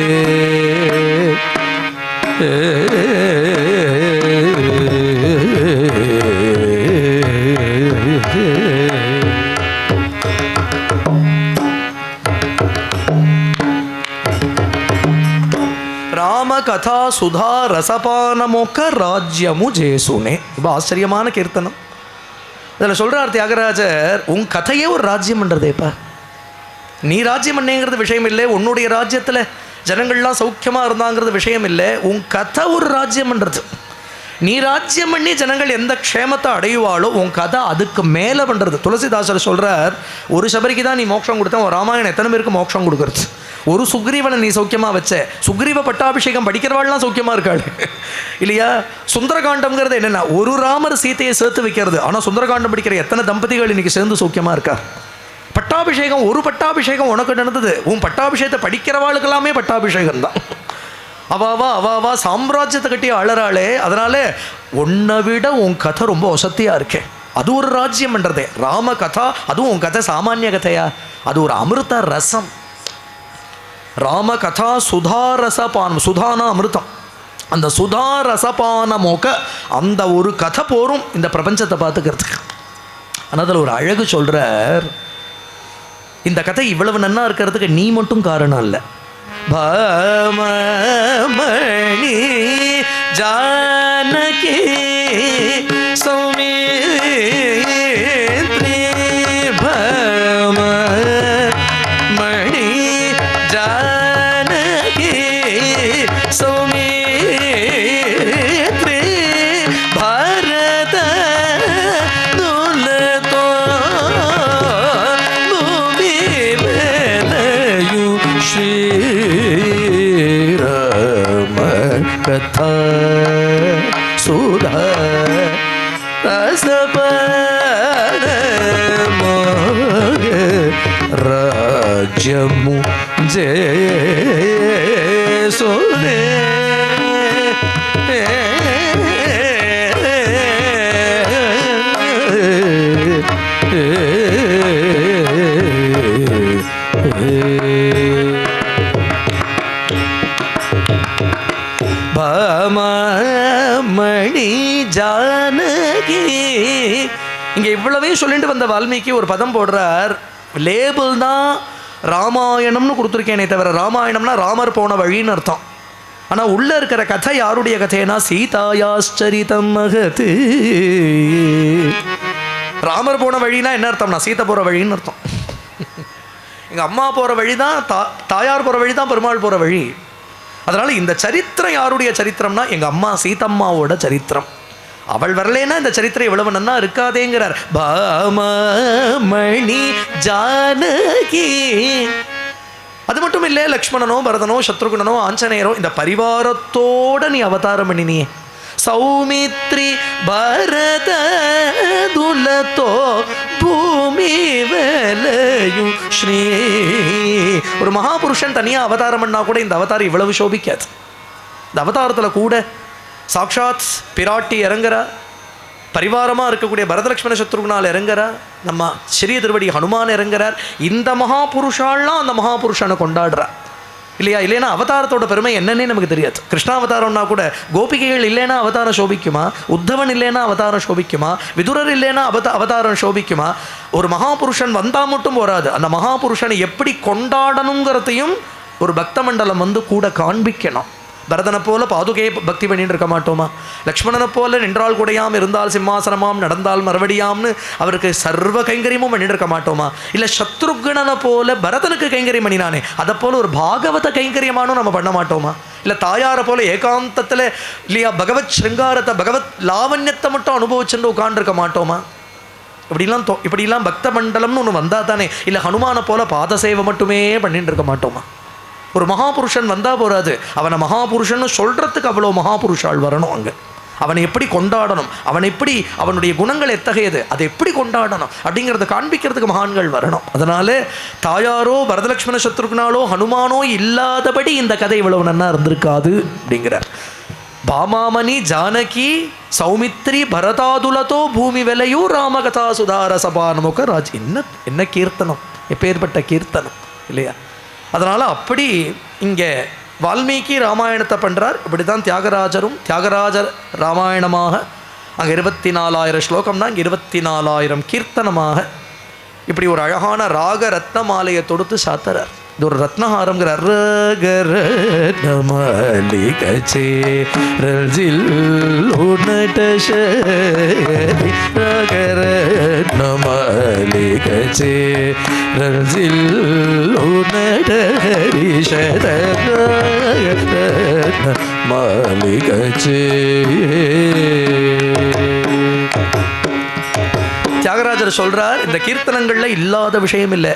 ராம கதா சுதா ரசபானமோக்க ராஜ்யமு ஜேசுனே. ரொம்ப ஆச்சரியமான கீர்த்தனம். இதில் சொல்கிறார் தியாகராஜர், உன் கதையே ஒரு ராஜ்யம் பண்ணுறதேப்பா. நீ ராஜ்யம் பண்ணேங்கிறது விஷயம் இல்லை, உன்னுடைய ராஜ்யத்தில் ஜனங்கள்லாம் சௌக்கியமாக இருந்தாங்கிறது விஷயம் இல்லை, உன் கதை ஒரு ராஜ்யம் பண்ணுறது. நீ ராஜ்யம் பண்ணி ஜனங்கள் எந்த க்ஷேமத்தை அடையுவாளோ உன் கதை அதுக்கு மேலே பண்ணுறது. துளசிதாசர் சொல்கிறார், ஒரு சபரிக்கு தான் நீ மோட்சம் கொடுத்த, ஒரு ராமாயணம் எத்தனை பேருக்கு மோட்சம் கொடுக்குறது. ஒரு சுக்ரீவனை நீ சௌக்கியமாக வச்ச, சுக்ரீவ பட்டாபிஷேகம் படிக்கிறவாள்லாம் சௌக்கியமாக இருக்காள் இல்லையா? சுந்தரகாண்டம்ங்கிறது என்னென்னா, ஒரு ராமர் சீத்தையை சேர்த்து வைக்கிறது. ஆனால் சுந்தரகாண்டம் படிக்கிற எத்தனை தம்பதிகள் இன்றைக்கி சேர்ந்து சௌக்கியமாக இருக்கா? பட்டாபிஷேகம், ஒரு பட்டாபிஷேகம் உனக்கு நடந்தது. உன் பட்டாபிஷேகத்தை படிக்கிறவாளுக்கெல்லாமே பட்டாபிஷேகம் தான். அவாவா சாம்ராஜ்யத்தை கட்டி அழறாளே. அதனால உன்னை விட உன் கதை ரொம்ப வசதியாக இருக்கேன். அது ஒரு ராஜ்யம் பண்ணுறதே ராம கதா. அதுவும் உன் கதை சாமானிய கதையா, அது ஒரு அமிர்த ரசம். ராம கதா சுதா ரசபானம், சுதானா அமிர்தம். அந்த சுதா ரசபானமோக்க அந்த ஒரு கதை போரும் இந்த பிரபஞ்சத்தை பார்த்துக்கிறதுக்கு. ஆனால் அதில் ஒரு அழகு சொல்கிறார், இந்த கதை இவ்வளவு நன்னா இருக்கிறதுக்கு நீ மட்டும் காரணம் இல்லை. பாமணி ஜானகி சௌமித்ரி மணி ஜானகி சௌமித்ரி பரத துலதோ பூமி வேலயு ஸ்ரீராம கதா சுதா ரசபர மோக ராஜ்யமு ஜெய சோலே மணி ஜானகி. இங்க இவ்வளவே சொல்லிட்டு வந்த வால்மீகி ஒரு பதம் போடுறார். லேபிள் தான் ராமாயணம்னு கொடுத்துருக்கேனே தவிர ராமாயணம்னா ராமர் போன வழின்னு அர்த்தம். ஆனால் உள்ள இருக்கிற கதை யாருடைய கதைனா சீதாயாச்சரிதம் மகது. ராமர் போன வழினா என்ன அர்த்தம்னா சீதை போகிற வழின்னு அர்த்தம். எங்கள் அம்மா போகிற வழி தான் தாயார் போகிற வழி தான் பெருமாள் போகிற வழி. அதனால் இந்த சரித்திரம் யாருடைய சரித்திரம்னா எங்கள் அம்மா சீதம்மாவோட சரித்திரம். அவள் வரலேன்னா இந்த சரித்திரம் இவ்வளவு நன்னா இருக்காதேங்கிறார். பாமணி ஜானகி. அது மட்டும் இல்லை, லக்ஷ்மணனோ பரதனோ சத்ருகுணனோ ஆஞ்சநேயரோ இந்த பரிவாரத்தோட நீ அவதாரம் பண்ணினியே. சௌமித்ரி பரத துலதோ பூமி வேலயு ஸ்ரீ. ஒரு மகாபுருஷன் தனியாக அவதாரம் பண்ணா கூட இந்த அவதாரம் இவ்வளவு சோபிக்காது. இந்த அவதாரத்தில் கூட சாக்ஷாத் பிராட்டி இறங்குறா, பரிவாரமாக இருக்கக்கூடிய பரதலட்சுமண சத்ருகுணால் இறங்குறா, நம்ம சிறிய திருவடி ஹனுமான் இறங்குறார். இந்த மகாபுருஷாலாம் அந்த மகாபுருஷனை கொண்டாடுறா இல்லையா? இல்லைன்னா அவதாரத்தோட பெருமை என்னன்னே நமக்கு தெரியாது. கிருஷ்ணாவதாரம்னா கூட கோபிகைகள் இல்லைன்னா அவதாரம் சோபிக்குமா? உத்தவன் இல்லைன்னா அவதாரம் சோபிக்குமா? விதுரர் இல்லைன்னா அவதாரம் சோபிக்குமா? ஒரு மகாபுருஷன் வந்தால் மட்டும் போராது, அந்த மகாபுருஷனை எப்படி கொண்டாடணுங்கிறதையும் ஒரு பக்த மண்டலம் வந்து கூட காண்பிக்கணும். பரதனை போல பாதுகையை பக்தி பண்ணிட்டு இருக்க மாட்டோமா? லக்ஷ்மணனை போல நின்றால் கூடையாம் இருந்தால் சிம்மாசனமாம் நடந்தால் மறுபடியாம்னு அவருக்கு சர்வ கைங்கரியமும் பண்ணிட்டு இருக்க மாட்டோமா? இல்லை சத்ருக்னனை போல பரதனுக்கு கைங்கரியம் பண்ணினானே அதை போல ஒரு பாகவத கைங்கரியமானும் நம்ம பண்ண மாட்டோமா? இல்லை தாயாரை போல ஏகாந்தத்தில் இல்லையா பகவத் ஸ்ருங்காரத்தை பகவத் லாவண்யத்தை மட்டும் அனுபவிச்சுட்டு உட்காண்டிருக்க மாட்டோமா? இப்படிலாம் பக்த மண்டலம்னு ஒன்று வந்தால் தானே. இல்லை ஹனுமானை போல பாத சேவை மட்டுமே பண்ணிட்டு இருக்க மாட்டோமா? ஒரு மகாபுருஷன் வந்தால் போகாது, அவனை மகாபுருஷன்னு சொல்கிறதுக்கு அவ்வளோ மகாபுருஷால் வரணும். அங்கே அவனை எப்படி கொண்டாடணும், அவன் எப்படி அவனுடைய குணங்கள் எத்தகையது, அதை எப்படி கொண்டாடணும் அப்படிங்கிறத காண்பிக்கிறதுக்கு மகான்கள் வரணும். அதனால தாயாரோ பரதலட்சுமண சத்ருகுணாலோ ஹனுமானோ இல்லாதபடி இந்த கதை இவ்வளவு நன்னா இருந்திருக்காது அப்படிங்கிறார். பாமாமணி ஜானகி சௌமித்ரி பரதாதுலதோ பூமி விலையோ ராமகதா சுதார சபானமுக ராஜ். என்ன கீர்த்தனம், எப்பேற்பட்ட கீர்த்தனம் இல்லையா? அதனால் அப்படி இங்கே வால்மீகி ராமாயணத்தை பண்ணுறார். இப்படி தான் தியாகராஜரும் தியாகராஜர் ராமாயணமாக அங்கே 24,000 ஸ்லோகம்னா இங்கே 24,000 கீர்த்தனமாக இப்படி ஒரு அழகான ராக ரத்ன மாலையை தொடுத்து சாத்துறார். இது ஒரு ரத்னஹாரம்ங்கிறார். தியாகராஜர் சொல்றார், இந்த கீர்த்தனங்கள்ல இல்லாத விஷயம் இல்லை.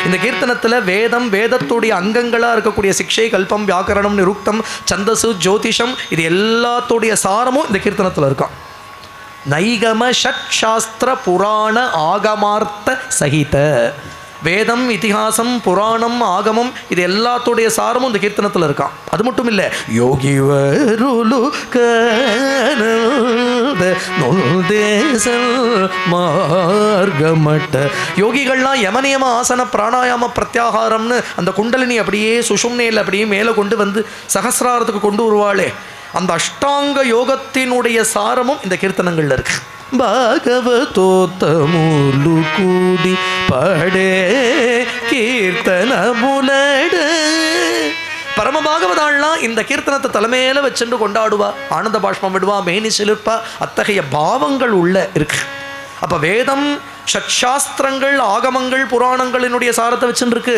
இந்த கீர்த்தனத்துல வேதம், வேதத்துடைய அங்கங்களா இருக்கக்கூடிய சிக்ஷை, கல்பம், வியாக்கரணம், நிருக்தம், சந்தசு, ஜோதிஷம் இது எல்லாத்துடைய சாரமும் இந்த கீர்த்தனத்துல இருக்கான். நைகம ஷட் சாஸ்திர புராண ஆகமார்த்த சகித. வேதம், இதிகாசம், புராணம், ஆகமம் இது எல்லாத்துடைய சாரமும் இந்த கீர்த்தனத்தில் இருக்கான். அது மட்டும் இல்லை, யோகி வருலு மார்கமட்ட யோகிகள்லாம் யமனியம ஆசன பிராணாயாம பிரத்யாகாரம்னு அந்த குண்டலினி அப்படியே சுஷும்னையில் அப்படியே மேலே கொண்டு வந்து சகசிராரத்துக்கு கொண்டு வருவாளே, அந்த அஷ்டாங்க யோகத்தினுடைய சாரமும் இந்த கீர்த்தனங்கள்ல இருக்கு. భాగవతోత్తములు కూడి పడే కీర్తనములడ பரமபாகவதாள்லாம் இந்த கீர்த்தனத்தை தலைமையில வச்சுட்டு கொண்டாடுவா, ஆனந்த பாஷ்பம் விடுவா, மேனி சிலிர்ப்பா. அத்தகைய பாவங்கள் உள்ள இருக்கு. அப்ப வேதம் ஷட்சாஸ்திரங்கள் ஆகமங்கள் புராணங்களினுடைய சாரத்தை வச்சுன்னு இருக்கு.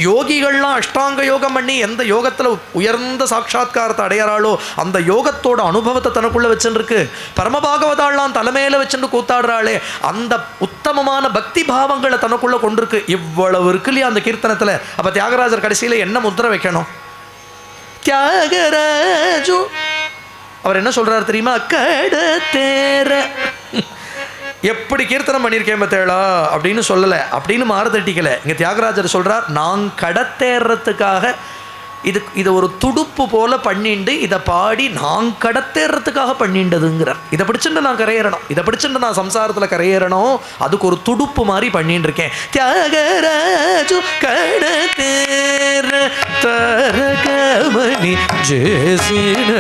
யோகிகள்லாம் அஷ்டாங்க யோகம் பண்ணி எந்த யோகத்தில் உயர்ந்த சாட்சா்காரத்தை அடையறாளோ அந்த யோகத்தோட அனுபவத்தை தனக்குள்ள வச்சுன்னு இருக்கு. பரமபாகவதாள்லாம் தலைமையில வச்சுட்டு கூத்தாடுறாளே அந்த உத்தமமான பக்தி பாவங்களை தனக்குள்ள கொண்டிருக்கு. இவ்வளவு இருக்கு இல்லையா அந்த கீர்த்தனத்தில். அப்ப தியாகராஜர் கடைசியில் என்ன முத்திரை வைக்கணும்? தியாகராஜு அவர் என்ன சொல்றாரு தெரியுமா? கடத்தேர எப்படி கீர்த்தனம் பண்ணியிருக்கேன் பத்தேளா அப்படின்னு சொல்லலை, அப்படின்னு மாறுதட்டிக்கலை. இங்கே தியாகராஜர் சொல்கிறார், நான் கடத்தேறத்துக்காக இது ஒரு துடுப்பு போல பண்ணிண்டு இதை பாடி நான் கடத்தேறத்துக்காக பண்ணிண்டதுங்கிறார். இதை பிடிச்சிட்டு நான் கரையேறணும், இதை பிடிச்சிட்டு நான் சம்சாரத்தில் கரையேறணும், அதுக்கு ஒரு துடுப்பு மாதிரி பண்ணிட்டு இருக்கேன். தியாகராஜு கடத்தேர தரகமணி ஜேசின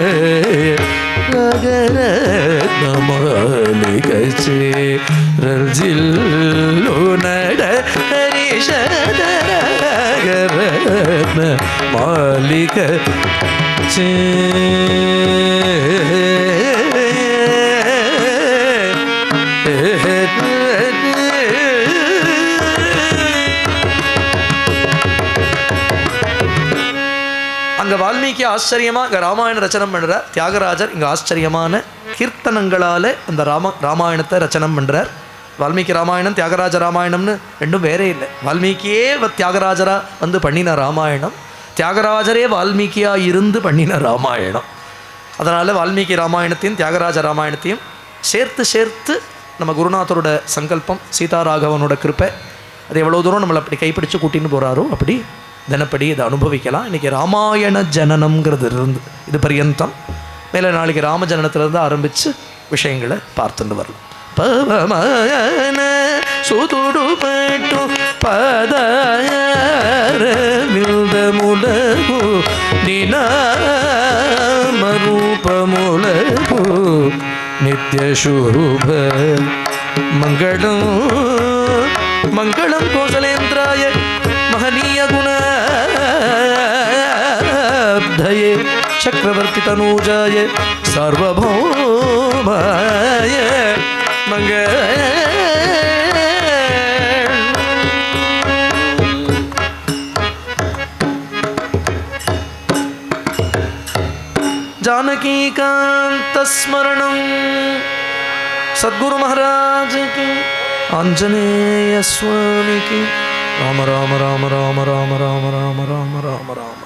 மாலிகச்சே ரல்ஜில்லோ நட ஹரிஷதரகரத்ன மாலிக சே அங்கே வால்மீகி ஆச்சரியமாக இங்கே ராமாயண ரச்சனம் பண்ணுறார். தியாகராஜர் இங்கே ஆச்சரியமான கீர்த்தனங்களால் அந்த ராமாயணத்தை ரச்சனம் பண்ணுறார். வால்மீகி ராமாயணம் தியாகராஜ ராமாயணம்னு ரெண்டும் வேறே இல்லை. வால்மீகியே தியாகராஜராக வந்து பண்ணின ராமாயணம், தியாகராஜரே வால்மீகியாக இருந்து பண்ணின ராமாயணம். அதனால் வால்மீகி ராமாயணத்தையும் தியாகராஜ ராமாயணத்தையும் சேர்த்து நம்ம குருநாதரோட சங்கல்பம், சீதாராகவனோட கிருப்பை, அது எவ்வளோ தூரம் நம்மளை அப்படி கைப்பிடிச்சு கூட்டின்னு போகிறாரோ அப்படி தினப்படி இதை அனுபவிக்கலாம். இன்றைக்கி ராமாயண ஜனனம்ங்கிறது இருந்து இது பரியந்தம். மேலே நாளைக்கு ராம ஜனனத்திலேருந்து ஆரம்பித்து விஷயங்களை பார்த்துட்டு வரலாம். பவமான சுதுடுபட்டு பதமுலகு நினாமரூபமுலகு நித்யசூப மங்களம் மங்களம் கோசலேந்திராய महनीय गुणाब्धये चक्रवर्ती तनूजाय सार्वभौमाय मंगल जानकी कांत स्मरणं सद्गुरु महाराज की, आंजनेय स्वामी की. राम राम राम राम राम राम राम राम राम राम.